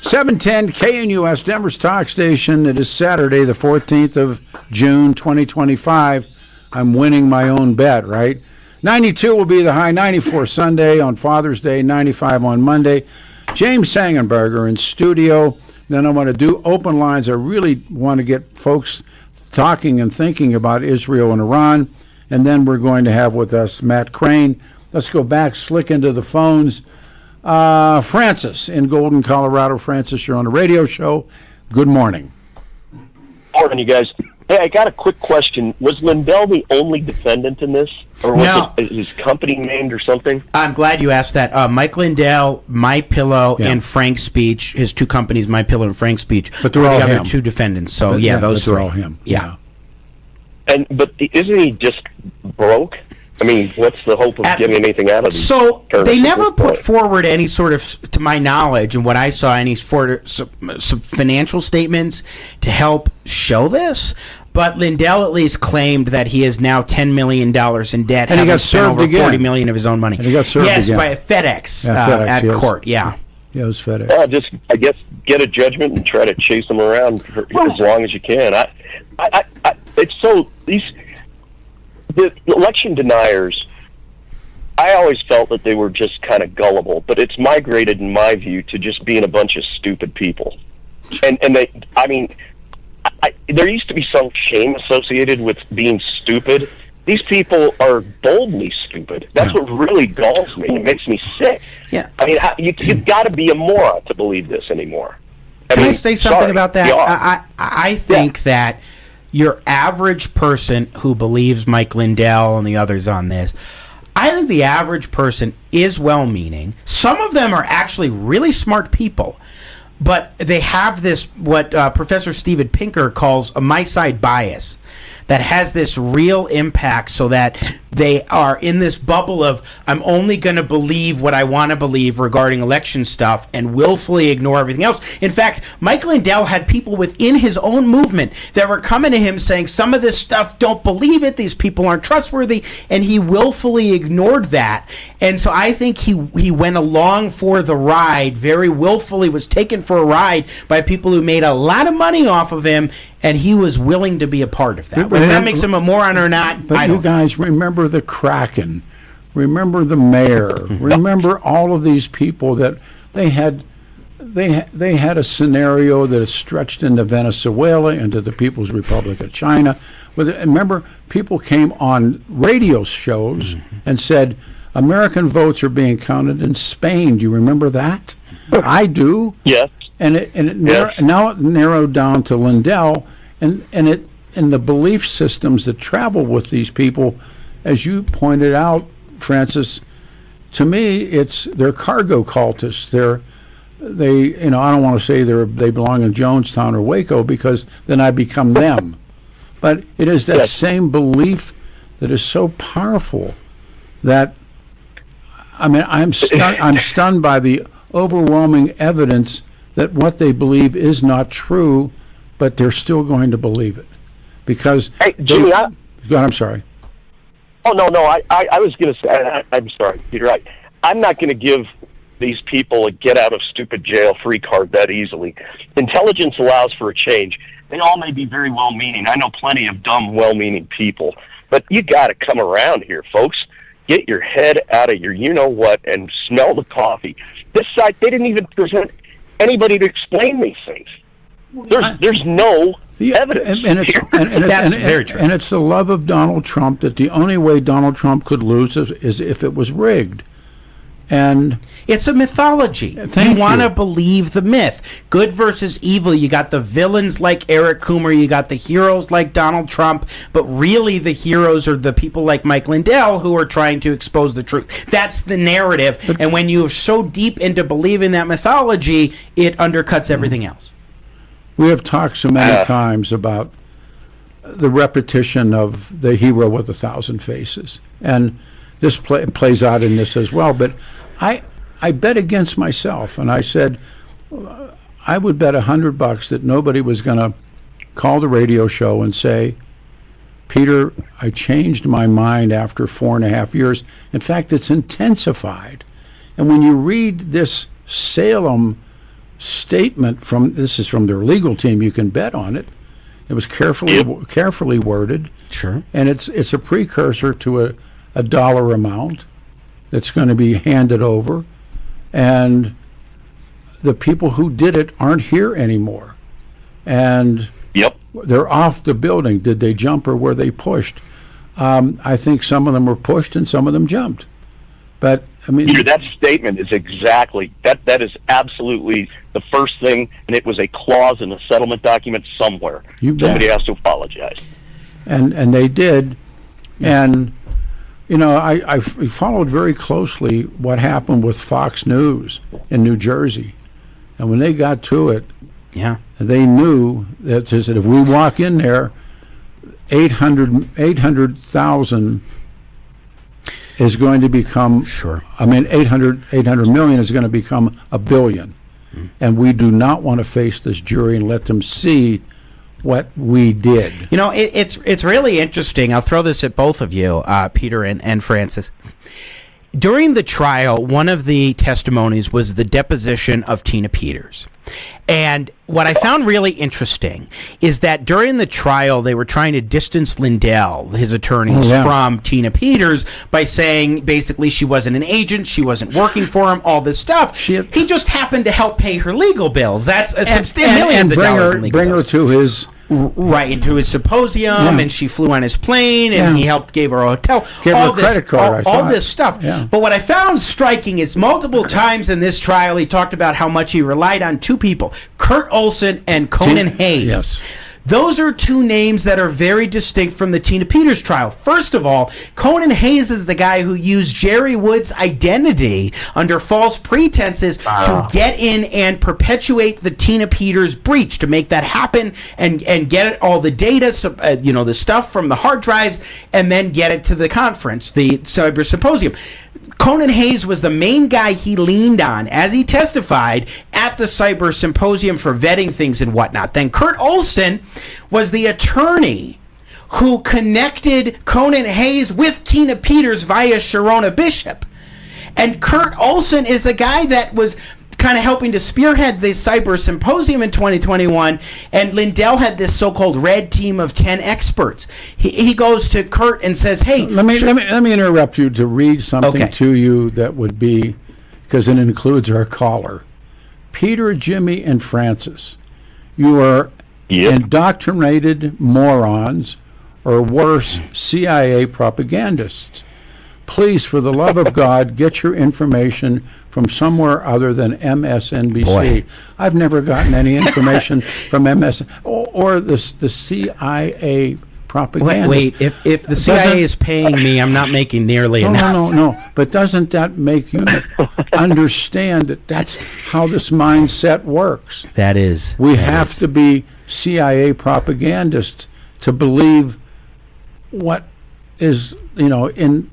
710 KNUS, Denver's talk station. It is Saturday, the 14th of June, 2025. I'm winning my own bet, right? 92 will be the high, 94 Sunday on Father's Day, 95 on Monday. James Sengenberger in studio. Then I want to do open lines. I really want to get folks talking and thinking about Israel and Iran. And then we're going to have with us Matt Crane. Let's go back, slick into the phones. Francis in Golden, Colorado. Francis, you're on a radio show. Good morning. Morning, you guys. Hey, I got a quick question. Was Lindell the only defendant in this? Or was it his company named or something? I'm glad you asked that. Mike Lindell, MyPillow, and Frank Speech, his two companies, MyPillow and Frank Speech, but they're all the him. other two defendants. So, those are three. all him. Yeah. But isn't he just broke? I mean, what's the hope of getting anything out of these? So they never put forward any sort of, to my knowledge, and what I saw, any sort of some financial statements to help show this. But Lindell at least claimed that he is now $10 million in debt, and he got served over again. $40 million of his own money. And he got served again. Yes, by FedEx, at court. Yeah. Yeah, it was FedEx. Just, I guess, get a judgment and try to chase them around for as long as you can. It's so the election deniers. I always felt that they were just kind of gullible, but it's migrated, in my view, to just being a bunch of stupid people. And they, I mean, there used to be some shame associated with being stupid. These people are boldly stupid. That's what really galls me. It makes me sick. Yeah. I mean, you've got to be a moron to believe this anymore. Can I say something about that? I think that your average person who believes Mike Lindell and the others on this, I think the average person is well-meaning. Some of them are actually really smart people, but they have this, what Professor Steven Pinker calls a my-side bias, that has this real impact, so that they are in this bubble of, I'm only going to believe what I want to believe regarding election stuff and willfully ignore everything else. In fact, Mike Lindell had people within his own movement that were coming to him saying, some of this stuff, don't believe it, these people aren't trustworthy, and he willfully ignored that. And so I think he went along for the ride, very willfully was taken for a ride by people who made a lot of money off of him, and he was willing to be a part of that. Whether that makes him a moron or not, but you guys remember the Kraken, remember the mayor, remember all of these people that they had a scenario that stretched into Venezuela, into the People's Republic of China. Remember, people came on radio shows and said, American votes are being counted in Spain. Do you remember that? I do. Yes. And now it narrowed down to Lindell, and the belief systems that travel with these people, as you pointed out, Francis. To me, they're cargo cultists. I don't want to say they belong in Jonestown or Waco, because then I become them. But it is that same belief that is so powerful that, I mean, I'm stunned by the overwhelming evidence that what they believe is not true, but they're still going to believe it. Because Jimmy, I'm sorry. Oh, no, I was going to say, I'm sorry, Peter. I'm not going to give these people a get-out-of-stupid-jail-free card that easily. Intelligence allows for a change. They all may be very well-meaning. I know plenty of dumb, well-meaning people. But you got to come around here, folks. Get your head out of your you-know-what and smell the coffee. This side, they didn't even present anybody to explain these things. There's no evidence. That's very true. And it's the love of Donald Trump that the only way Donald Trump could lose is if it was rigged. And it's a mythology. You want to believe the myth. Good versus evil. You got the villains like Eric Coomer. You got the heroes like Donald Trump. But really the heroes are the people like Mike Lindell who are trying to expose the truth. That's the narrative. And when you're so deep into believing that mythology, it undercuts everything else. We have talked so many times about the repetition of the hero with 1,000 faces. And this plays out in this as well. But I bet against myself, and I said I would bet $100 that nobody was going to call the radio show and say, Peter, I changed my mind after 4.5 years. In fact, it's intensified. And when you read this Salem statement this is from their legal team, you can bet on it. It was carefully worded. Sure. And it's a precursor to a dollar amount that's going to be handed over. And the people who did it aren't here anymore. And they're off the building. Did they jump or were they pushed? I think some of them were pushed and some of them jumped. But I mean, Peter, that statement is exactly that is absolutely the first thing, and it was a clause in a settlement document somewhere. Somebody has to apologize. And they did. And I followed very closely what happened with Fox News in New Jersey. And when they got to it, they knew that if we walk in there, 800,000 is going to become 800 million is going to become $1 billion. And we do not want to face this jury and let them see what we did. It's really interesting. I'll throw this at both of you, Peter and Francis. During the trial, one of the testimonies was the deposition of Tina Peters. And what I found really interesting is that during the trial, they were trying to distance Lindell, his attorneys, from Tina Peters by saying basically she wasn't an agent, she wasn't working for him, all this stuff. He just happened to help pay her legal bills. That's a substantial millions of dollars in legal bills. Bring her to his... Right, into his symposium, and she flew on his plane, and he gave her a hotel. Gave her a credit card. All this stuff. Yeah. But what I found striking is multiple times in this trial, he talked about how much he relied on two people, Kurt Olson and Conan Hayes. Yes. Those are two names that are very distinct from the Tina Peters trial. First of all, Conan Hayes is the guy who used Jerry Wood's identity under false pretenses to get in and perpetuate the Tina Peters breach, to make that happen and get all the data, the stuff from the hard drives, and then get it to the conference, the cyber symposium. Conan Hayes was the main guy he leaned on as he testified at the cyber symposium for vetting things and whatnot. Then Kurt Olson was the attorney who connected Conan Hayes with Tina Peters via Sharona Bishop. And Kurt Olson is the guy that was kind of helping to spearhead the cyber symposium in 2021, and Lindell had this so-called red team of 10 experts. He goes to Kurt and says, "Hey, let me interrupt you to read something to you that would be, because it includes our caller, Peter, Jimmy, and Francis. You are indoctrinated morons, or worse, CIA propagandists. Please, for the love of God, get your information from somewhere other than MSNBC. Boy. I've never gotten any information from MS or the CIA propaganda. Wait, if the CIA is paying me, I'm not making nearly enough. No. But doesn't that make you understand that that's how this mindset works? That is. We have to be CIA propagandists to believe what is, in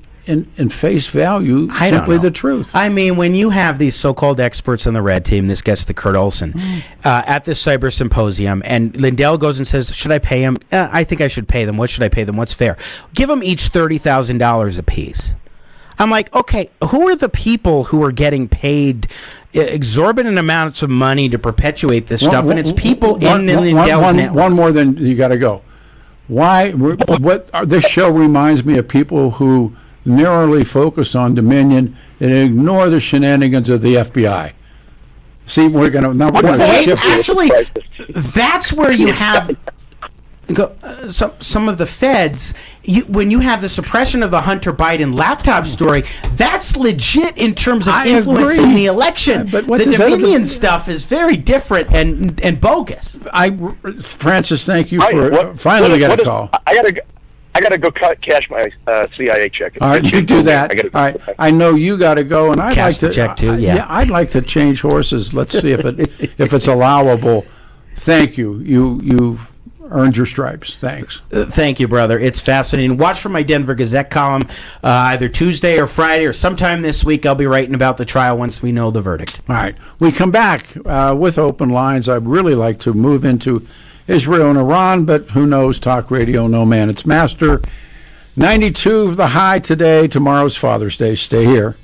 face value, simply the truth. I mean, when you have these so-called experts on the red team, this gets to Kurt Olson, at this cyber symposium, and Lindell goes and says, should I pay him? I think I should pay them. What should I pay them? What's fair? Give them each $30,000 apiece. I'm like, okay, who are the people who are getting paid exorbitant amounts of money to perpetuate this stuff? And it's people in Lindell's network. One more than you got to go. This show reminds me of people who narrowly focus on Dominion and ignore the shenanigans of the FBI. See, we're going to shift. Actually, that's where you have some of the feds. When you have the suppression of the Hunter Biden laptop story, that's legit in terms of influencing the election. But the Dominion stuff is very different and bogus. Francis, thank you for finally we got a call. I got to go cash my CIA check. All right, you do that. All right, I know you got to go, and I'd like to check too. Yeah, I'd like to change horses. Let's see if it's allowable. Thank you. You've earned your stripes. Thanks. Thank you, brother. It's fascinating. Watch for my Denver Gazette column either Tuesday or Friday or sometime this week. I'll be writing about the trial once we know the verdict. All right, we come back with open lines. I'd really like to move into Israel and Iran, but who knows? Talk radio, no man. It's Master. 92 of the high today. Tomorrow's Father's Day. Stay here.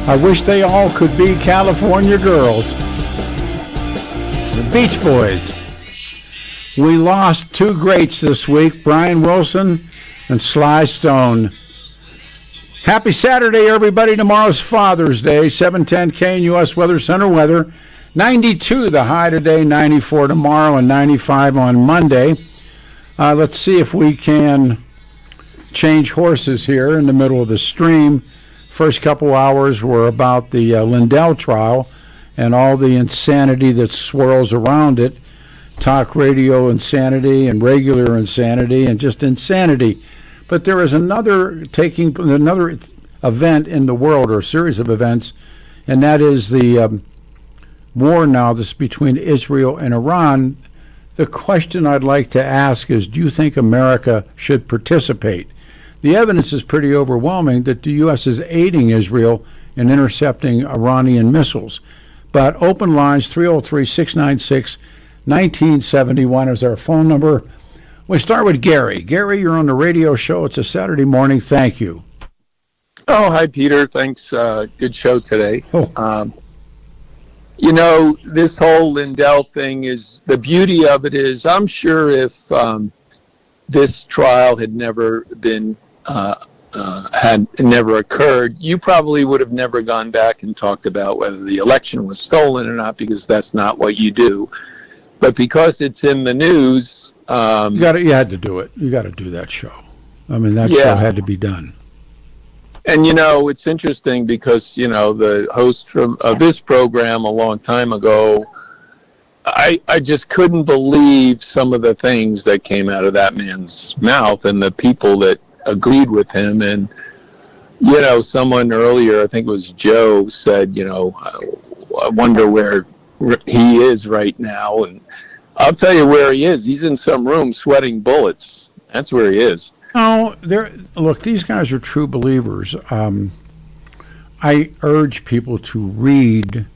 I wish they all could be California girls. The Beach Boys. We lost two greats this week, Brian Wilson and Sly Stone. Happy Saturday, everybody. Tomorrow's Father's Day, 7:10 KNUS Weather Center weather. 92 the high today, 94 tomorrow, and 95 on Monday. Let's see if we can change horses here in the middle of the stream. First couple hours were about the Lindell trial and all the insanity that swirls around it. Talk radio insanity and regular insanity and just insanity. But there is another event in the world, or a series of events, and that is the war now that's between Israel and Iran. The question I'd like to ask is, do you think America should participate? The evidence is pretty overwhelming that the U.S. is aiding Israel in intercepting Iranian missiles. But open lines, 303-696-1971 is our phone number. We start with Gary. Gary, you're on the radio show. It's a Saturday morning. Thank you. Oh, hi, Peter. Thanks. Good show today. Oh. This whole Lindell thing is, the beauty of it is, I'm sure if this trial had never been, had never occurred, you probably would have never gone back and talked about whether the election was stolen or not, because that's not what you do. But because it's in the news, you had to do it. You got to do that show. I mean, that show had to be done. And, it's interesting because, the host of this program a long time ago, I just couldn't believe some of the things that came out of that man's mouth and the people that agreed with him. And, someone earlier, I think it was Joe, said, I wonder where he is right now. And I'll tell you where he is. He's in some room sweating bullets. That's where he is. Oh, look, these guys are true believers. I urge people to read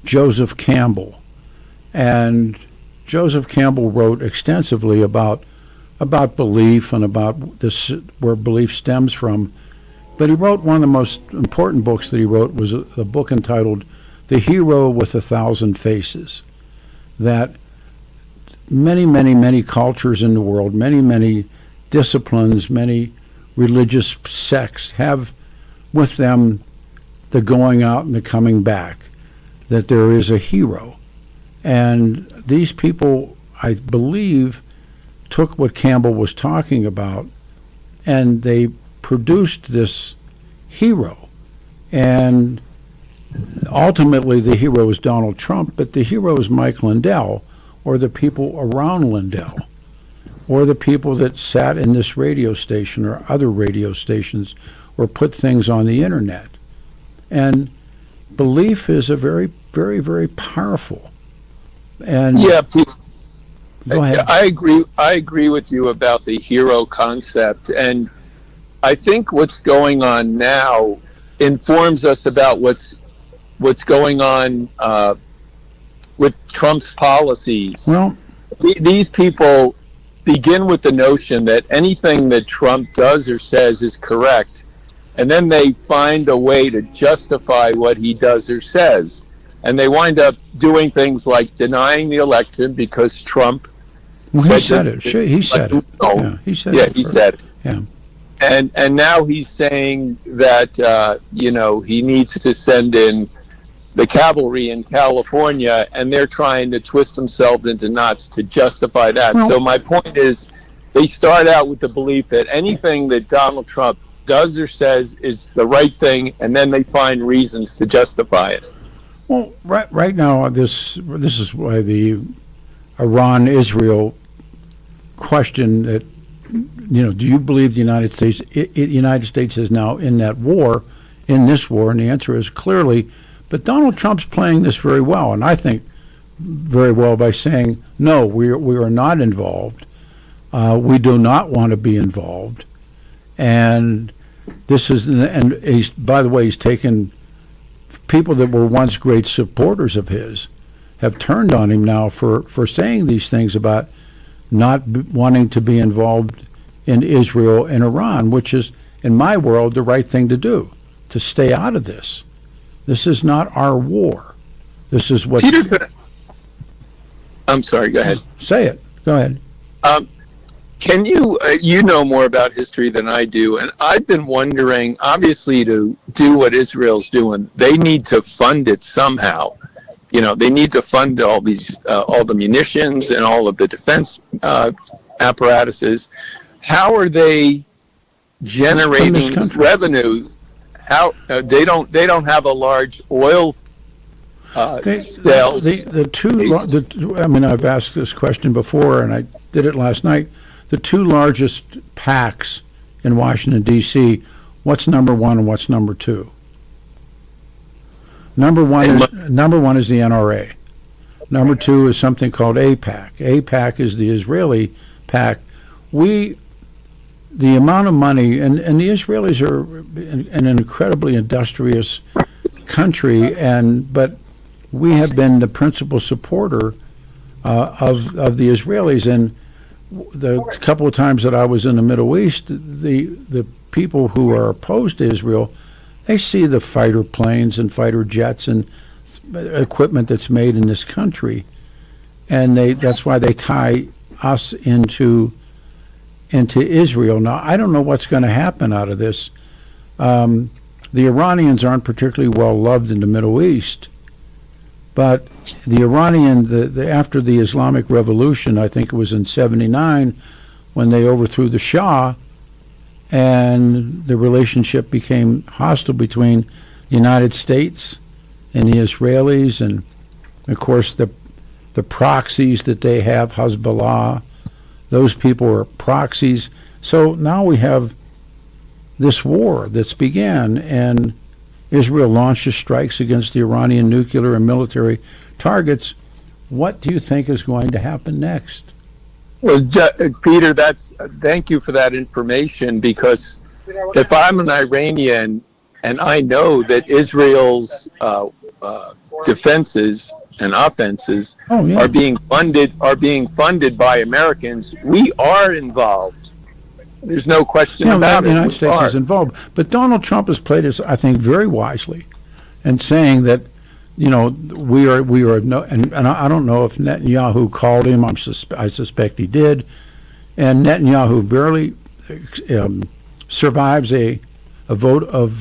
Joseph Campbell. And Joseph Campbell wrote extensively about belief and about this, where belief stems from. But he wrote one of the most important books that he wrote was a book entitled The Hero with a Thousand Faces. That many, many, many cultures in the world, many, many disciplines, many religious sects have with them the going out and the coming back, that there is a hero. And these people, I believe, took what Campbell was talking about and they produced this hero. And ultimately the hero is Donald Trump, but the hero is Mike Lindell, or the people around Lindell, or the people that sat in this radio station or other radio stations or put things on the internet. And belief is a very, very, very powerful. And yeah, go ahead. I agree with you about the hero concept, and I think what's going on now informs us about what's going on with Trump's policies. Well, these people begin with the notion that anything that Trump does or says is correct, and then they find a way to justify what he does or says. And they wind up doing things like denying the election because Trump... Well, he said it. He said it. Yeah, he said it. Yeah, he said it. Yeah. And now he's saying that, he needs to send in the cavalry in California, and they're trying to twist themselves into knots to justify that. Well, so my point is, they start out with the belief that anything that Donald Trump does or says is the right thing, and then they find reasons to justify it. Well, right now, this is why the Iran-Israel question that, do you believe the United States is now in that war, in this war? And the answer is clearly. But Donald Trump's playing this very well, and I think very well, by saying, no, we are not involved. We do not want to be involved. And this is, and he's, by the way, he's taken people that were once great supporters of his, have turned on him now for saying these things about not wanting to be involved in Israel and Iran, which is, in my world, the right thing to do, to stay out of this. This is not our war. This is what... Peter, I'm sorry, go ahead. Say it. Go ahead. Can you, you know more about history than I do, and I've been wondering, obviously, to do what Israel's doing, they need to fund it somehow. You know, they need to fund all these, all the munitions and all of the defense apparatuses. How are they generating revenue? How they don't have a large oil sales. I mean, I've asked this question before, and I did it last night. The two largest PACs in Washington, D.C., what's number one and what's number two? Number one is the NRA. Number two is something called AIPAC. AIPAC is the Israeli PAC. The amount of money, and the Israelis are an incredibly industrious country, but we have been the principal supporter of the Israelis. And the couple of times that I was in the Middle East, the people who are opposed to Israel, they see the fighter planes and fighter jets and equipment that's made in this country, and that's why they tie us into Israel. Now, I don't know what's going to happen out of this. The Iranians aren't particularly well loved in the Middle East, but the after the Islamic Revolution, I think it was in '79, when they overthrew the Shah, and the relationship became hostile between the United States and the Israelis, and of course the proxies that they have, Hezbollah, those people are proxies. So now we have this war that's began, and Israel launches strikes against the Iranian nuclear and military targets. What do you think is going to happen next? Well, Peter, thank you for that information, because if I'm an Iranian and I know that Israel's defenses and offenses are being funded by Americans, we are involved. There's no question about it. The United States is involved, but Donald Trump has played this, I think, very wisely, in saying that, you know, we are no, and I don't know if Netanyahu called him. I suspect he did, and Netanyahu barely survives a vote of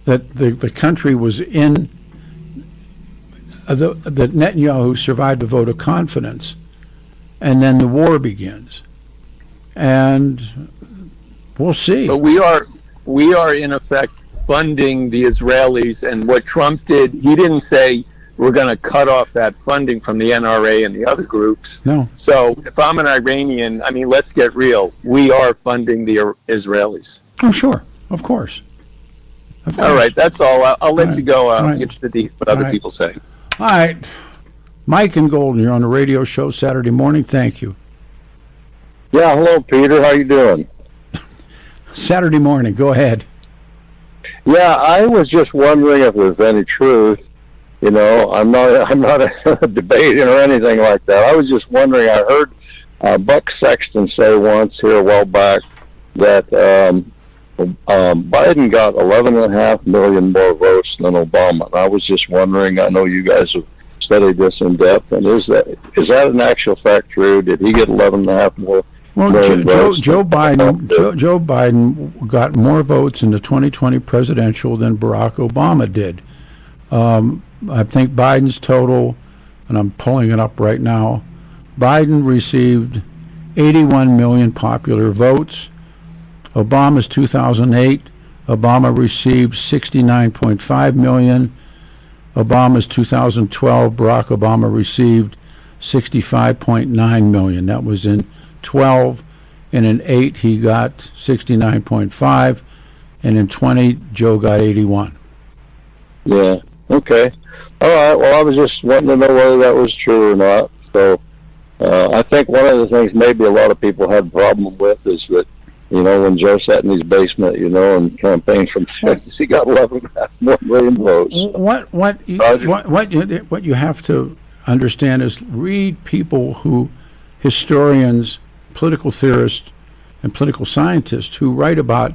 that the country was in. That Netanyahu survived a vote of confidence, and then the war begins, and we'll see. But we are in effect funding the Israelis, and what Trump did, he didn't say we're going to cut off that funding from the NRA and the other groups. No. So if I'm an Iranian, I mean, let's get real. We are funding the Israelis. Oh, sure, of course. All right, that's all. I'll let you go. I'll get to what other people say. All right. Mike and Golden, you're on the radio show Saturday morning. Thank you. Yeah, hello, Peter. How you doing? Saturday morning. Go ahead. Yeah, I was just wondering if there's any truth. You know, I'm not debating or anything like that. I was just wondering. I heard Buck Sexton say once here a while back that Biden got 11.5 million more votes than Obama. And I was just wondering. I know you guys have studied this in depth, and is that an actual fact true? Did he get 11.5 more? Well, Joe Biden got more votes in the 2020 presidential than Barack Obama did. I think Biden's total, and I'm pulling it up right now, Biden received 81 million popular votes. Obama's 2008, Obama received 69.5 million. Obama's 2012, Barack Obama received 65.9 million. That was in 12, and in 8 he got 69.5, and in 20 Joe got 81. Yeah. Okay. All right. Well, I was just wanting to know whether that was true or not. So I think one of the things maybe a lot of people had a problem with is that, you know, when Joe sat in his basement, you know, and campaigned from Texas, he got 11.5 million votes. What you have to understand is read people historians, political theorists, and political scientists who write about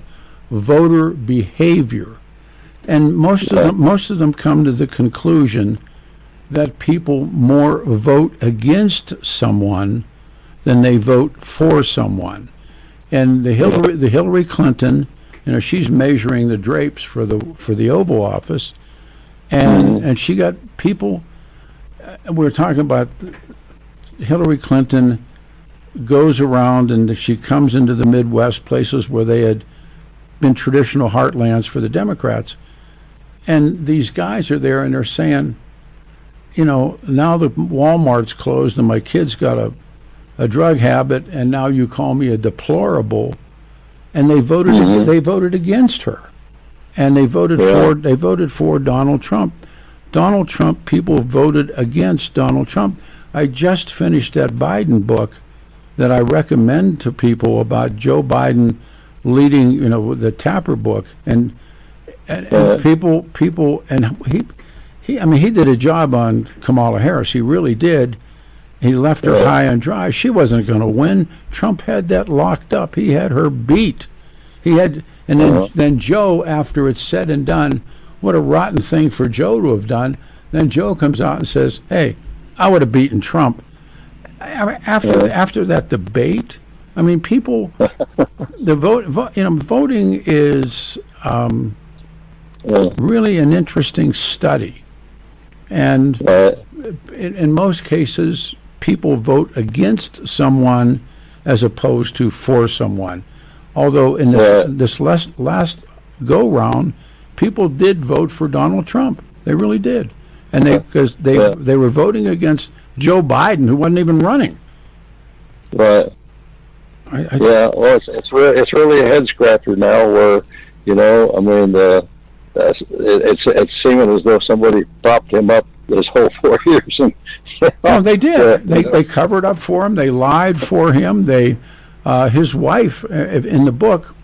voter behavior. And most of them come to the conclusion that people more vote against someone than they vote for someone. And the Hillary Clinton, she's measuring the drapes for the Oval Office, and she got people. We're talking about Hillary Clinton goes around and she comes into the Midwest, places where they had been traditional heartlands for the Democrats, and these guys are there and they're saying, now the Walmart's closed and my kid's got a drug habit, and now you call me a deplorable, and they voted against her, and they voted for Donald Trump. Donald Trump, people voted against Donald Trump. I just finished that Biden book that I recommend to people about Joe Biden leading, the Tapper book, and people, and he did a job on Kamala Harris. He really did. He left her high and dry. She wasn't going to win. Trump had that locked up. He had her beat. Then Joe, after it's said and done, what a rotten thing for Joe to have done. Then Joe comes out and says, "Hey, I would have beaten Trump." After that debate, people, voting is really an interesting study, and in most cases, people vote against someone as opposed to for someone. Although in this last go round, people did vote for Donald Trump. They really did, and because they were voting against Joe Biden, who wasn't even running. Right. Well, it's really a head scratcher now. Where it's seeming as though somebody propped him up this whole 4 years. And they did. They covered up for him. They lied for him. His wife in the book.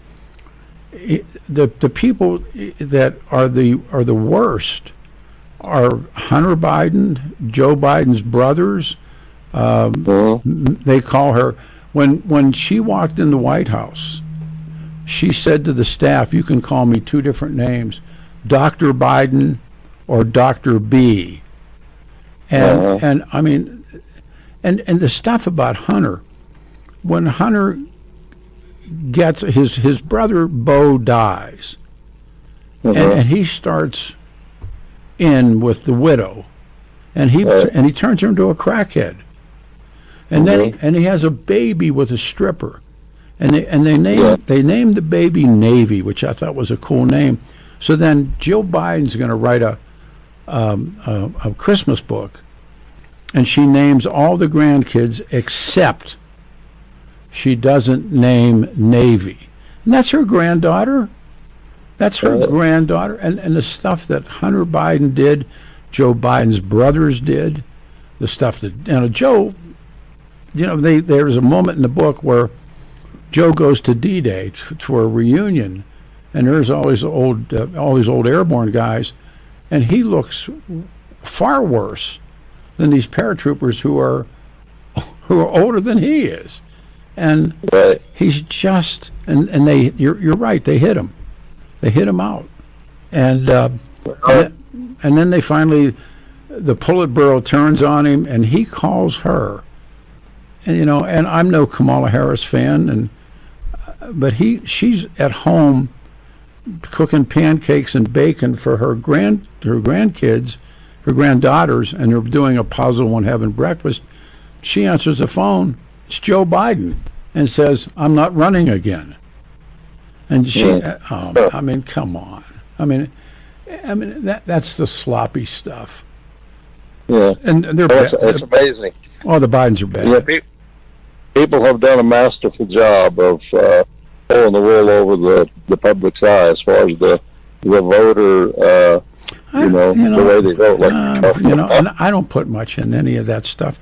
The people that are the worst are Hunter Biden, Joe Biden's brothers. They call her, when she walked in the White House, she said to the staff, "You can call me two different names, Dr. Biden or Dr. B." And the stuff about Hunter, when Hunter gets his brother Bo dies, and he starts in with the widow, and he turns her into a crackhead, and then he has a baby with a stripper, and they named the baby Navy, which I thought was a cool name. So then Jill Biden's going to write a Christmas book, and she names all the grandkids except she doesn't name Navy, and that's her granddaughter. That's her granddaughter, and the stuff that Hunter Biden did, Joe Biden's brothers did, the stuff that Joe, there's a moment in the book where Joe goes to D-Day for a reunion, and there's all these old airborne guys, and he looks far worse than these paratroopers who are older than he is, and he's just and you're right, they hit him. They hit him out, and then they finally, the Politburo turns on him, and he calls her, and and I'm no Kamala Harris fan, but she's at home cooking pancakes and bacon for her grandkids, her granddaughters, and they're doing a puzzle and having breakfast. She answers the phone. It's Joe Biden, and says, "I'm not running again." And she, come on. That's the sloppy stuff. Yeah, and they're it's amazing. Oh, the Bidens are bad. Yeah, people have done a masterful job of pulling the wool over the public's eye as far as the voter, the way they vote. And I don't put much in any of that stuff.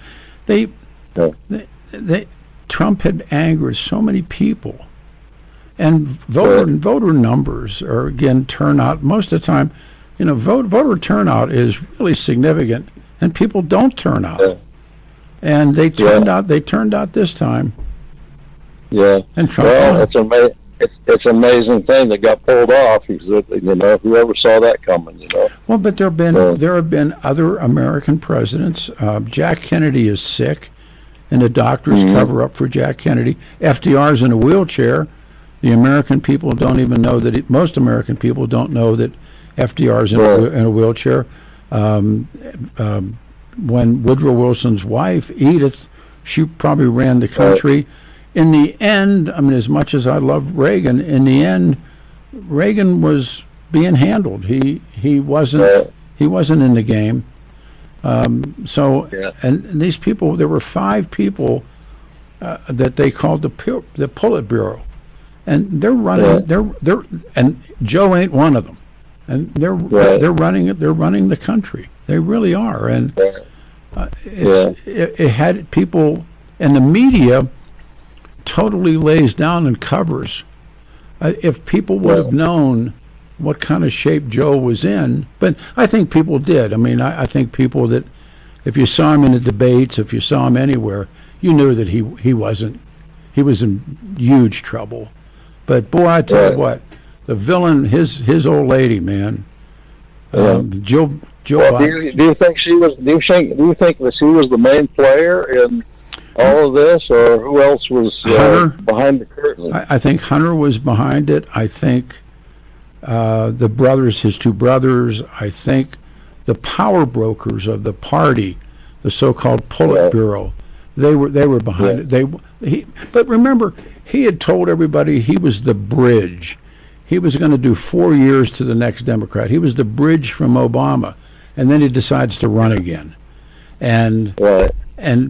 Trump had angered so many people. And voter numbers are, again, turnout. Most of the time, voter turnout is really significant, and people don't turn out. And they turned out this time. Yeah. And Trump it's it's an amazing thing that got pulled off. Whoever saw that coming, Well, but there have been other American presidents. Jack Kennedy is sick, and the doctors cover up for Jack Kennedy. FDR's in a wheelchair. The American people don't even know that. Most American people don't know that FDR's in a wheelchair. When Woodrow Wilson's wife, Edith, she probably ran the country. In the end, I mean, as much as I love Reagan, in the end, Reagan was being handled. He wasn't in the game. And these people, there were 5 people that they called the Politburo, and they're running. They're and Joe ain't one of them, and they're running the country. They really are, and it had people, and the media totally lays down and covers. If people would have known what kind of shape Joe was in, but I think people did. I mean, I think people that, if you saw him in the debates, if you saw him anywhere, you knew that he was in huge trouble. But boy, I tell you what, the villain, his old lady, man, Joe. Well, do you think she was? Do you think that she was the main player in all of this, or who else was behind the curtain? I think Hunter was behind it. I think the brothers, his 2 brothers. I think the power brokers of the party, the so-called Politburo, they were behind it. But remember, he had told everybody he was the bridge. He was going to do 4 years to the next Democrat. He was the bridge from Obama, and then he decides to run again, and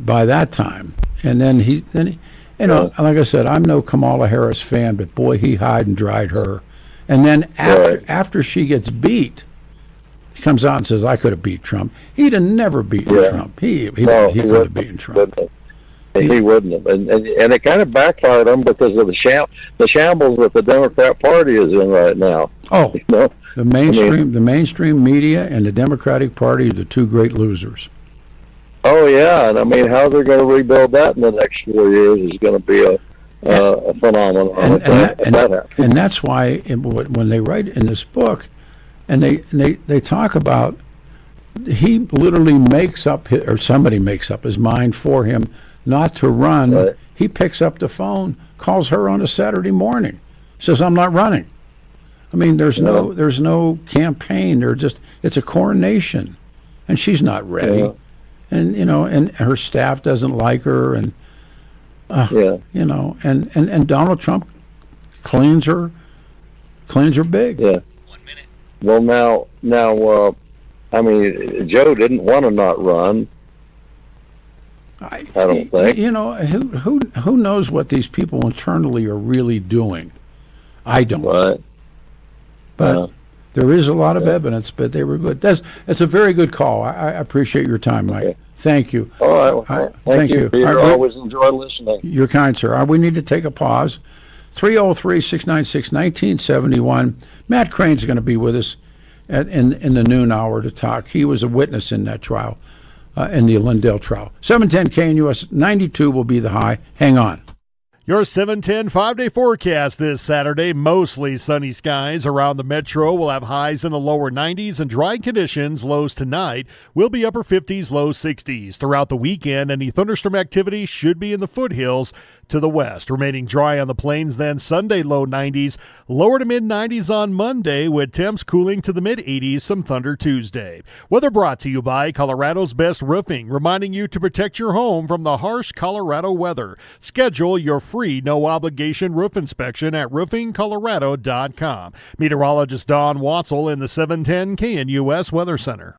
by that time, and then he like I said, I'm no Kamala Harris fan, but boy, he hide and dried her, and then after she gets beat, he comes out and says, I could have beat Trump. He'd have never beaten Trump. He could have beaten Trump. He wouldn't have, and it kind of backfired him because of the shambles that the Democrat Party is in right now. Oh, the mainstream media and the Democratic Party are the 2 great losers. Oh yeah, and I mean, how they're going to rebuild that in the next 4 years is going to be a phenomenon. And that's why when they write in this book, and they talk about, he literally makes up or somebody makes up his mind for him not to run. Right. He picks up the phone, calls her on a Saturday morning, says, I'm not running. I mean, there's no campaign. It's a coronation, and she's not ready. And and her staff doesn't like her, and and Donald Trump cleans her big. Yeah. 1 minute. Well, now, I mean, Joe didn't want to not run. I don't think. Who knows what these people internally are really doing? I don't. Right. But there is a lot of evidence, but they were good. That's a very good call. I appreciate your time, Mike. Okay. Thank you. All right. Well, thank you. Peter. I always enjoy listening. You're kind, sir. We need to take a pause. 303-696-1971. Matt Crane's going to be with us in the noon hour to talk. He was a witness in that trial. In the Lindell trial. 710 KNUS 92 will be the high. Hang on. Your 710 5-day forecast this Saturday. Mostly sunny skies around the metro. We'll have highs in the lower 90s and dry conditions. Lows tonight will be upper 50s, low 60s. Throughout the weekend, any thunderstorm activity should be in the foothills to the west. Remaining dry on the plains, then Sunday low 90s, lower to mid 90s on Monday, with temps cooling to the mid 80s, some thunder Tuesday. Weather brought to you by Colorado's Best Roofing, reminding you to protect your home from the harsh Colorado weather. Schedule your free no-obligation roof inspection at roofingcolorado.com. Meteorologist Don Watzel in the 710 KNUS Weather Center.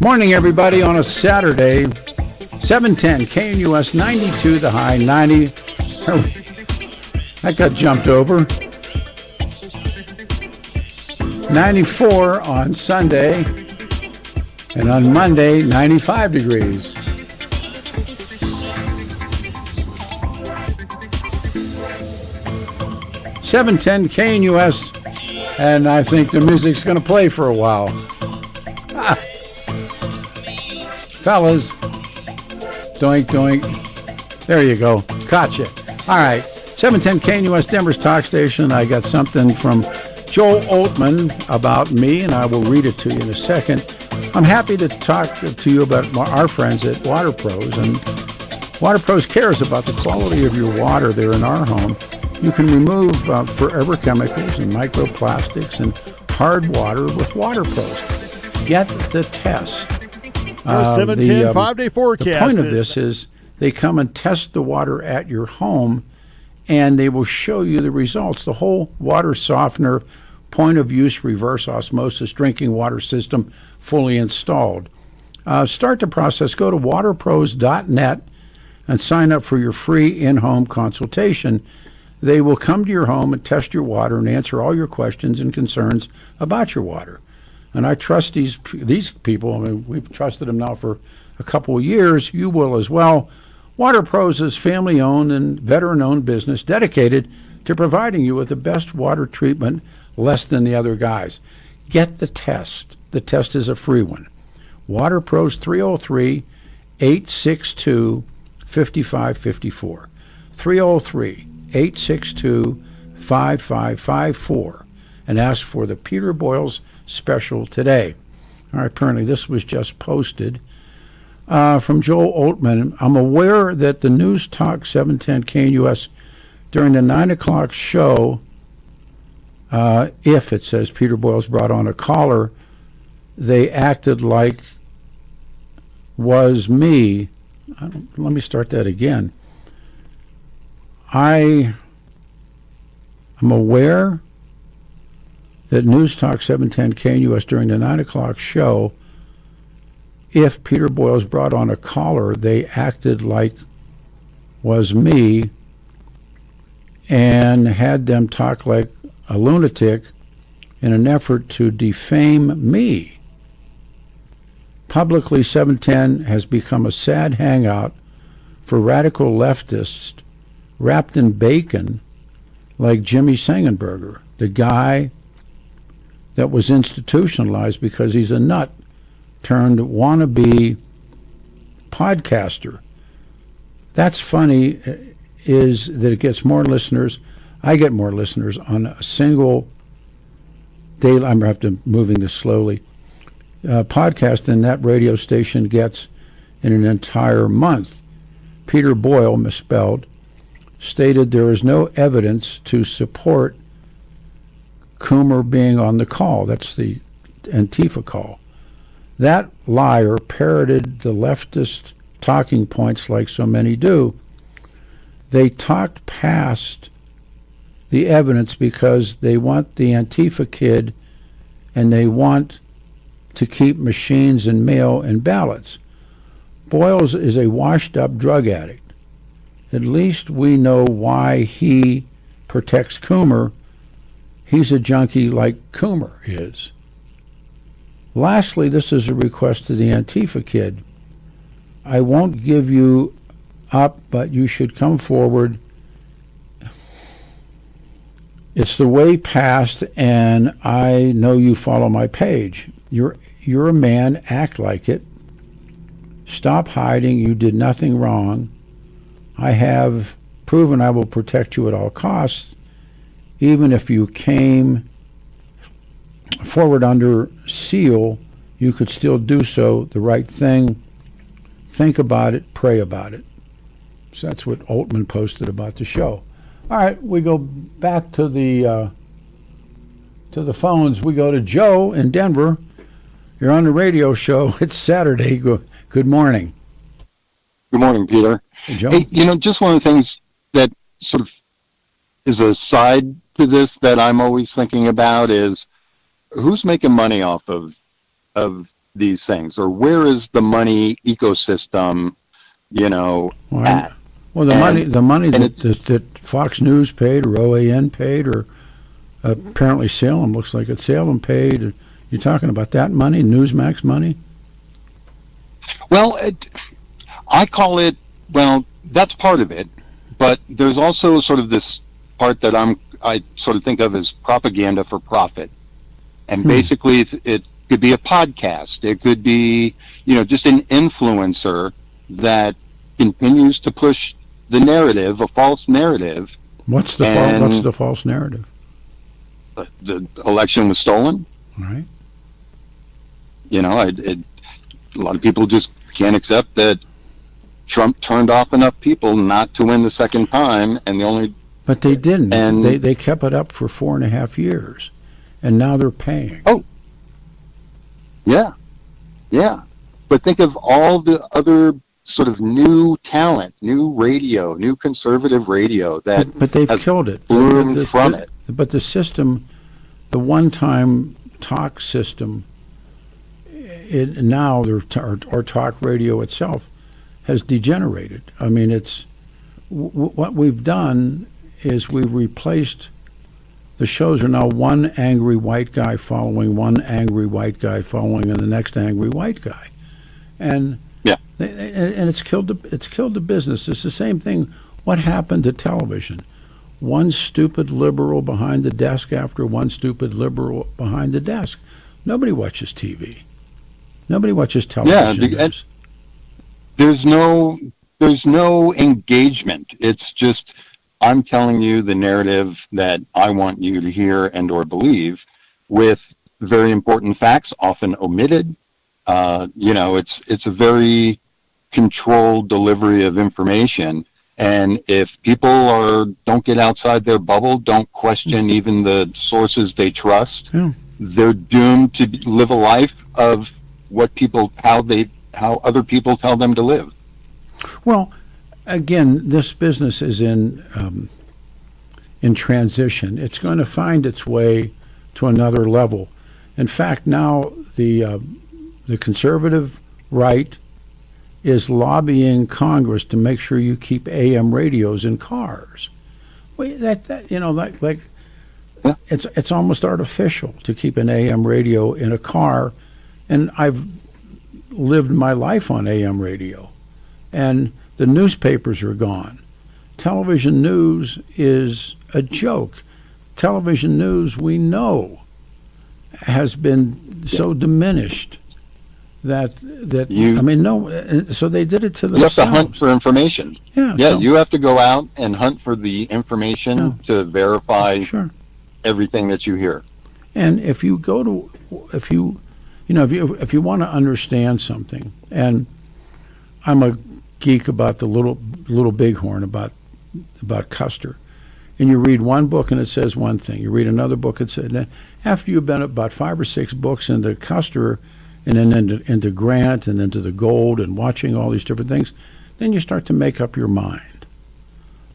Morning, everybody, on a Saturday. 710 KNUS 92, the high 90. That got jumped over. 94 on Sunday. And on Monday, 95 degrees. .710 KNUS, and I think the music's going to play for a while. Fellas, doink, doink. There you go. Caught you. All right. 710 KNUS, Denver's talk station. I got something from Joel Altman about me, and I will read it to you in a second. I'm happy to talk to you about our friends at Water Pros, and Water Pros cares about the quality of your water there in our home. You can remove forever chemicals and microplastics and hard water with Water Pros. Get the test. Our 710 5-day forecast. The point of this is they come and test the water at your home, and they will show you the results. The whole water softener, point of use, reverse osmosis drinking water system fully installed. Start the process. Go to waterpros.net and sign up for your free in-home consultation. They will come to your home and test your water and answer all your questions and concerns about your water. And I trust these people. I mean, we've trusted them now for a couple of years. You will as well. Water Pros is family-owned and veteran-owned business dedicated to providing you with the best water treatment, less than the other guys. Get the test. The test is a free one. Water Pros 303-862-5554. 303-862-5554. And ask for the Peter Boyles special today. All right, apparently this was just posted from Joel Altman. I'm aware that the News Talk 710 KNUS during the 9 o'clock show, if it says Peter Boyles brought on a caller, they acted like was me. Let me start that again. I am aware that News Talk 710 KNUS during the 9 o'clock show, if Peter Boyles brought on a caller, they acted like was me and had them talk like a lunatic in an effort to defame me. Publicly, 710 has become a sad hangout for radical leftists wrapped in bacon like Jimmy Sengneberger, the guy that was institutionalized because he's a nut turned wannabe podcaster. That's funny is that it gets more listeners. I get more listeners on a single day. I'm going to have to moving this slowly. Podcast than that radio station gets in an entire month. Peter Boyle, misspelled, stated there is no evidence to support Coomer being on the call. That's the Antifa call. That liar parroted the leftist talking points like so many do. They talked past the evidence because they want the Antifa kid and they want to keep machines and mail and ballots. Boyles is a washed-up drug addict. At least we know why he protects Coomer. He's a junkie like Coomer is. Lastly, this is a request to the Antifa kid. I won't give you up, but you should come forward. It's the way past, and I know you follow my page. You're a man, act like it. Stop hiding, you did nothing wrong. I have proven I will protect you at all costs, even if you came forward under seal, you could still do so, the right thing. Think about it, pray about it. So that's what Altman posted about the show. All right, we go back to the phones. We go to Joe in Denver. You're on the radio show. It's Saturday. Good morning. Good morning, Peter. Hey, Joe. Hey, just one of the things that sort of is a side to this that I'm always thinking about is who's making money off of these things, or where is the money ecosystem, at? Well, the money that Fox News paid, or OAN paid, or apparently Salem, looks like it's Salem paid. You're talking about that money, Newsmax money? Well, I call it, that's part of it, but there's also sort of this part that I sort of think of as propaganda for profit. And basically it could be a podcast. It could be, just an influencer that continues to push the narrative, a false narrative. What's the false narrative? The election was stolen. Right. A lot of people just can't accept that Trump turned off enough people not to win the second time, But they didn't. And they kept it up for 4.5 years, and now they're paying. Oh, yeah. But think of all the other sort of new talent, new radio, new conservative radio that But they've killed it. Bloomed from it. But the system, the one-time talk system, now or talk radio itself has degenerated. I mean, it's what we've done is we've replaced the shows are now one angry white guy following one angry white guy following the next angry white guy, and it's killed the business. It's the same thing. What happened to television? One stupid liberal behind the desk after one stupid liberal behind the desk. Nobody watches TV. Nobody watches television. Yeah, there's no engagement. It's just, I'm telling you the narrative that I want you to hear and or believe, with very important facts often omitted. It's a very controlled delivery of information. And if people don't get outside their bubble, don't question even the sources they trust, they're doomed to live a life of how other people tell them to live. Well, again, this business is in transition. It's going to find its way to another level. In fact, now the conservative right is lobbying Congress to make sure you keep AM radios in cars. It's almost artificial to keep an AM radio in a car, and I've lived my life on AM radio, and the newspapers are gone. Television news is a joke. Television news, we know, has been so diminished that so they did it to themselves. You have to hunt for information. You have to go out and hunt for the information to verify everything that you hear. And if you want to understand something, and I'm a geek about the little bighorn about Custer, and you read one book and it says one thing, you read another book it said, after you've been about 5 or 6 books into Custer and then into Grant and into the Gold and watching all these different things, then you start to make up your mind.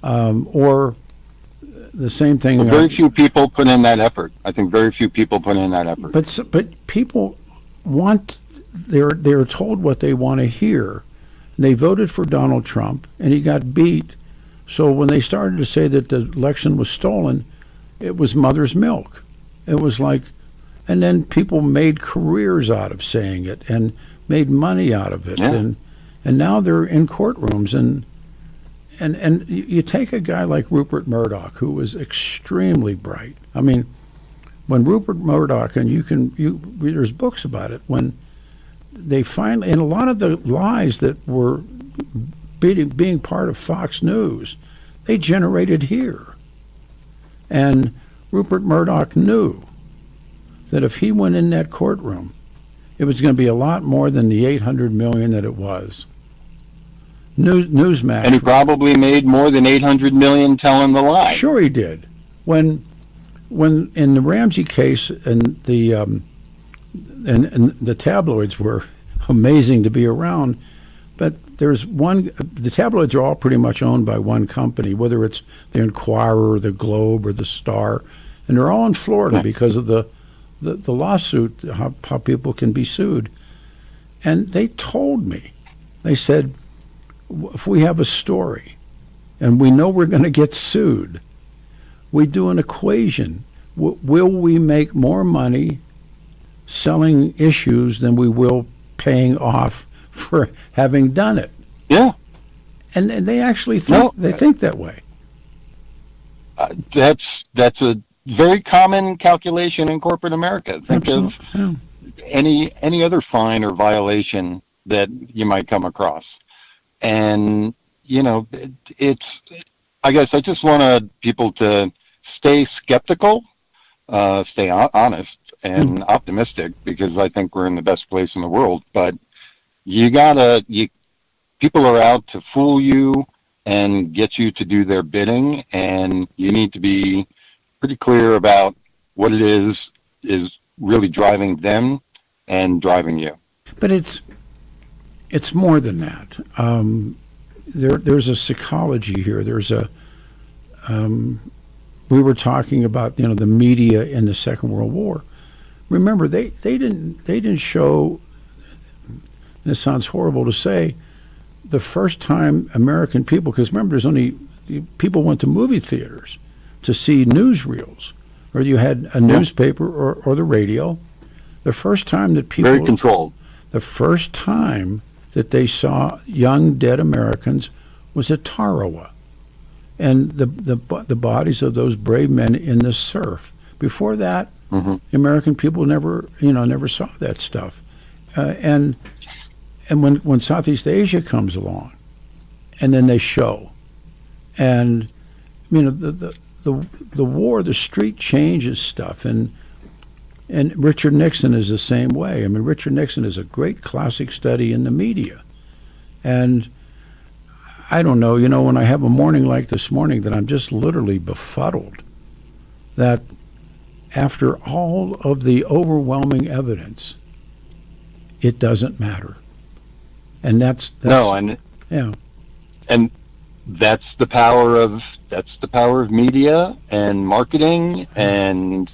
Or the same thing. Well, very few people put in that effort. I think very few people put in that effort. But people they're told what they want to hear. They voted for Donald Trump and he got beat. So when they started to say that the election was stolen, it was mother's milk. It was like, and then people made careers out of saying it and made money out of it. And now they're in courtrooms and you take a guy like Rupert Murdoch, who was extremely bright. I mean, when Rupert Murdoch, and there's books about it, when they finally, and a lot of the lies that were being part of Fox News, they generated here. And Rupert Murdoch knew that if he went in that courtroom, it was going to be a lot more than the $800 million that it was. Newsmax. And he probably made more than $800 million telling the lie. Sure he did. When in the Ramsey case, and the tabloids were amazing to be around, but the tabloids are all pretty much owned by one company, whether it's the Inquirer or the Globe or the Star, and they're all in Florida because of the lawsuit, how people can be sued. And they told me, they said, if we have a story and we know we're going to get sued, we do an equation. Will we make more money selling issues than we will paying off for having done it? Yeah. And they actually think, they think that way. That's a very common calculation in corporate America. Think of any other fine or violation that you might come across. And, you know, it's, I guess I just want people to stay skeptical, stay honest and optimistic, because I think we're in the best place in the world. But people are out to fool you and get you to do their bidding, and you need to be pretty clear about what it is really driving them and driving you. But it's more than that. There's a psychology here. There's a we were talking about, you know, the media in the Second World War. Remember, they didn't show. And it sounds horrible to say, the first time American people, because remember, there's only people went to movie theaters to see newsreels, or you had a newspaper or the radio. The first time that people very controlled. The first time that they saw young dead Americans was at Tarawa, and the bodies of those brave men in the surf. Before that, the American people never saw that stuff, and when Southeast Asia comes along, and then they show, and you know the war, the street changes stuff, and Richard Nixon is the same way. I mean, Richard Nixon is a great classic study in the media, and I don't know, you know, when I have a morning like this morning, that I'm just literally befuddled that after all of the overwhelming evidence, it doesn't matter. And that's no, and yeah, and that's the power of media and marketing, and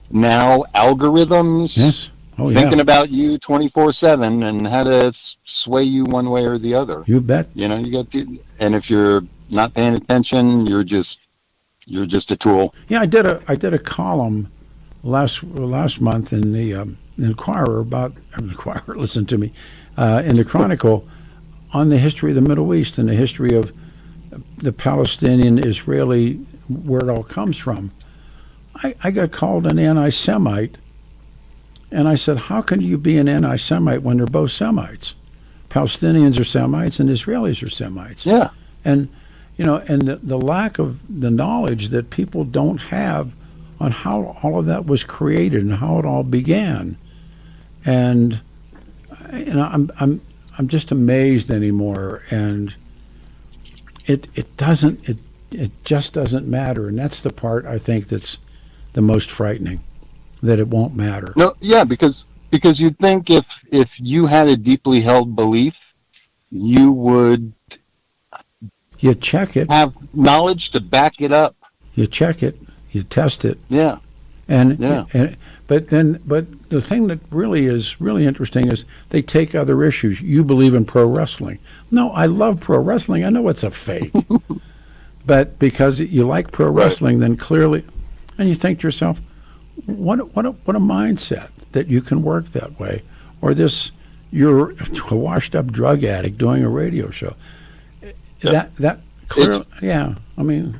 now algorithms. Yes, thinking about you 24/7 and how to sway you one way or the other. You bet. You know, you got, and if you're not paying attention, you're just a tool. Yeah, I did a column last month in the Inquirer about listen to me. In the Chronicle, on the history of the Middle East and the history of the Palestinian-Israeli, where it all comes from. I got called an anti-Semite, and I said, how can you be an anti-Semite when they're both Semites? Palestinians are Semites and Israelis are Semites. Yeah. And, you know, and the lack of the knowledge that people don't have on how all of that was created and how it all began. And you know, I'm just amazed anymore, and it just doesn't matter, and that's the part I think that's the most frightening, that it won't matter. No, yeah, because you'd think if you had a deeply held belief, you check it, have knowledge to back it up. You check it, you test it. Yeah. But the thing that really is really interesting is they take other issues. You believe in pro wrestling. No, I love pro wrestling. I know it's a fake. But because you like pro wrestling, then clearly, and you think to yourself, what a mindset that you can work that way. Or you're a washed up drug addict doing a radio show. That clearly, yeah. I mean,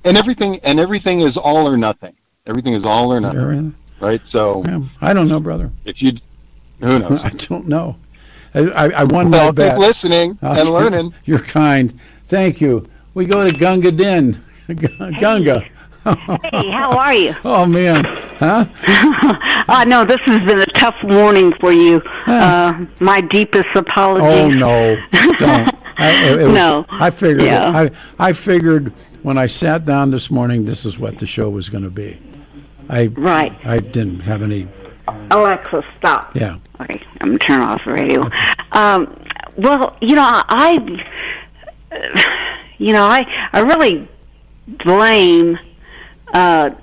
and everything is all or nothing. Everything is all or nothing, right? So I don't know, brother. Who knows? I don't know. I won my bet. Keep listening and learning. You're kind. Thank you. We go to Gunga Din. Gunga. Hey, how are you? Oh man, huh? I know this has been a tough morning for you. My deepest apologies. Oh no, don't. I figured. Yeah. I figured when I sat down this morning, this is what the show was going to be. I didn't have any. Alexa, stop. Yeah. Okay, I'm gonna turn off the radio. Well, you know, I really blame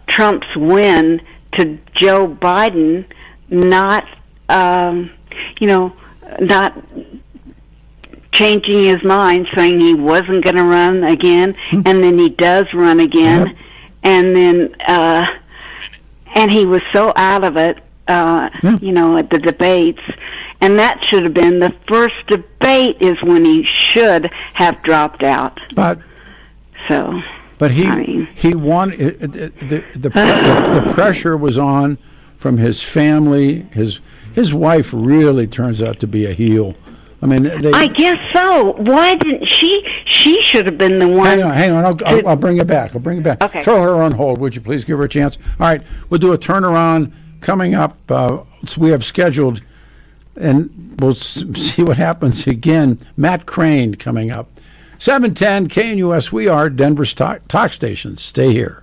Trump's win to Joe Biden, not not changing his mind, saying he wasn't going to run again, and then he does run again, and then and he was so out of it, you know, at the debates, and that should have been the first debate is when he should have dropped out. But he won. The pressure was on from his family. His wife really turns out to be a heel. I mean, I guess so. Why didn't she? She should have been the one. Hang on. I'll bring it back. Okay. Throw her on hold, would you please? Give her a chance. All right, we'll do a turnaround coming up. We have scheduled, and we'll see what happens again. Matt Crane coming up. 710 KNUS. We are Denver's talk station. Stay here.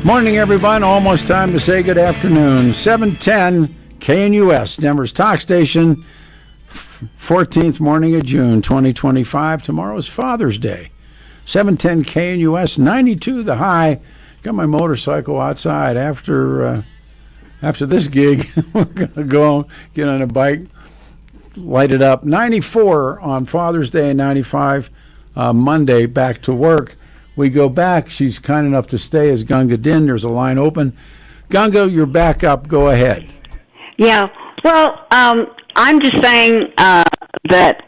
Morning, everyone. Almost time to say good afternoon. 710 KNUS, Denver's talk station. 14th morning of June, 2025. Tomorrow's Father's Day. 710 KNUS, 92 the high. Got my motorcycle outside after this gig. We're going to go get on a bike, light it up. 94 on Father's Day, 95 Monday, back to work. We go back. She's kind enough to stay as Gunga Din. There's a line open. Gunga, you're back up. Go ahead. Yeah. Well, I'm just saying that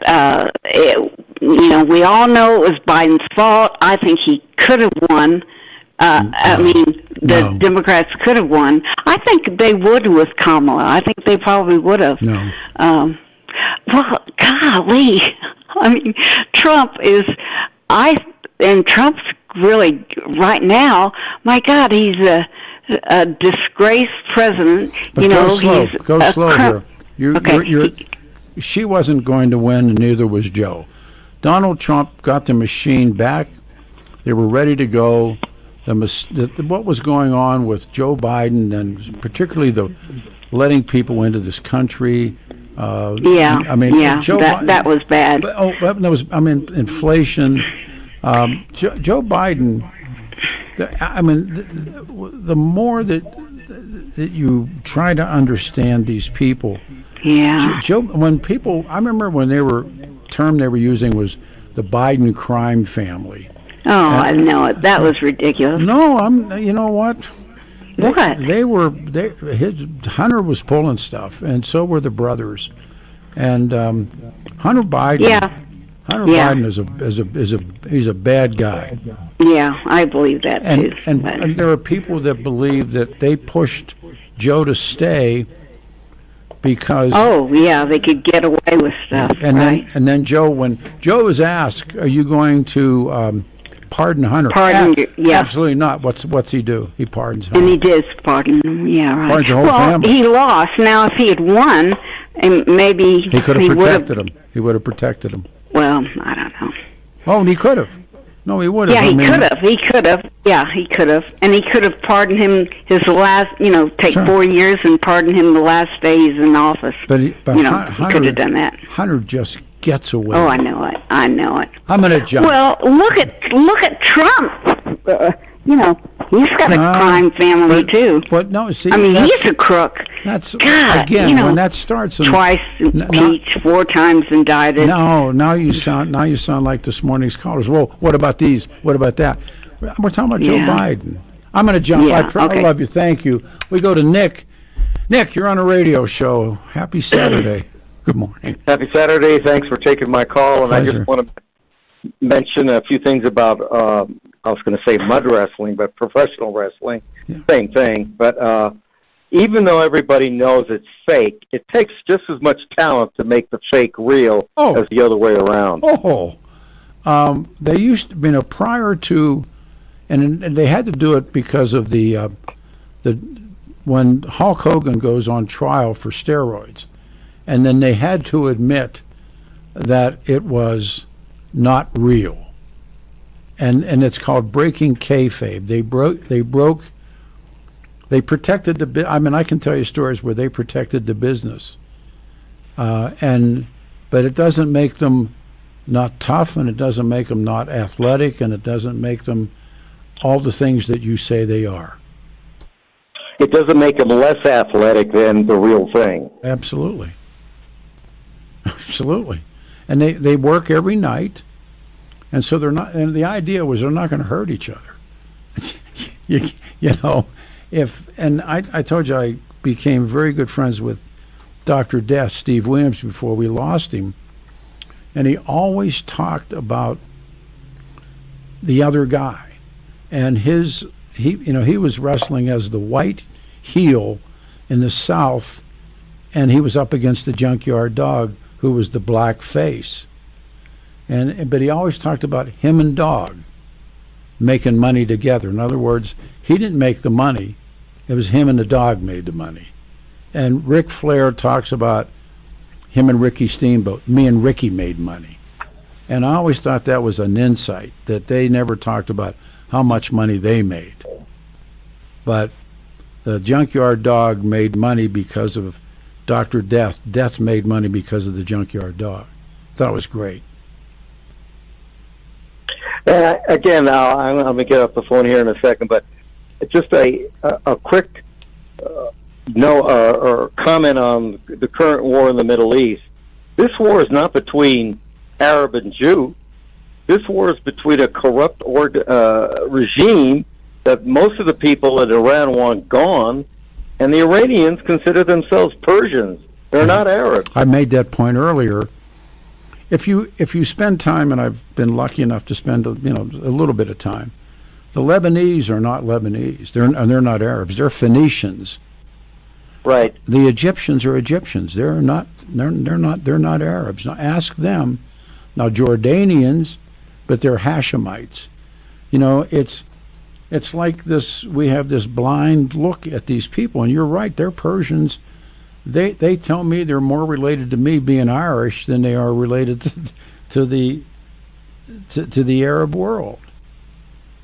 we all know it was Biden's fault. I think he could have won. The Democrats could have won. I think they would with Kamala. I think they probably would have. No. Well, golly. I mean, Trump is. And Trump's really right now. My God, he's a disgraced president. But go slow here. She wasn't going to win, and neither was Joe. Donald Trump got the machine back. They were ready to go. What was going on with Joe Biden, and particularly the letting people into this country. Joe Biden, that was bad. Inflation. Joe Biden. The more that you try to understand these people. Yeah. I remember when term they were using was the Biden crime family. Oh, I know it. That was ridiculous. No, you know what? What? Hunter was pulling stuff, and so were the brothers, and Hunter Biden. Yeah. Biden he's a bad guy. Yeah, I believe that too. And there are people that believe that they pushed Joe to stay because. Oh yeah, they could get away with stuff. Then Joe, when Joe was asked, "Are you going to pardon Hunter?" Yeah. Absolutely not. What's he do? He pardons Hunter. And he did pardon him. Yeah, right. Pardons the whole family. He lost. Now, if he had won, and maybe he could have protected him. He would have protected him. Well, I don't know. Oh, and he could have. No, he would have. Yeah, he could have. Yeah, he could have. And he could have pardoned him his last, take 4 years and pardon him the last day he's in office. But he could have done that. Hunter just gets away. Oh, I know it. I'm going to jump. Well, look at Trump. He's got a crime family too. But no, see, he's a crook. That's God, again when that starts. Twice impeached, 4 times indicted. No, now you sound like this morning's callers. Well, what about these? What about that? We're talking about Joe Biden. I'm going to jump. I love you. Thank you. We go to Nick. Nick, you're on a radio show. Happy Saturday. Good morning. Happy Saturday. Thanks for taking my call. And Pleasure. I just want to mention a few things about. I was going to say mud wrestling, but professional wrestling, same thing. But even though everybody knows it's fake, it takes just as much talent to make the fake real as the other way around. They used to, prior to, and they had to do it because of the when Hulk Hogan goes on trial for steroids, and then they had to admit that it was not real. And it's called breaking kayfabe. They protected the. I can tell you stories where they protected the business, but it doesn't make them not tough, and it doesn't make them not athletic, and it doesn't make them all the things that you say they are. It doesn't make them less athletic than the real thing. Absolutely, and they work every night. And so they're not. And the idea was they're not going to hurt each other. I told you I became very good friends with Dr. Death, Steve Williams, before we lost him, and he always talked about the other guy, and he was wrestling as the white heel in the South, and he was up against the Junkyard Dog, who was the black face. But he always talked about him and Dog making money together. In other words, he didn't make the money. It was him and the Dog made the money. And Ric Flair talks about him and Ricky Steamboat. Me and Ricky made money. And I always thought that was an insight, that they never talked about how much money they made. but the junkyard dog made money because of Dr. Death. Death made money because of the junkyard dog. Thought it was great. Again, I'm going to get off the phone here in a second, but just a quick or comment on the current war in the Middle East. This war is not between Arab and Jew. This war is between a corrupt regime that most of the people in Iran want gone, and the Iranians consider themselves Persians. They're not Arabs. I made that point earlier. If you spend time, and I've been lucky enough to spend a little bit of time, the Lebanese are not Lebanese. They're not Arabs. They're Phoenicians. Right. The Egyptians are Egyptians. They're not Arabs. Now ask them. Now Jordanians, but they're Hashemites. It's like this. We have this blind look at these people, and you're right. They're Persians. They tell me they're more related to me being Irish than they are related to the Arab world.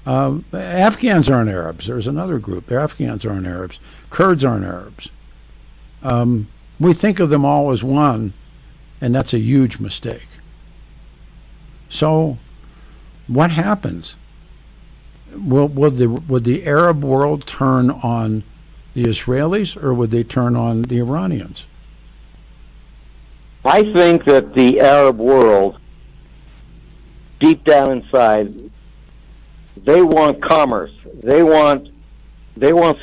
Afghans aren't Arabs. There's another group. Afghans aren't Arabs. Kurds aren't Arabs. We think of them all as one, and that's a huge mistake. So, what happens? Would the Arab world turn on the Israelis, or would they turn on the Iranians? I think that the Arab world, deep down inside, they want commerce. They want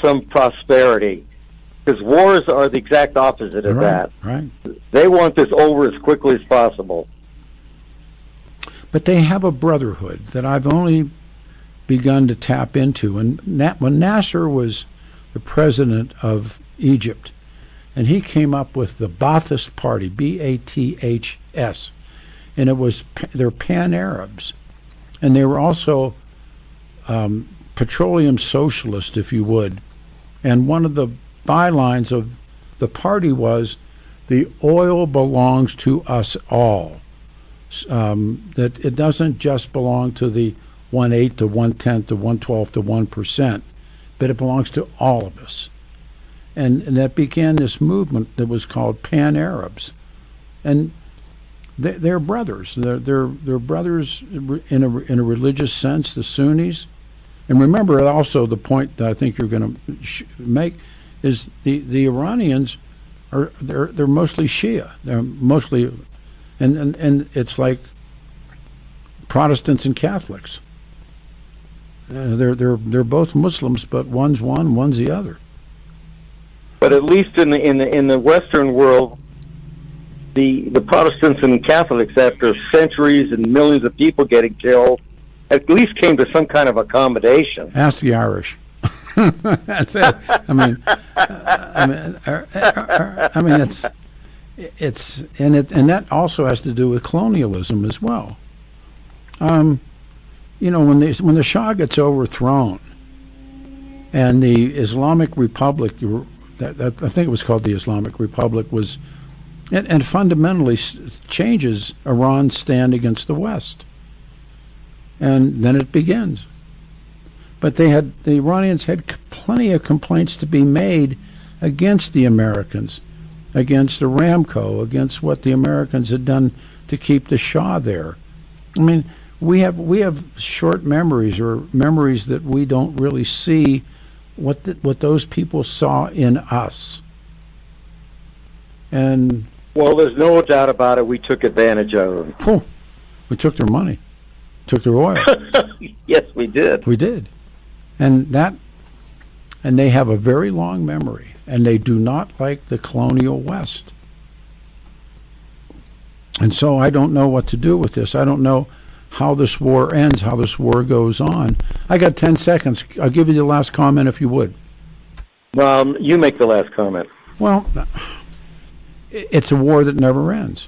some prosperity. Because wars are the exact opposite of that. Right. They want this over as quickly as possible. But they have a brotherhood that I've only begun to tap into. And when Nasser was the president of Egypt, and he came up with the Ba'athist Party, Baths, and they're pan-Arabs, and they were also petroleum socialist, if you would. And one of the bylines of the party was, the oil belongs to us all. That it doesn't just belong to the 1/8 to 1/10 to 1/12 to 1%, but it belongs to all of us. And that began this movement that was called Pan-Arabs. And they're brothers. They're brothers in a religious sense, the Sunnis. And remember also the point that I think you're going to make is the Iranians they're mostly Shia. They're mostly and it's like Protestants and Catholics. They're both Muslims, but one's one, one's the other. But at least in the Western world, the Protestants and Catholics, after centuries and millions of people getting killed, at least came to some kind of accommodation. Ask the Irish. That's it. I mean, it's and that also has to do with colonialism as well. When the Shah gets overthrown, and the Islamic Republic, that I think it was called the Islamic Republic, was, and fundamentally changes Iran's stand against the West, and then it begins. But the Iranians had plenty of complaints to be made against the Americans, against Aramco, against what the Americans had done to keep the Shah there. I mean, we have short memories, or memories that we don't really see what those people saw in us. And well, there's no doubt about it. We took advantage of them. We took their money, took their oil. Yes, we did. We did. And they have a very long memory, and they do not like the colonial West. And so I don't know what to do with this. I don't know how this war ends, how this war goes on. I got 10 seconds. I'll give you the last comment if you would. You make the last comment. Well, it's a war that never ends.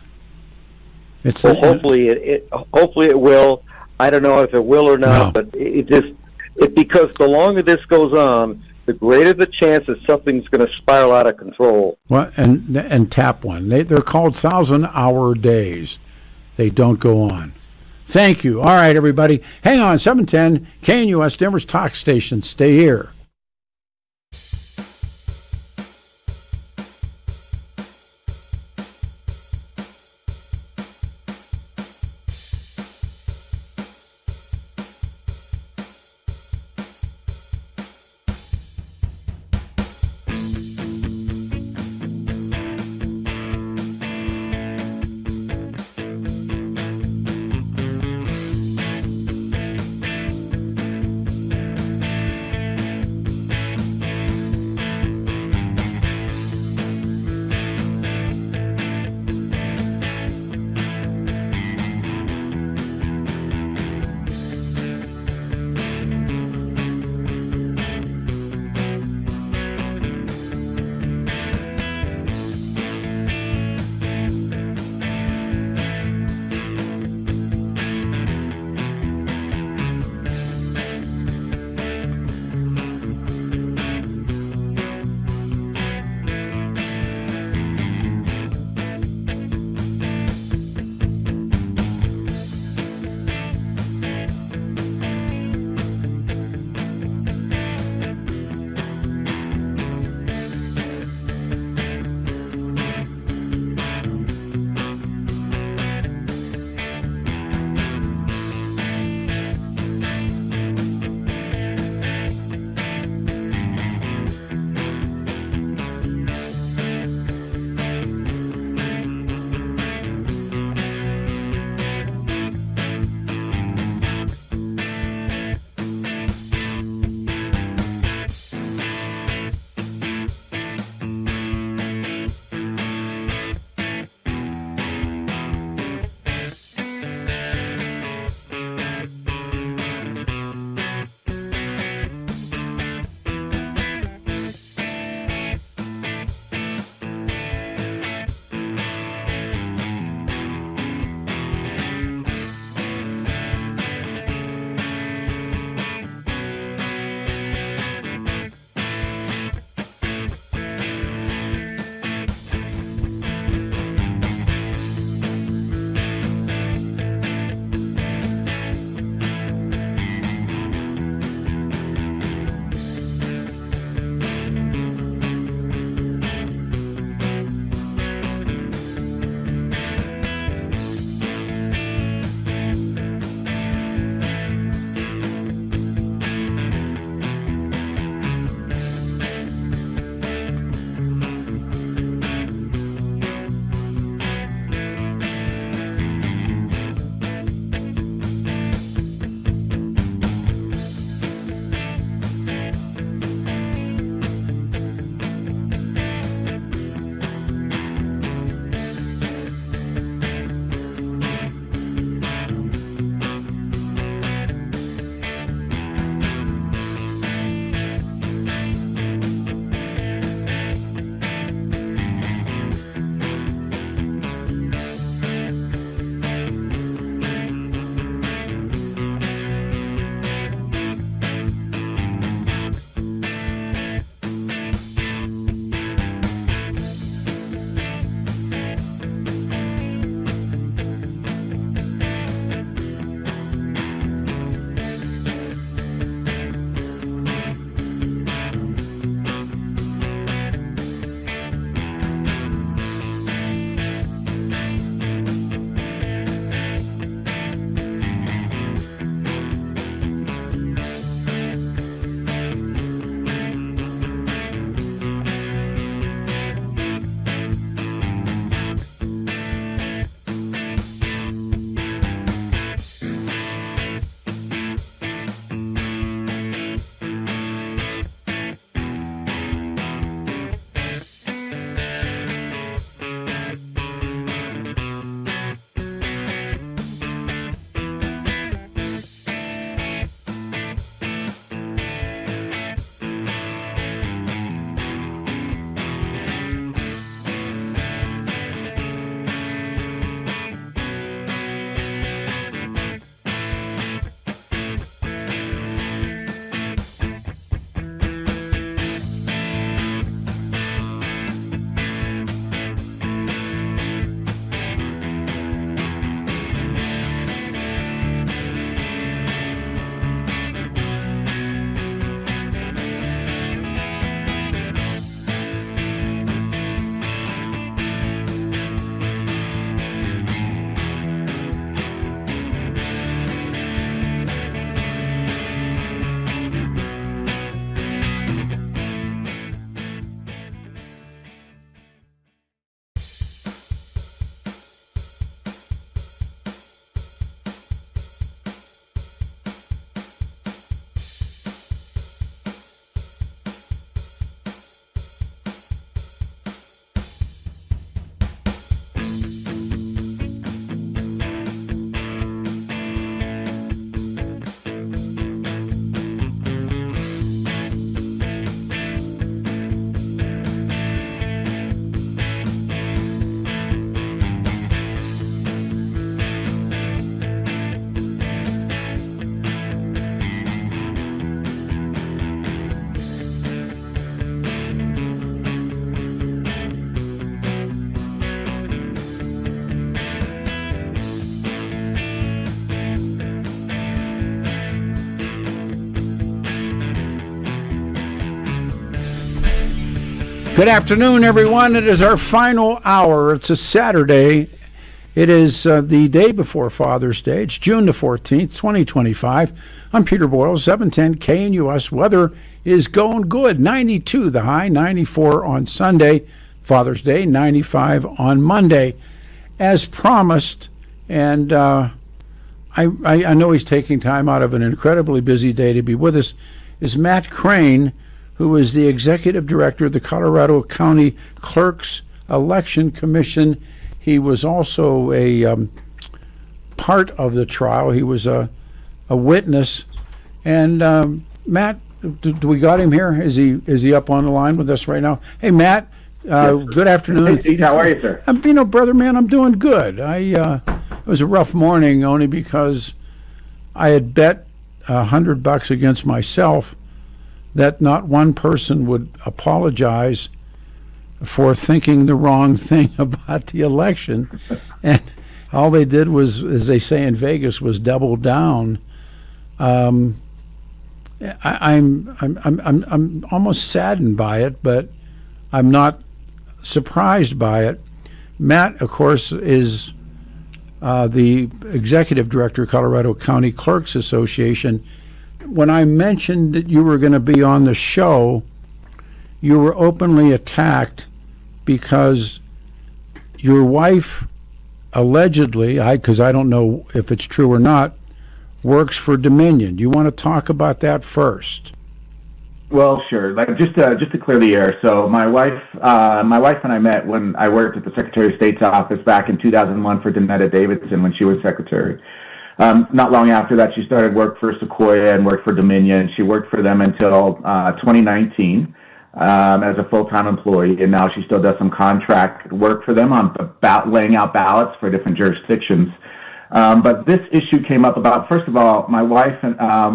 Hopefully it will. I don't know if it will or not, but because the longer this goes on, the greater the chance that something's going to spiral out of control. Well, and tap one. They're called 1,000-hour days. They don't go on. Thank you. All right, everybody. Hang on. 710 KNUS, Denver's talk station. Stay here. Good afternoon, everyone. It is our final hour. It's a Saturday. It is the day before Father's Day. It's June the 14th, 2025. I'm Peter Boyles, 710 KNUS. Weather is going good. 92 the high, 94 on Sunday. Father's Day, 95 on Monday. As promised, and I know he's taking time out of an incredibly busy day to be with us, is Matt Crane, who is the executive director of the Colorado County Clerks Election Commission. He was also a part of the trial. He was a witness. And Matt, do we got him here? Is he up on the line with us right now? Hey, Matt. Good afternoon. Hey, Steve, how are you, sir? Brother, man, I'm doing good. It was a rough morning only because I had bet $100 against myself that not one person would apologize for thinking the wrong thing about the election, and all they did was, as they say in Vegas, was double down. I'm almost saddened by it, but I'm not surprised by it. Matt, of course, is the executive director of Colorado County Clerks Association. When I mentioned that you were going to be on the show, you were openly attacked because your wife allegedly, because I don't know if it's true or not, works for Dominion. Do you want to talk about that first? Well, sure. Just to clear the air. So my wife and I met when I worked at the Secretary of State's office back in 2001 for Donetta Davidson when she was secretary. Not long after that, she started work for Sequoia and worked for Dominion. She worked for them until 2019 as a full-time employee, and now she still does some contract work for them on laying out ballots for different jurisdictions. But this issue came up about, first of all, my wife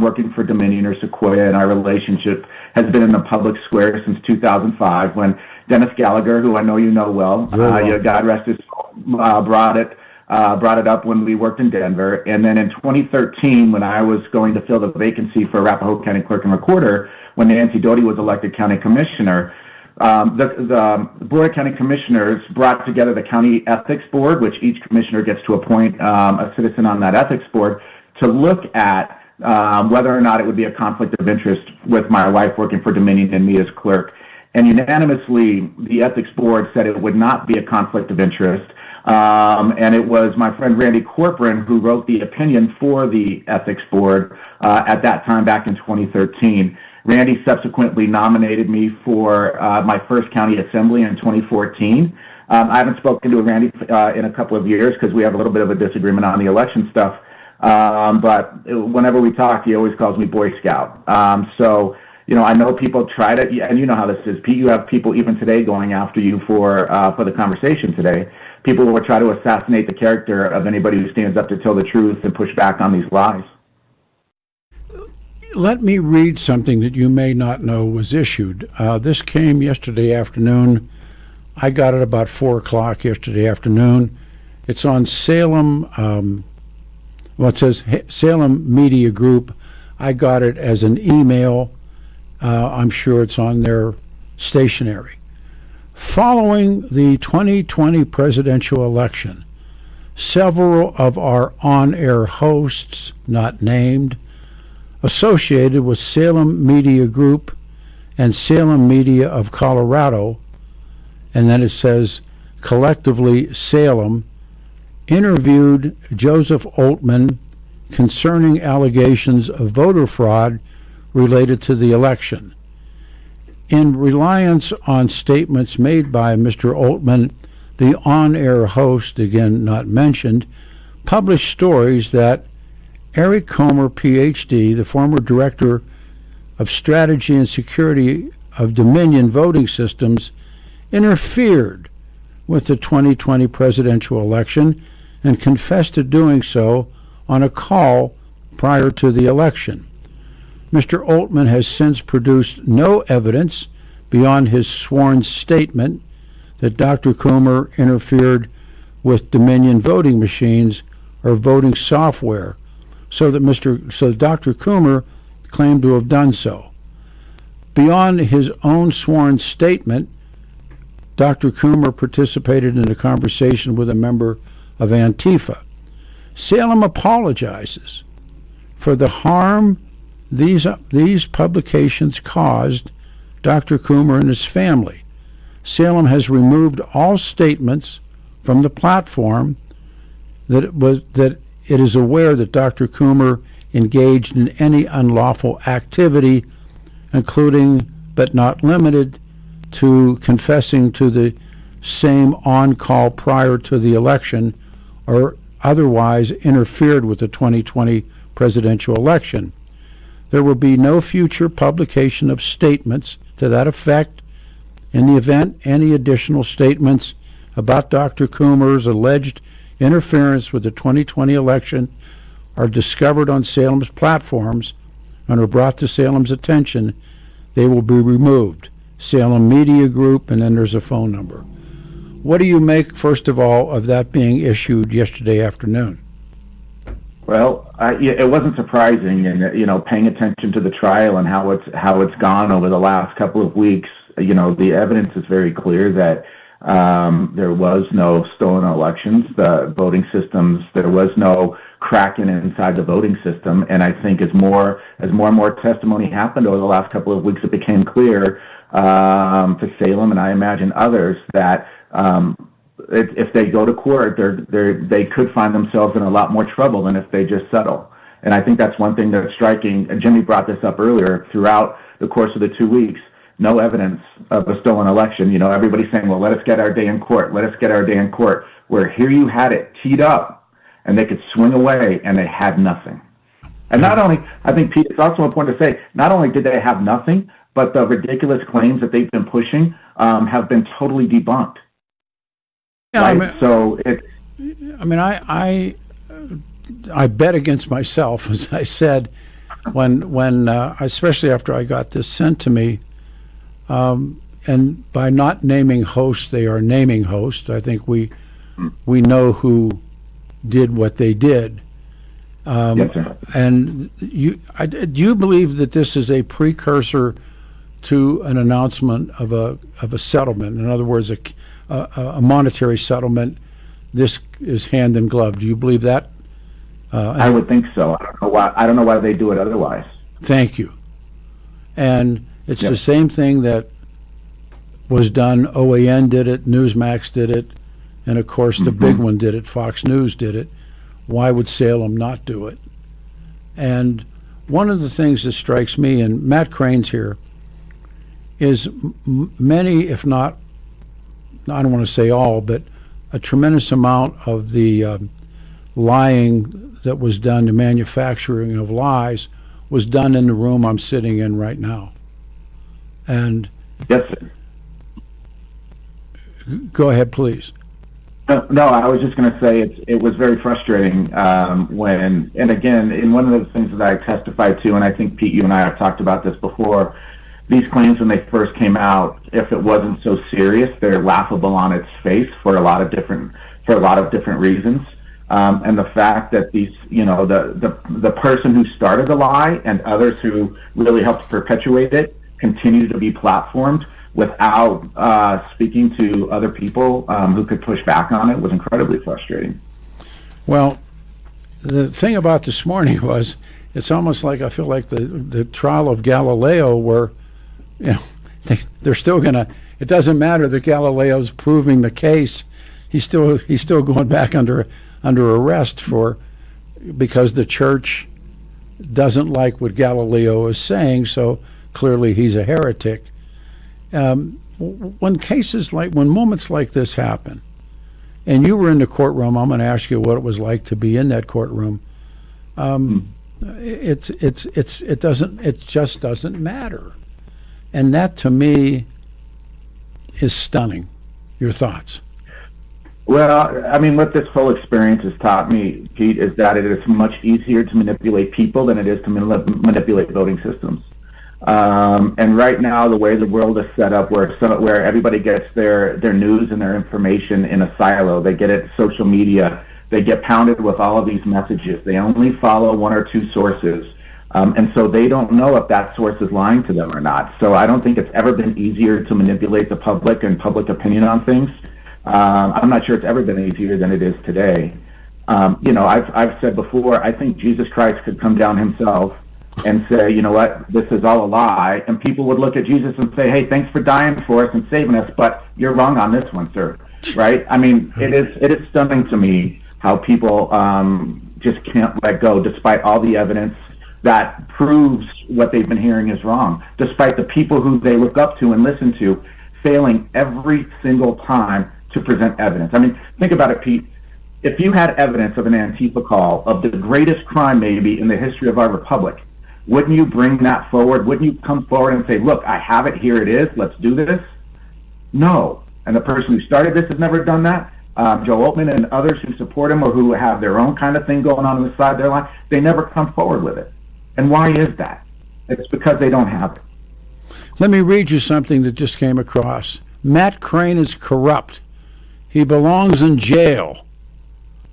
working for Dominion or Sequoia, and our relationship has been in the public square since 2005 when Dennis Gallagher, who I know you know well, God rest his soul, brought it up when we worked in Denver. And then in 2013, when I was going to fill the vacancy for Arapahoe County Clerk and Recorder, when Nancy Doty was elected county commissioner, the Board of County Commissioners brought together the County Ethics Board, which each commissioner gets to appoint a citizen on that ethics board, to look at whether or not it would be a conflict of interest with my wife working for Dominion and me as clerk. And unanimously, the ethics board said it would not be a conflict of interest. And it was my friend Randy Corcoran who wrote the opinion for the ethics board at that time back in 2013. Randy subsequently nominated me for my first county assembly in 2014. I haven't spoken to Randy in a couple of years because we have a little bit of a disagreement on the election stuff. But whenever we talk, he always calls me Boy Scout. So, I know people try to, and you know how this is, Pete, you have people even today going after you for the conversation today. People will try to assassinate the character of anybody who stands up to tell the truth and push back on these lies. Let me read something that you may not know was issued. This came yesterday afternoon. I got it about 4 o'clock yesterday afternoon. It's on Salem, it says Salem Media Group. I got it as an email. I'm sure it's on their stationery. Following the 2020 presidential election, several of our on-air hosts, not named, associated with Salem Media Group and Salem Media of Colorado, and then it says collectively Salem, interviewed Joseph Oltmann concerning allegations of voter fraud related to the election. In reliance on statements made by Mr. Oltmann, the on-air host, again not mentioned, published stories that Eric Comer, Ph.D., the former director of strategy and security of Dominion Voting Systems, interfered with the 2020 presidential election and confessed to doing so on a call prior to the election. Mr. Oltmann has since produced no evidence beyond his sworn statement that Dr. Comer interfered with Dominion voting machines or voting software, so Dr. Comer claimed to have done so. Beyond his own sworn statement, Dr. Coomer participated in a conversation with a member of Antifa. Salem apologizes for the harm these publications caused Dr. Coomer and his family. Salem has removed all statements from the platform that it is aware that Dr. Coomer engaged in any unlawful activity, including but not limited to confessing to the same on-call prior to the election or otherwise interfered with the 2020 presidential election. There will be no future publication of statements to that effect. In the event any additional statements about Dr. Coomer's alleged interference with the 2020 election are discovered on Salem's platforms and are brought to Salem's attention, they will be removed. Salem Media Group, and then there's a phone number. What do you make, first of all, of that being issued yesterday afternoon? Well, it wasn't surprising, and paying attention to the trial and how it's gone over the last couple of weeks. The evidence is very clear that there was no stolen elections. The voting systems, there was no cracking inside the voting system. And I think as more and more testimony happened over the last couple of weeks, it became clear to Salem and I imagine others that if they go to court, they could find themselves in a lot more trouble than if they just settle. And I think that's one thing that's striking. And Jimmy brought this up earlier. Throughout the course of the 2 weeks, no evidence of a stolen election. Everybody's saying, well, let us get our day in court. Let us get our day in court. Where here you had it teed up and they could swing away and they had nothing. And not only, I think, Pete, it's also important to say, not only did they have nothing, but the ridiculous claims that they've been pushing have been totally debunked. Yeah, Right? I bet against myself, as I said, when especially after I got this sent to me, and by not naming hosts, they are naming hosts. I think we know who did what they did. Yes, sir. And do you believe that this is a precursor to an announcement of a settlement? In other words, a monetary settlement. This is hand in glove. Do you believe that? I would think so. I don't know why they do it otherwise. Thank you. And it's the same thing that was done. OAN did it, Newsmax did it, and of course the big one did it, Fox News did it. Why would Salem not do it? And one of the things that strikes me, and Matt Crane's here, is many, if not, I don't want to say all, but a tremendous amount of the lying that was done, the manufacturing of lies, was done in the room I'm sitting in right now. And yes, sir. Go ahead, please. No, I was just going to say it was very frustrating when, and again, in one of the things that I testified to, and I think, Pete, you and I have talked about this before, these claims when they first came out, if it wasn't so serious, they're laughable on its face for a lot of different reasons. And the fact that these, the person who started the lie and others who really helped perpetuate it continue to be platformed without speaking to other people who could push back on it was incredibly frustrating. Well, the thing about this morning was it's almost like I feel like the trial of Galileo, where they're still gonna. It doesn't matter that Galileo's proving the case. He's still going back under arrest because the church doesn't like what Galileo is saying. So clearly he's a heretic. When moments like this happen, and you were in the courtroom, I'm going to ask you what it was like to be in that courtroom. It just doesn't matter, and that to me is stunning. Your thoughts? Well, I mean, what this whole experience has taught me, Pete, is that it is much easier to manipulate people than it is to manipulate voting systems. And right now, the way the world is set up, where everybody gets their news and their information in a silo, they get it social media, they get pounded with all of these messages. They only follow one or two sources. And so they don't know if that source is lying to them or not. So I don't think it's ever been easier to manipulate the public and public opinion on things. I'm not sure it's ever been easier than it is today. I've said before, I think Jesus Christ could come down himself and say, you know what, this is all a lie. And people would look at Jesus and say, hey, thanks for dying for us and saving us, but you're wrong on this one, sir. Right? I mean, it is stunning to me how people just can't let go despite all the evidence that proves what they've been hearing is wrong, despite the people who they look up to and listen to failing every single time to present evidence. I mean, think about it, Pete. If you had evidence of an Antifa call of the greatest crime maybe in the history of our republic, wouldn't you bring that forward? Wouldn't you come forward and say, look, I have it, here it is, let's do this? No. And the person who started this has never done that. Joe Altman and others who support him or who have their own kind of thing going on the side of their line, they never come forward with it. And why is that? It's because they don't have it. Let me read you something that just came across. Matt Crane is corrupt. He belongs in jail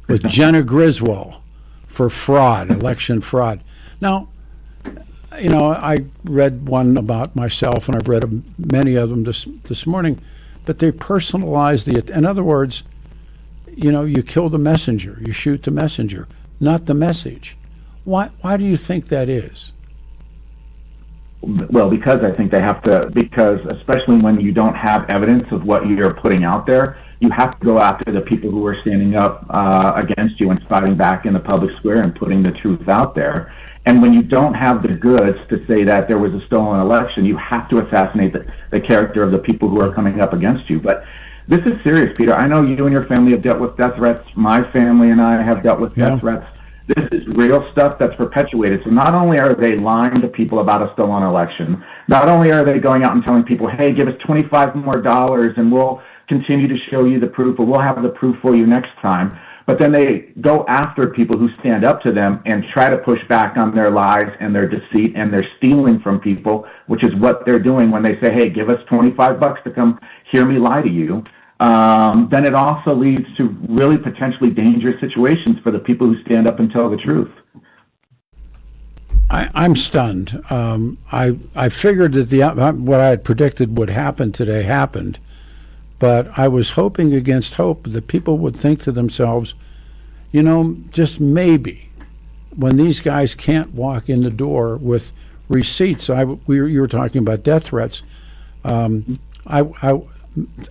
with Jenna Griswold for fraud, election fraud. Now, I read one about myself, and I've read many of them this morning, but they personalize in other words, you kill the messenger, you shoot the messenger, not the message. Why do you think that is? Well, because I think they have to, because especially when you don't have evidence of what you're putting out there, you have to go after the people who are standing up against you and fighting back in the public square and putting the truth out there. And when you don't have the goods to say that there was a stolen election, you have to assassinate the character of the people who are coming up against you. But this is serious, Peter. I know you and your family have dealt with death threats. My family and I have dealt with death threats. This is real stuff that's perpetuated. So not only are they lying to people about a stolen election, not only are they going out and telling people, hey, give us $25 more and we'll continue to show you the proof, or we'll have the proof for you next time. But then they go after people who stand up to them and try to push back on their lies and their deceit and their stealing from people, which is what they're doing when they say, hey, give us $25 to come hear me lie to you. Then it also leads to really potentially dangerous situations for the people who stand up and tell the truth. I'm stunned. I figured that what I had predicted would happen today happened, but I was hoping against hope that people would think to themselves, just maybe, when these guys can't walk in the door with receipts. You were talking about death threats.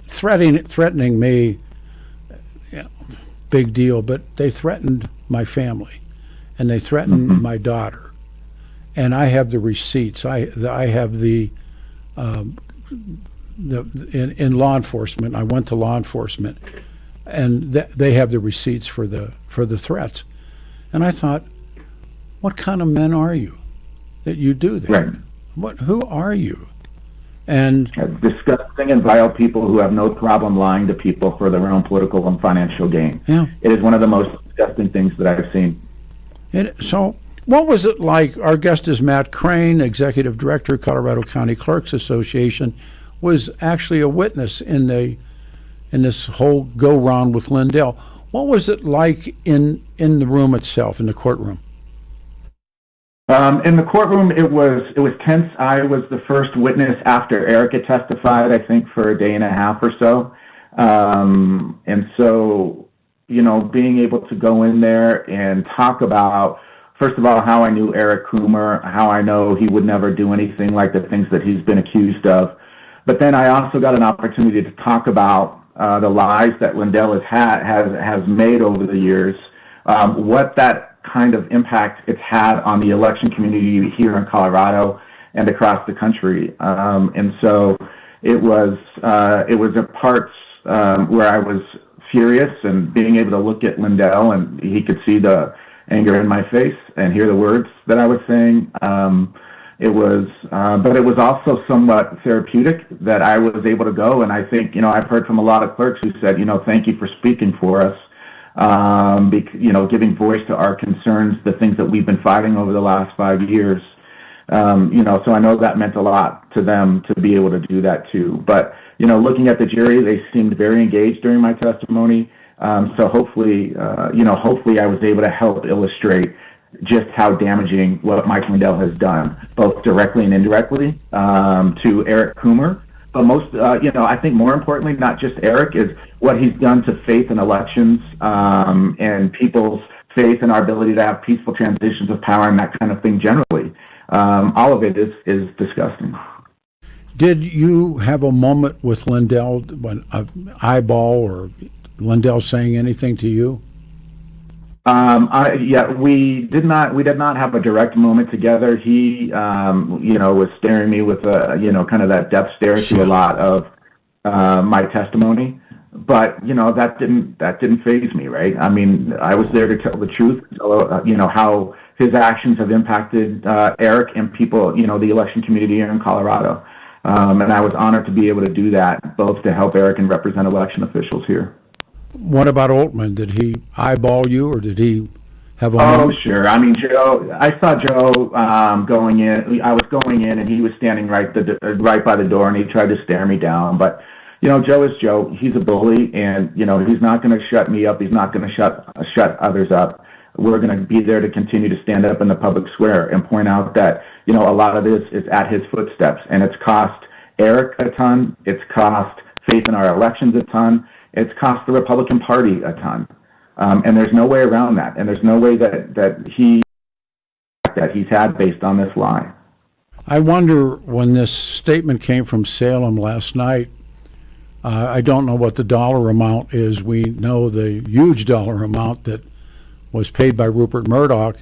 Threatening me, big deal, but they threatened my family, and they threatened my daughter, and I have the receipts. I have the in law enforcement. I went to law enforcement, and they have the receipts for the threats, and I thought, what kind of men are you that you do that? Right. Who are you? And disgusting and vile people who have no problem lying to people for their own political and financial gain. Yeah. It is one of the most disgusting things that I've seen. So what was it like? Our guest is Matt Crane, Executive Director, Colorado County Clerks Association, was actually a witness in this whole go-round with Lindell. What was it like in the room itself, in the courtroom? In the courtroom, it was tense. I was the first witness after Erica testified, I think, for a day and a half or so. And so, being able to go in there and talk about, first of all, how I knew Eric Coomer, how I know he would never do anything like the things that he's been accused of. But then I also got an opportunity to talk about the lies that Lindell has made over the years, what that kind of impact it's had on the election community here in Colorado and across the country. And so it was a parts where I was furious, and being able to look at Lindell and he could see the anger in my face and hear the words that I was saying. But it was also somewhat therapeutic that I was able to go. And I think, I've heard from a lot of clerks who said, thank you for speaking for us. Giving voice to our concerns, the things that we've been fighting over the last 5 years. So I know that meant a lot to them to be able to do that too. But, looking at the jury, they seemed very engaged during my testimony. So hopefully I was able to help illustrate just how damaging what Mike Lindell has done, both directly and indirectly, to Eric Coomer. But most, I think more importantly, not just Eric, is what he's done to faith in elections and people's faith in our ability to have peaceful transitions of power and that kind of thing generally. All of it is disgusting. Did you have a moment with Lindell, when eyeball or Lindell saying anything to you? We did not have a direct moment together. He, was staring me with kind of that death stare to a lot of my testimony. But that didn't faze me, right? I mean, I was there to tell the truth. How his actions have impacted Eric and people, the election community here in Colorado. And I was honored to be able to do that, both to help Eric and represent election officials here. What about Oltmann? Did he eyeball you, or did he have a moment? Oh, sure. I mean, Joe, I saw Joe going in. I was going in, and he was standing right by the door, and he tried to stare me down. But, Joe is Joe. He's a bully, and, he's not going to shut me up. He's not going to shut others up. We're going to be there to continue to stand up in the public square and point out that, a lot of this is at his footsteps, and it's cost Eric a ton. It's cost faith in our elections a ton. It's cost the Republican Party a ton. And there's no way around that. And there's no way that he's had based on this lie. I wonder, when this statement came from Salem last night, I don't know what the dollar amount is. We know the huge dollar amount that was paid by Rupert Murdoch,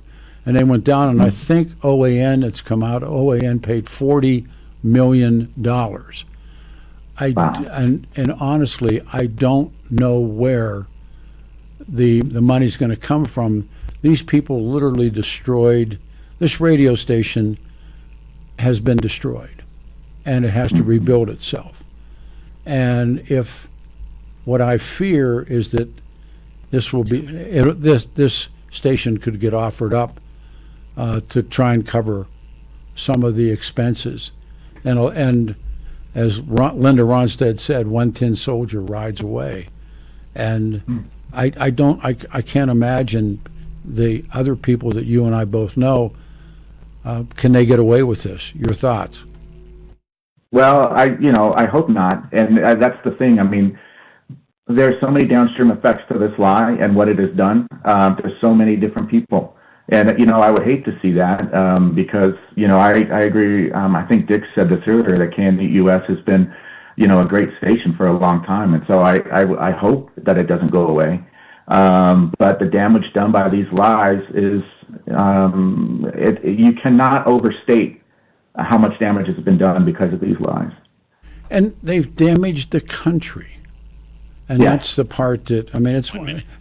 and they went down, and I think OAN, it's come out, OAN paid $40 million. Wow. And honestly, I don't know where the money's going to come from. These people literally destroyed, this radio station has been destroyed, and it has to rebuild itself. And if what I fear is that this will be, this station could get offered up to try and cover some of the expenses, and as Linda Ronstadt said, one tin soldier rides away. And I can't imagine the other people that you and I both know, can they get away with this? Your thoughts? Well, I hope not. And that's the thing. I mean, there's so many downstream effects to this lie and what it has done. There's so many different people. And, I would hate to see that because, I agree. I think Dick said this earlier, that KNUS has been, a great station for a long time. And so I hope that it doesn't go away. But the damage done by these lies is, you cannot overstate how much damage has been done because of these lies. And they've damaged the country. And that's the part that,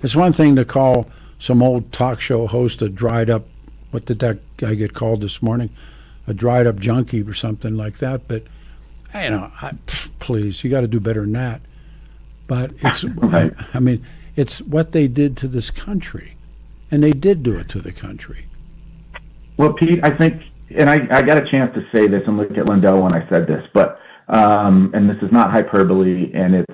it's one thing to call some old talk show host a dried up, what did that guy get called this morning? A dried up junkie or something like that. But, please, you got to do better than that. But it's, right. It's what they did to this country. And they did do it to the country. Well, Pete, I think, and I got a chance to say this and look at Lindell when I said this, but, and this is not hyperbole, and it's,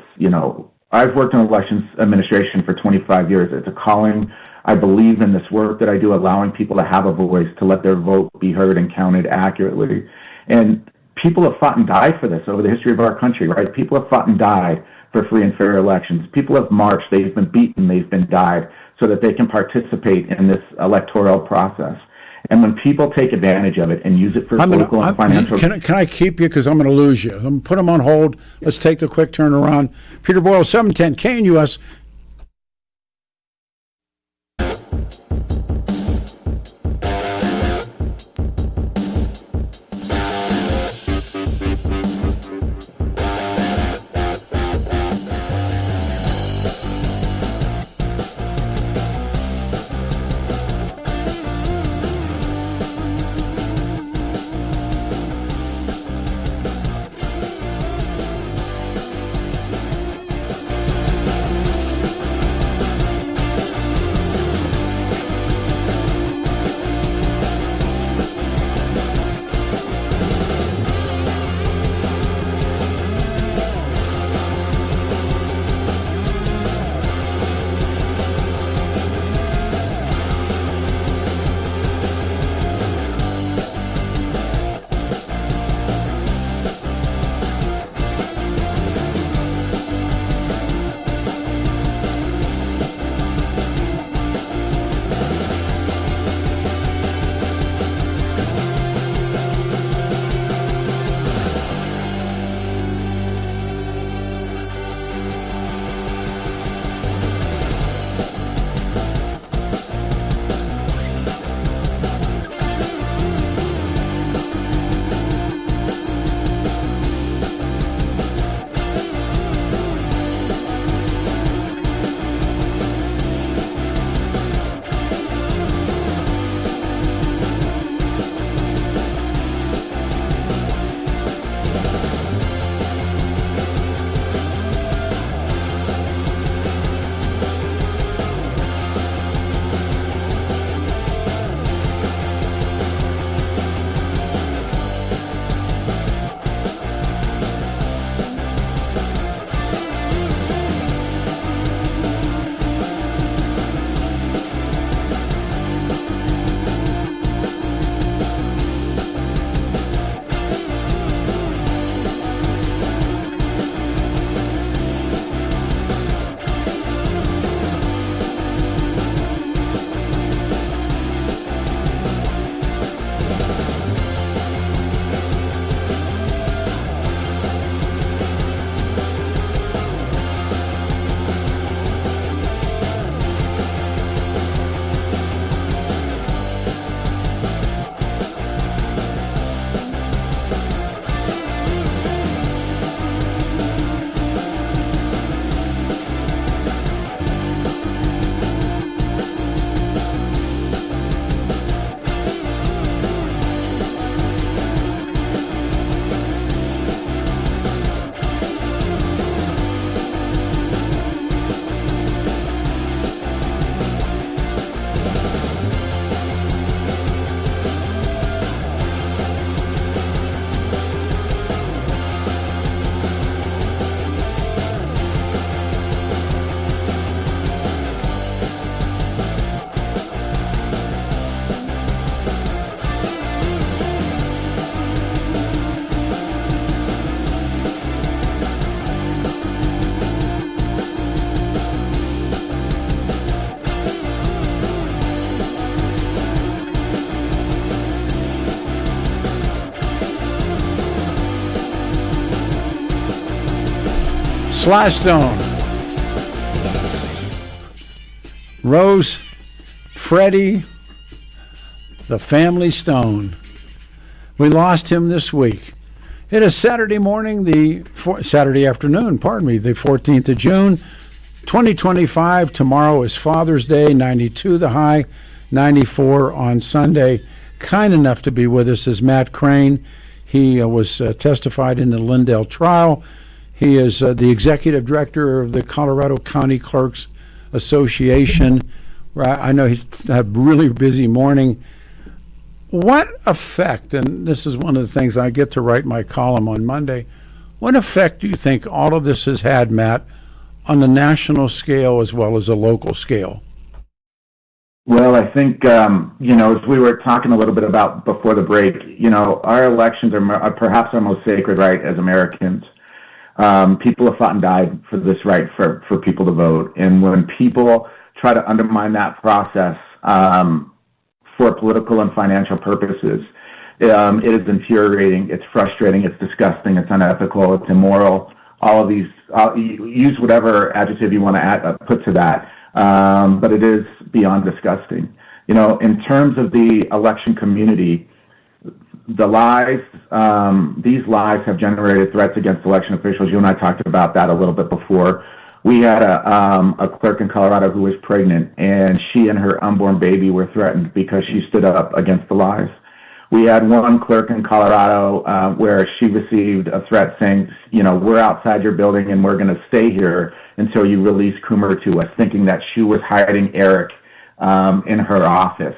I've worked in elections administration for 25 years. It's a calling. I believe in this work that I do, allowing people to have a voice, to let their vote be heard and counted accurately. And people have fought and died for this over the history of our country, right? People have fought and died for free and fair elections. People have marched, they've been beaten, they've been died, so that they can participate in this electoral process. And when people take advantage of it and use it for political and financial... Can I keep you? Because I'm going to lose you. I'm going to put them on hold. Let's take the quick turnaround. Peter Boyles, 710 KNUS. Sly Stone. Rose, Freddie, the family Stone. We lost him this week. It is Saturday morning, Saturday afternoon, the 14th of June, 2025. Tomorrow is Father's Day, 92 the high, 94 on Sunday. Kind enough to be with us is Matt Crane. He was testified in the Lindell trial. He is the executive director of the Colorado County Clerks Association. I know he's had a really busy morning. What effect, and this is one of the things I get to write my column on Monday, what effect do you think all of this has had, Matt, on the national scale as well as the local scale? Well, I think, as we were talking a little bit about before the break, our elections are perhaps our most sacred right as Americans. People have fought and died for this right for people to vote. And when people try to undermine that process for political and financial purposes, it is infuriating, it's frustrating, it's disgusting, it's unethical, it's immoral. All of these, use whatever adjective you want to put to that, but it is beyond disgusting. In terms of the election community, the lies, these lies have generated threats against election officials. You and I talked about that a little bit before. We had a clerk in Colorado who was pregnant, and she and her unborn baby were threatened because she stood up against the lies. We had one clerk in Colorado where she received a threat saying, we're outside your building and we're going to stay here until you release Coomer to us, thinking that she was hiding Eric in her office.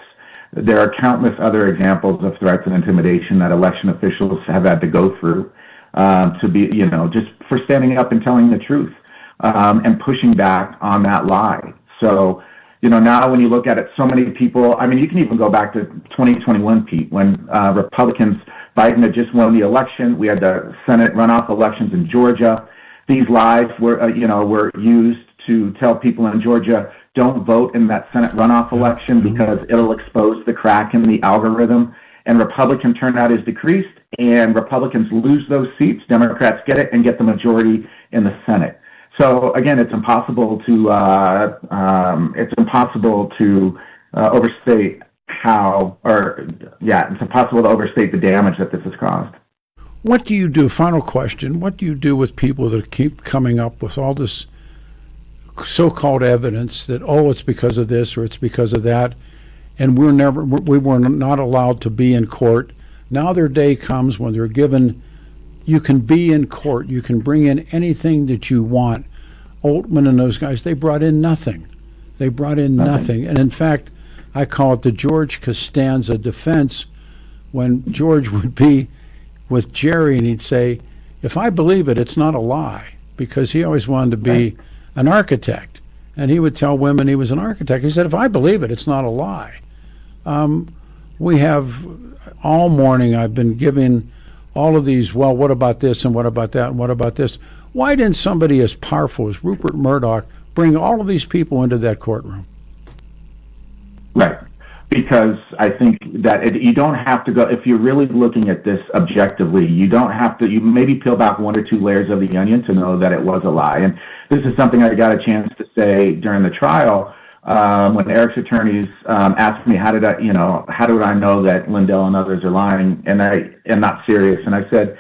There are countless other examples of threats and intimidation that election officials have had to go through to be, just for standing up and telling the truth. And pushing back on that lie. So, now when you look at it, so many people, you can even go back to 2021, Pete, when Republicans, Biden had just won the election. We had the Senate runoff elections in Georgia. These lies were used to tell people in Georgia, don't vote in that Senate runoff election because it'll expose the crack in the algorithm. And Republican turnout is decreased, and Republicans lose those seats. Democrats get it and get the majority in the Senate. So again, it's impossible to overstate it's impossible to overstate the damage that this has caused. What do you do? Final question. What do you do with people that keep coming up with all this so-called evidence that, it's because of this or it's because of that, and we were not allowed to be in court? Now their day comes when they're given. You can be in court. You can bring in anything that you want. Altman and those guys, they brought in nothing. They brought in nothing. And in fact, I call it the George Costanza defense, when George would be with Jerry and he'd say, if I believe it, it's not a lie, because he always wanted to be an architect. And he would tell women he was an architect. He said, if I believe it, it's not a lie. We have, all morning, I've been giving all of these, what about this and what about that and what about this? Why didn't somebody as powerful as Rupert Murdoch bring all of these people into that courtroom? Right. Because I think that you don't have to go, if you're really looking at this objectively, you don't have to, you maybe peel back one or two layers of the onion to know that it was a lie. And this is something I got a chance to say during the trial. When Eric's attorneys asked me, how did I know that Lindell and others are lying, and I am not serious? And I said,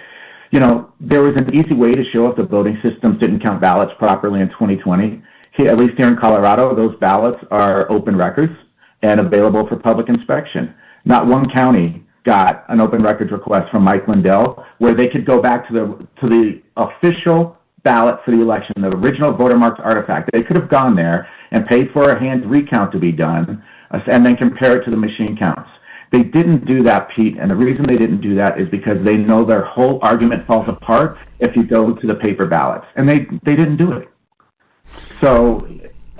there was an easy way to show if the voting systems didn't count ballots properly in 2020. At least here in Colorado, those ballots are open records and available for public inspection. Not one county got an open records request from Mike Lindell where they could go back to the official ballot for the election, the original voter marks artifact. They could have gone there and paid for a hand recount to be done and then compare it to the machine counts. They didn't do that, Pete, and the reason they didn't do that is because they know their whole argument falls apart if you go to the paper ballots, and they didn't do it. So,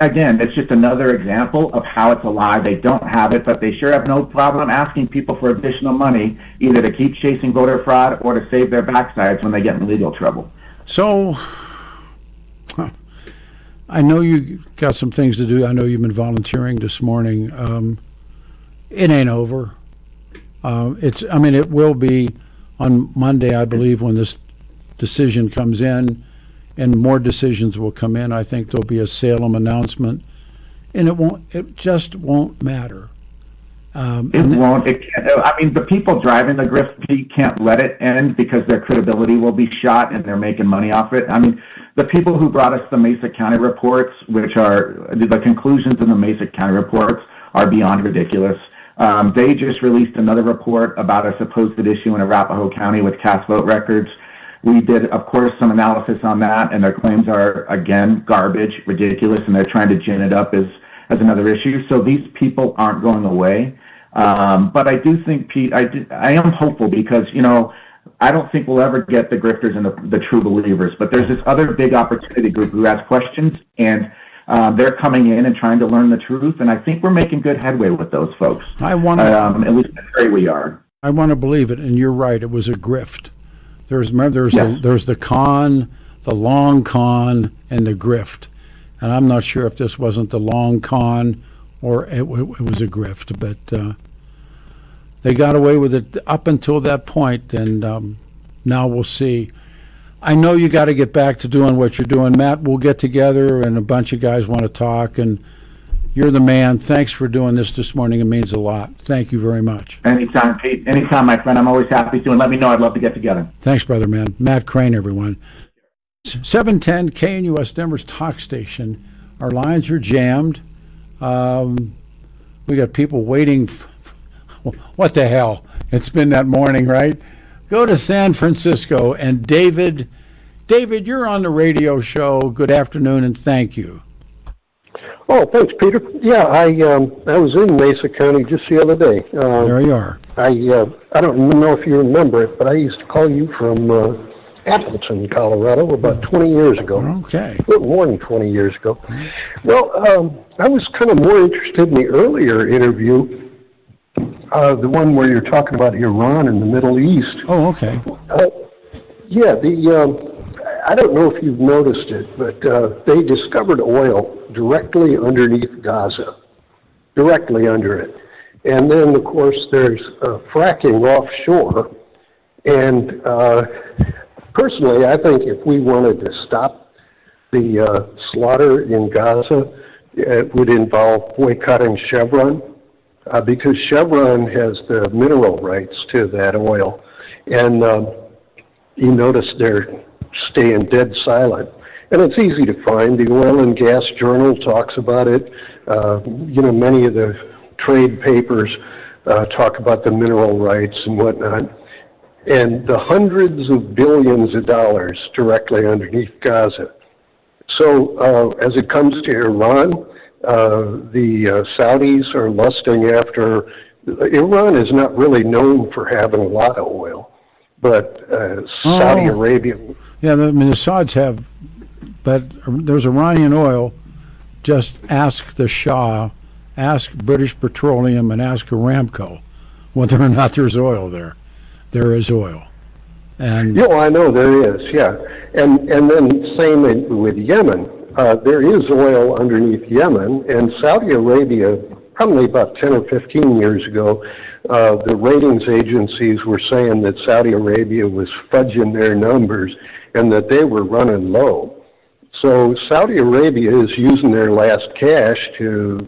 again, it's just another example of how it's a lie. They don't have it, but they sure have no problem asking people for additional money, either to keep chasing voter fraud or to save their backsides when they get in legal trouble. So, I know you got some things to do. I know you've been volunteering this morning. It ain't over. It will be on Monday, I believe, when this decision comes in. and more decisions will come in. I think there'll be a Salem announcement, and it just won't matter. It won't. It can't. I mean, the people driving the grift, Pete, can't let it end because their credibility will be shot and they're making money off it. I mean, the people who brought us the Mesa County reports, which are the conclusions in the Mesa County reports, are beyond ridiculous. They just released another report about a supposed issue in Arapahoe County with cast vote records. We did, of course, some analysis on that, and their claims are, again, garbage, ridiculous, and they're trying to gin it up as another issue. So these people aren't going away. But I do think, Pete, I am hopeful because, I don't think we'll ever get the grifters and the true believers. But there's this other big opportunity group who has questions, and they're coming in and trying to learn the truth. And I think we're making good headway with those folks. I want to, at least in we are. I want to believe it, and you're right. It was a grift. There's the con, the long con, and the grift. And I'm not sure if this wasn't the long con or it was a grift, but they got away with it up until that point, and now we'll see. I know you got to get back to doing what you're doing. Matt, we'll get together, and a bunch of guys want to talk, and you're the man. Thanks for doing this morning. It means a lot. Thank you very much. Anytime, Pete. Anytime, my friend. I'm always happy to, and let me know. I'd love to get together. Thanks, brother, man. Matt Crane, everyone. 710 KNUS Denver's talk station. Our lines are jammed. We got people waiting. What the hell? It's been that morning, right? Go to San Francisco. And David, you're on the radio show. Good afternoon, and thank you. Oh, thanks, Peter. Yeah, I was in Mesa County just the other day. There you are. I don't know if you remember it, but I used to call you from Appleton, Colorado, about 20 years ago. Okay. A little more than 20 years ago. Well, I was kind of more interested in the earlier interview, the one where you're talking about Iran and the Middle East. Oh, okay. Yeah, I don't know if you've noticed it, but they discovered oil directly underneath Gaza, directly under it. And then, of course, there's fracking offshore. And personally, I think if we wanted to stop the slaughter in Gaza, it would involve boycotting Chevron, because Chevron has the mineral rights to that oil. And you notice they're staying dead silent. And it's easy to find. The Oil and Gas Journal talks about it. Many of the trade papers talk about the mineral rights and whatnot. And the hundreds of billions of dollars directly underneath Gaza. So as it comes to Iran, the Saudis are lusting after. Iran is not really known for having a lot of oil, but Saudi Arabia. Yeah, the Saudis have, but there's Iranian oil. Just ask the Shah, ask British Petroleum, and ask Aramco whether or not there's oil there. There is oil. And I know there is, yeah. And then same with Yemen. There is oil underneath Yemen, and Saudi Arabia, probably about 10 or 15 years ago, the ratings agencies were saying that Saudi Arabia was fudging their numbers and that they were running low. So Saudi Arabia is using their last cash to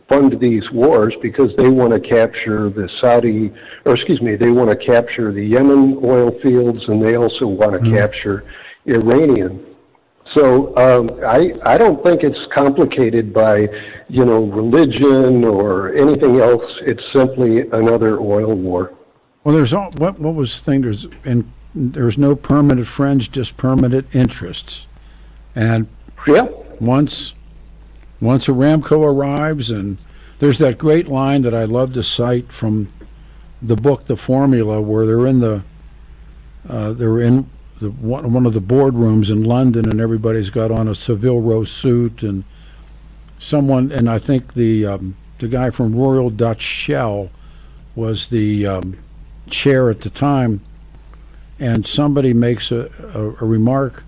fund these wars because they want to capture they want to capture the Yemen oil fields, and they also want to capture Iranian. So I don't think it's complicated by, religion or anything else. It's simply another oil war. Well, what was the thing? There's no permanent friends, just permanent interests. And once Aramco arrives, and there's that great line that I love to cite from the book The Formula, where they're in one of the boardrooms in London, and everybody's got on a Savile Row suit, and I think the guy from Royal Dutch Shell was the chair at the time, and somebody makes a remark,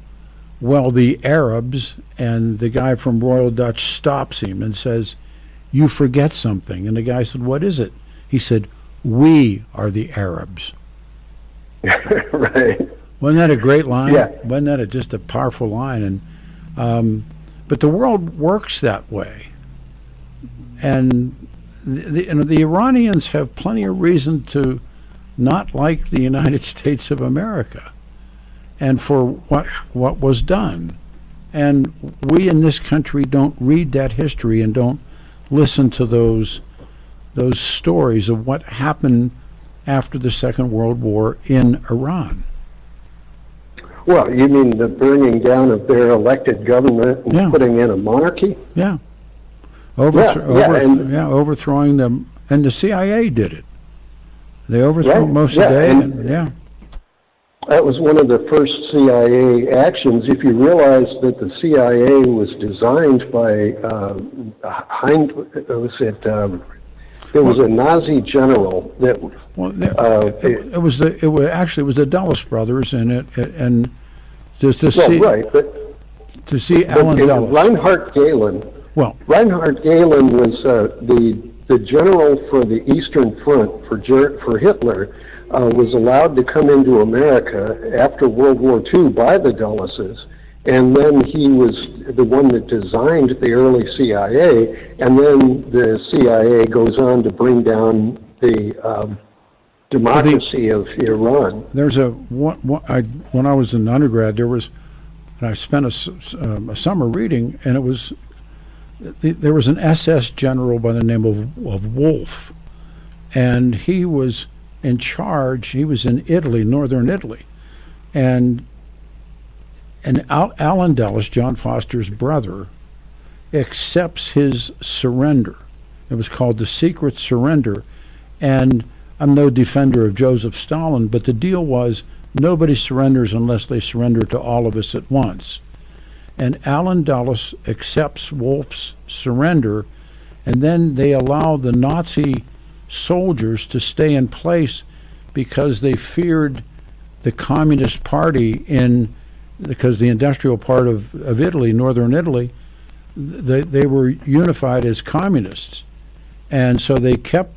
well, the Arabs, and the guy from Royal Dutch stops him and says, you forget something. And the guy said, what is it? He said, we are the Arabs. Right. Wasn't that a great line? Yeah. Wasn't that just a powerful line? And but the world works that way, and the Iranians have plenty of reason to not like the United States of America, and for what was done. And we in this country don't read that history and don't listen to those stories of what happened after the Second World War in Iran. Well, you mean the burning down of their elected government and putting in a monarchy? Yeah. Overthrowing them, and the CIA did it. They overthrew Mossadegh, and that was one of the first CIA actions. If you realize that the CIA was designed by there was a Nazi general that. It was the Dulles brothers, and to see Alan Dulles. Reinhard Gehlen. Well, Reinhard Gehlen was the general for the Eastern Front for Hitler. Was allowed to come into America after World War II by the Dulleses, and then he was the one that designed the early CIA, and then the CIA goes on to bring down the democracy of Iran. There's when I was an undergrad, and I spent a summer reading, and there was an SS general by the name of Wolf, and he was in charge. He was in Italy, northern Italy, and Alan Dulles, John Foster's brother, accepts his surrender. It was called the secret surrender, and I'm no defender of Joseph Stalin, but the deal was nobody surrenders unless they surrender to all of us at once. And Alan Dulles accepts Wolf's surrender, and then they allow the Nazi soldiers to stay in place because they feared the Communist Party because the industrial part of Italy, northern Italy, they were unified as communists. And so they kept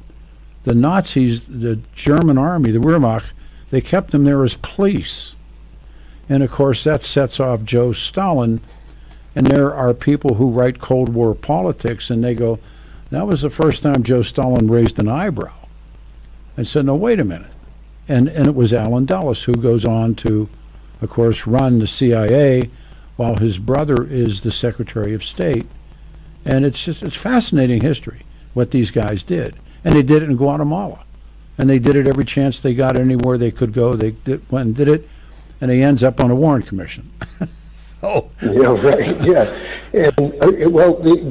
the Nazis, the German army, the Wehrmacht, they kept them there as police. And of course that sets off Joe Stalin, and there are people who write Cold War politics and they go, that was the first time Joe Stalin raised an eyebrow. I said, no, wait a minute. And it was Alan Dulles who goes on to, of course, run the CIA while his brother is the Secretary of State. And it's fascinating history, what these guys did. And they did it in Guatemala. And they did it every chance they got anywhere they could go. They went and did it, and he ends up on a Warren Commission. So. Yeah, right, yeah. And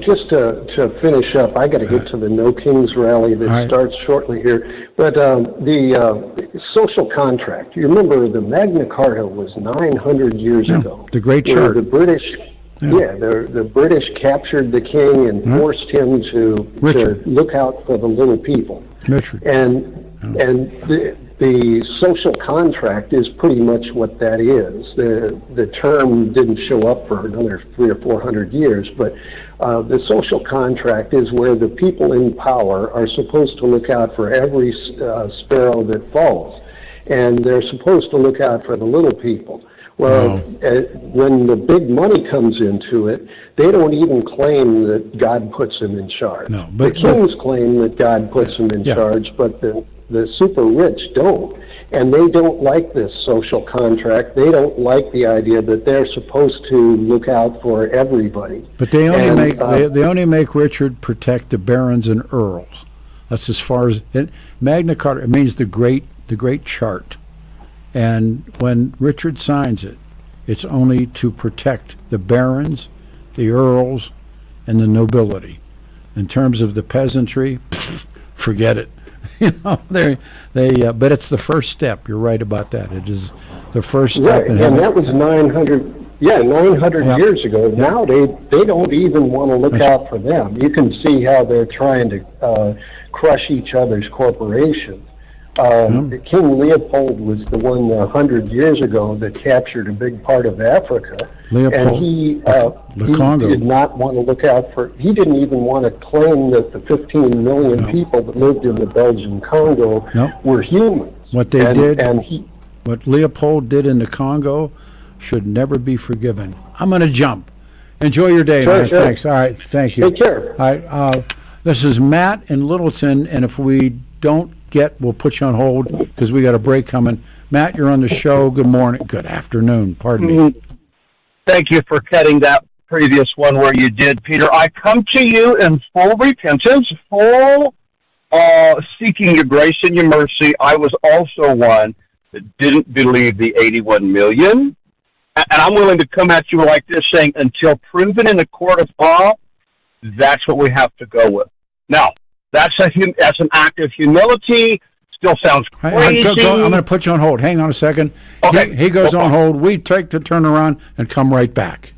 just to finish up, I got to get to the No Kings rally that starts shortly here. But the social contract. You remember the Magna Carta was 900 years ago. The Great Chart. The British, the British captured the king and forced him to look out for the little people. Richard. And the social contract is pretty much what that is. The term didn't show up for another 300 or 400 years, but the social contract is where the people in power are supposed to look out for every sparrow that falls, and they're supposed to look out for the little people. Well, when the big money comes into it, they don't even claim that God puts them in charge. No, but the kings claim that God puts them in charge, but the super rich don't. And they don't like this social contract. They don't like the idea that they're supposed to look out for everybody. But they only make Richard protect the barons and earls. That's as far as it. Magna Carta, it means the great chart. And when Richard signs it, it's only to protect the barons, the earls, and the nobility. In terms of the peasantry, forget it. But it's the first step. You're right about that. It is the first step. Right, and that was 900 years ago. Yeah. Now they don't even want to look out for them. You can see how they're trying to crush each other's corporations. King Leopold was the one 100 years ago that captured a big part of Africa. Leopold, and he Congo. did not want to look out for, he didn't even want to claim that the 15 million people that lived in the Belgian Congo were humans. What they did, and he What Leopold did in the Congo should never be forgiven. I'm going to jump. Enjoy your day, Sure, man. sure. Thanks. All right. Thank you. Take care. All right. This is Matt in Littleton, and if we don't we'll put you on hold because we got a break coming. Matt, you're on the show. Good morning. Good afternoon. Pardon me. Thank you for cutting that previous one where you did, Peter. I come to you in full repentance, full seeking your grace and your mercy. I was also one that didn't believe the 81 million. And I'm willing to come at you like this saying, until proven in the court of law, that's what we have to go with. Now, that's an act of humility. Still sounds crazy. I'm going to put you on hold. Hang on a second. Okay. He goes on hold. We take the turnaround and come right back.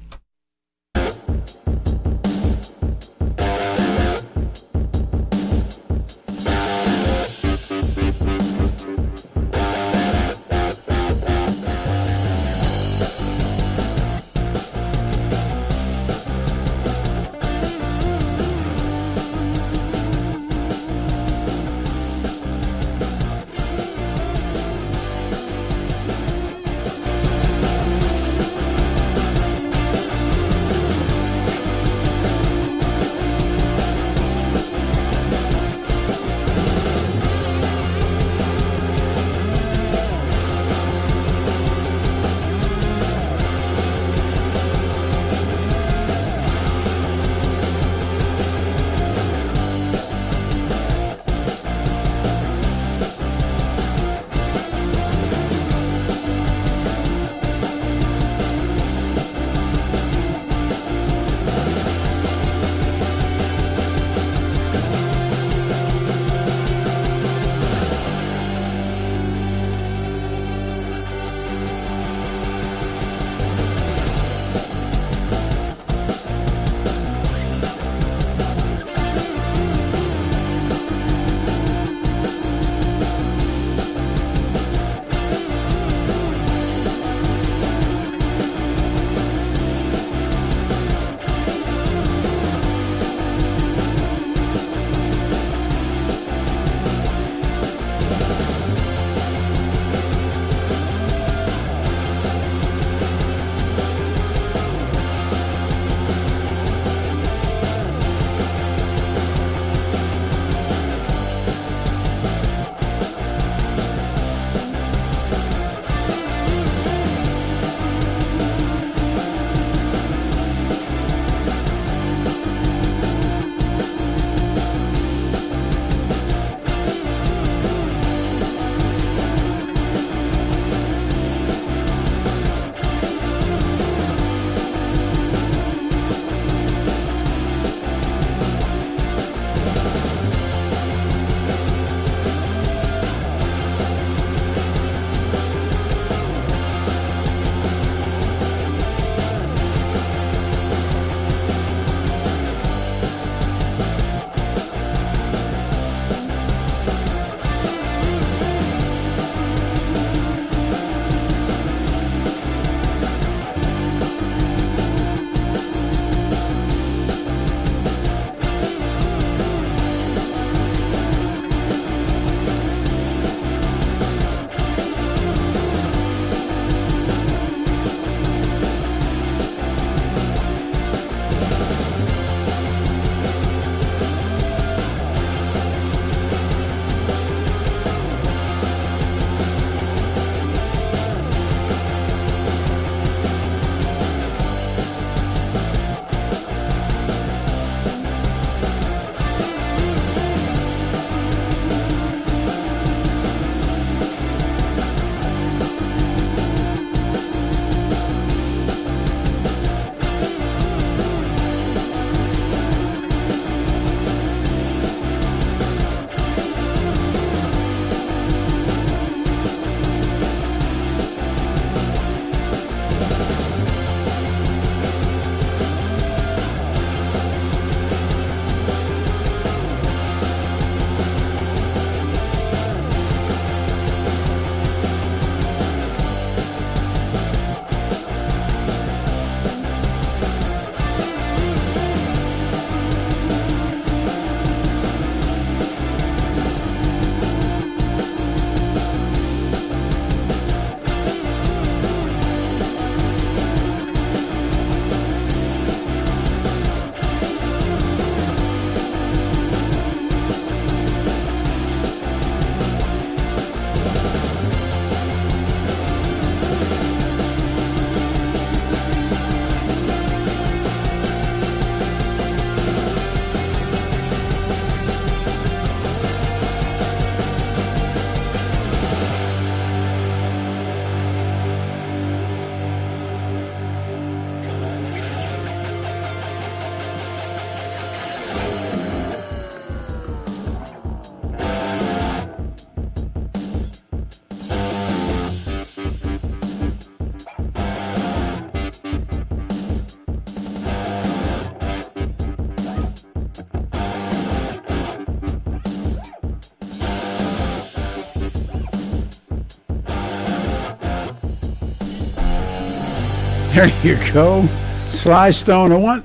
There you go. Sly Stone.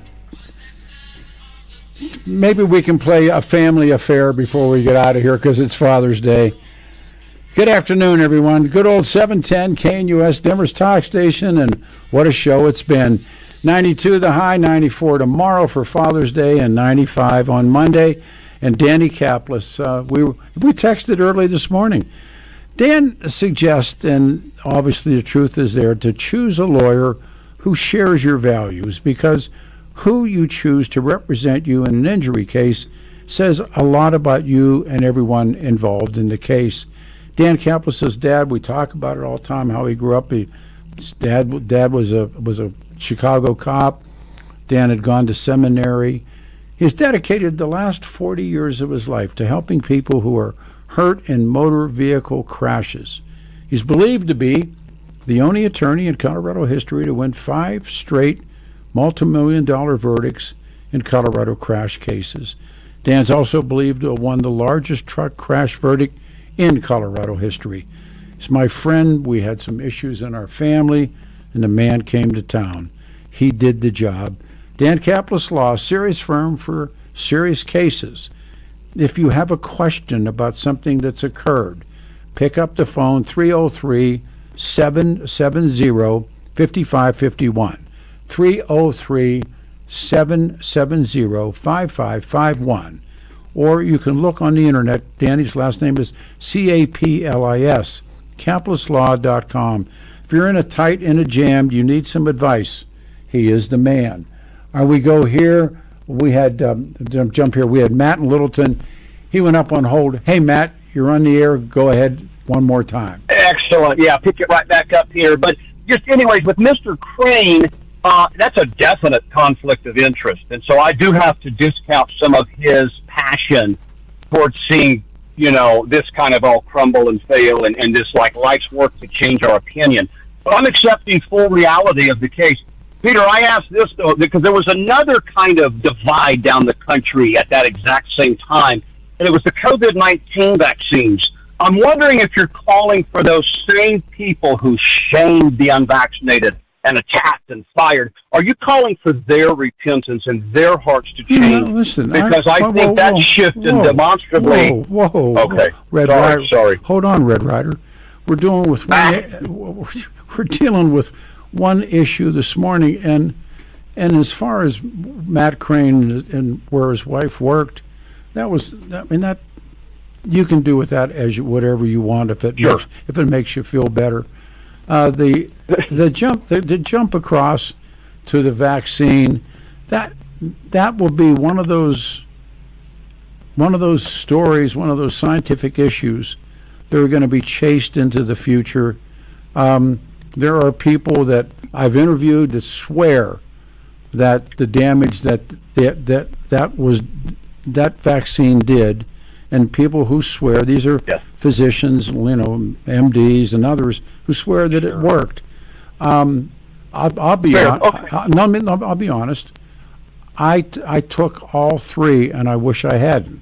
Maybe we can play a family affair before we get out of here because it's Father's Day. Good afternoon, everyone. Good old 710 KNUS, Denver's talk station, and what a show it's been. 92 the high, 94 tomorrow for Father's Day, and 95 on Monday. And Danny Kaplis, we texted early this morning. Dan suggests, and obviously the truth is there, to choose a lawyer who shares your values, because who you choose to represent you in an injury case says a lot about you and everyone involved in the case. Dan Kaplis' dad, we talk about it all the time, how he grew up. His dad was a Chicago cop. Dan had gone to seminary. He's dedicated the last 40 years of his life to helping people who are hurt in motor vehicle crashes. He's believed to be the only attorney in Colorado history to win 5 straight multi-million-dollar verdicts in Colorado crash cases. Dan's also believed to have won the largest truck crash verdict in Colorado history. He's my friend. We had some issues in our family, and the man came to town. He did the job. Dan Kaplis Law, serious firm for serious cases. If you have a question about something that's occurred, pick up the phone, 303-770-5551. 303-770-5551. Or you can look on the internet. Danny's last name is Caplis, caplislaw.com. If you're in a jam, you need some advice, he is the man. We go here. We had, jump here, we had Matt in Littleton. He went up on hold. Hey, Matt, you're on the air. Go ahead one more time. Excellent. Yeah, pick it right back up here. But just anyways, with Mr. Crane, that's a definite conflict of interest. And so I do have to discount some of his passion towards seeing, this kind of all crumble and fail and this like life's work to change our opinion. But I'm accepting full reality of the case. Peter, I asked this, though, because there was another kind of divide down the country at that exact same time, and it was the COVID-19 vaccines. I'm wondering if you're calling for those same people who shamed the unvaccinated and attacked and fired. Are you calling for their repentance and their hearts to change? No, listen, because I think that shifted demonstrably. Whoa. Okay. Red Rider. Sorry. Hold on, Red Rider. We're dealing with one issue this morning, and as far as Matt Crane and where his wife worked, that you can do with that as whatever you want if it makes you feel better. The jump across to the vaccine, that will be one of those stories, one of those scientific issues that are going to be chased into the future. There are people that I've interviewed that swear that the damage that vaccine did, and people who swear, these are physicians, MDs and others who swear that it worked. I'll be honest. I took all 3, and I wish I hadn't.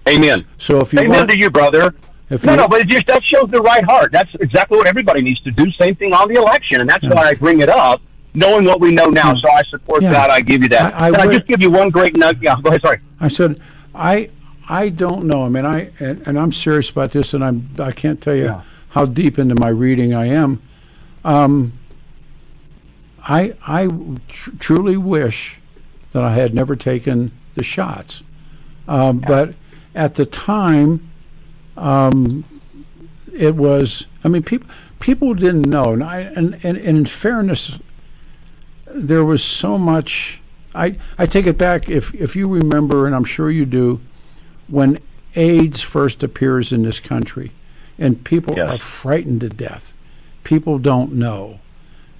Amen. So if you to you, brother. But that shows the right heart. That's exactly what everybody needs to do. Same thing on the election, and that's why I bring it up, knowing what we know now. So I support that. I give you that. I just give you one great nugget. Yeah, go ahead. Sorry. I said, I don't know. I mean, and I'm serious about this, and I can't tell you how deep into my reading I am. I truly wish that I had never taken the shots, but at the time. It was. I mean, people didn't know, and in fairness, there was so much. I take it back. If you remember, and I'm sure you do, when AIDS first appears in this country, and people are frightened to death. People don't know,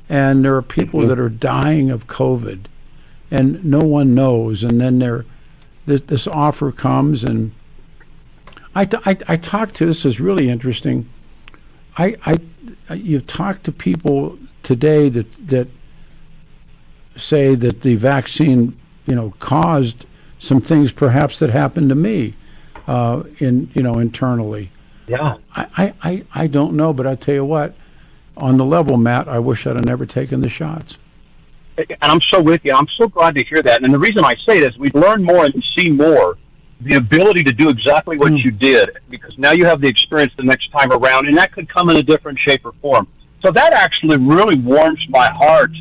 and there are people that are dying of COVID, and no one knows. And then this offer comes, and I talked to, this is really interesting. You talk to people today that say that the vaccine, caused some things perhaps that happened to me, internally. Yeah. I don't know, but I tell you what, on the level, Matt, I wish I'd have never taken the shots. And I'm so with you. I'm so glad to hear that. And the reason I say this, we've learned more and see more the ability to do exactly what you did, because now you have the experience the next time around, and that could come in a different shape or form. So that actually really warms my heart,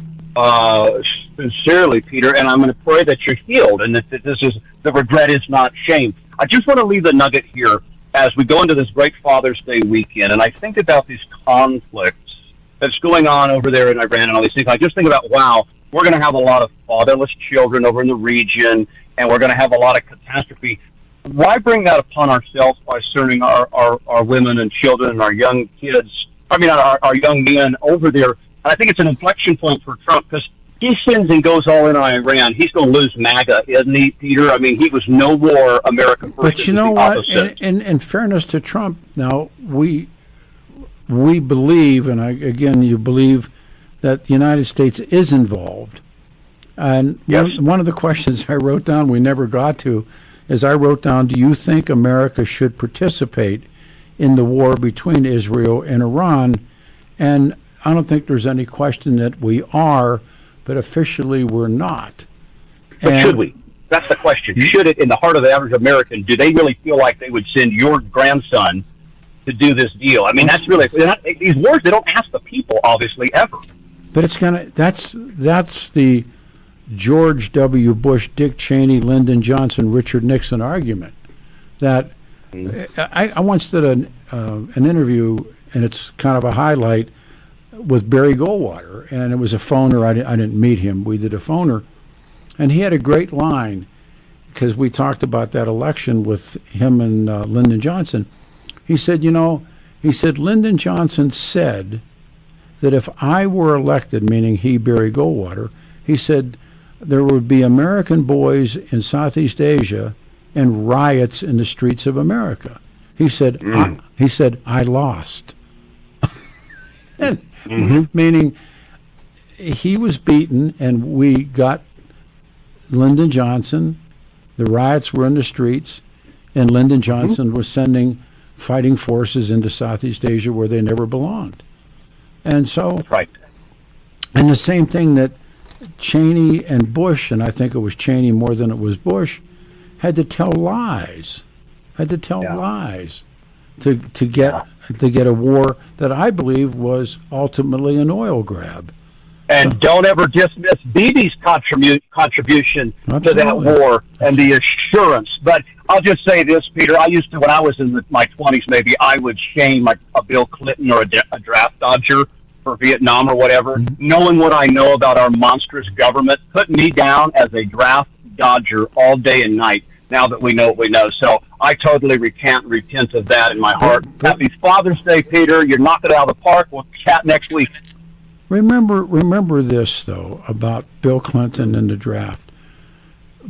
sincerely, Peter, and I'm going to pray that you're healed and that this is, the regret is not shame. I just want to leave the nugget here as we go into this great Father's Day weekend, and I think about these conflicts that's going on over there in Iran and all these things. I just think about, wow, we're going to have a lot of fatherless children over in the region, and we're going to have a lot of catastrophe. Why bring that upon ourselves by serving our women and children and our young kids, our young men over there? And I think it's an inflection point for Trump, because he sins and goes all in on Iran. He's going to lose MAGA, isn't he, Peter? I mean, he was no more America first. But you know what? In fairness to Trump, now we believe, and again, you believe that the United States is involved. And one of the questions I wrote down, we never got to, is I wrote down, do you think America should participate in the war between Israel and Iran? And I don't think there's any question that we are, but officially we're not. But should we? That's the question. Should it, in the heart of the average American, do they really feel like they would send your grandson to do this deal? I mean, that's really, these wars, they don't ask the people, obviously, ever. But it's that's the George W. Bush, Dick Cheney, Lyndon Johnson, Richard Nixon argument. That I once did an interview, and it's kind of a highlight, with Barry Goldwater, and it was a phoner. I didn't meet him. We did a phoner, and he had a great line, because we talked about that election with him and Lyndon Johnson. He said, Lyndon Johnson said that if I were elected, meaning he, Barry Goldwater, he said there would be American boys in Southeast Asia and riots in the streets of America. He said, I lost. Meaning he was beaten, and we got Lyndon Johnson. The riots were in the streets, and Lyndon Johnson was sending fighting forces into Southeast Asia where they never belonged. And so, that's right. And the same thing that Cheney and Bush, and I think it was Cheney more than it was Bush, had to tell lies. To get a war that I believe was ultimately an oil grab. And don't ever dismiss Bibi's contribution to that war and the assurance. But I'll just say this, Peter. I used to, when I was in my 20s, maybe I would shame a Bill Clinton or a draft dodger for Vietnam or whatever. Knowing what I know about our monstrous government put me down as a draft dodger all day and night. Now that we know what we know. So I totally repent of that in my heart. Happy Father's Day, Peter. You're knocking it out of the park. We'll chat next week. Remember this, though, about Bill Clinton and the draft.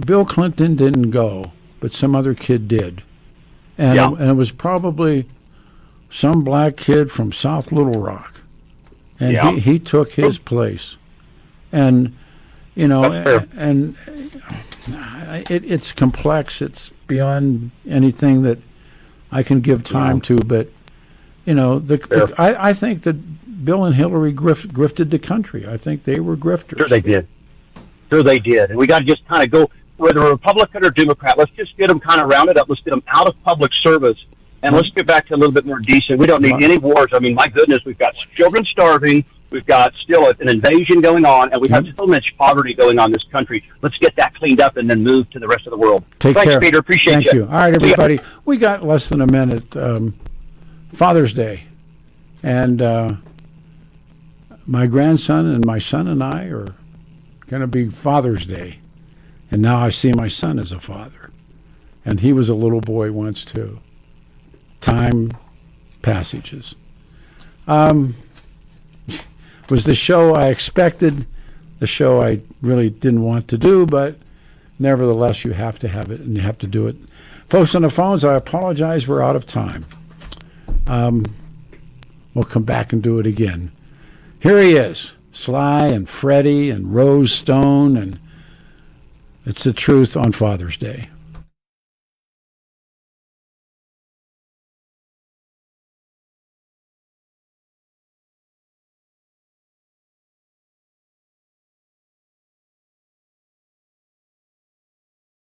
Bill Clinton didn't go, but some other kid did. And it was probably some black kid from South Little Rock. And he took his place. And, and it's complex. It's beyond anything that I can give time to. But, I think that Bill and Hillary grifted the country. I think they were grifters. Sure they did. And we got to just kind of go, whether Republican or Democrat, let's just get them kind of rounded up. Let's get them out of public service. And let's get back to a little bit more decent. We don't need any wars. I mean, my goodness, we've got children starving. We've got still an invasion going on, and we have so much poverty going on in this country. Let's get that cleaned up and then move to the rest of the world. Thanks, Peter. Appreciate Thank you. All right, everybody. We got less than a minute. Father's Day. And my grandson and my son and I are going to be Father's Day. And now I see my son as a father. And he was a little boy once, too. Time passages. Was the show I expected, the show I really didn't want to do, but nevertheless, you have to have it, and you have to do it. Folks on the phones, I apologize, we're out of time. We'll come back and do it again. Here he is, Sly and Freddie and Rose Stone, and it's the truth on Father's Day.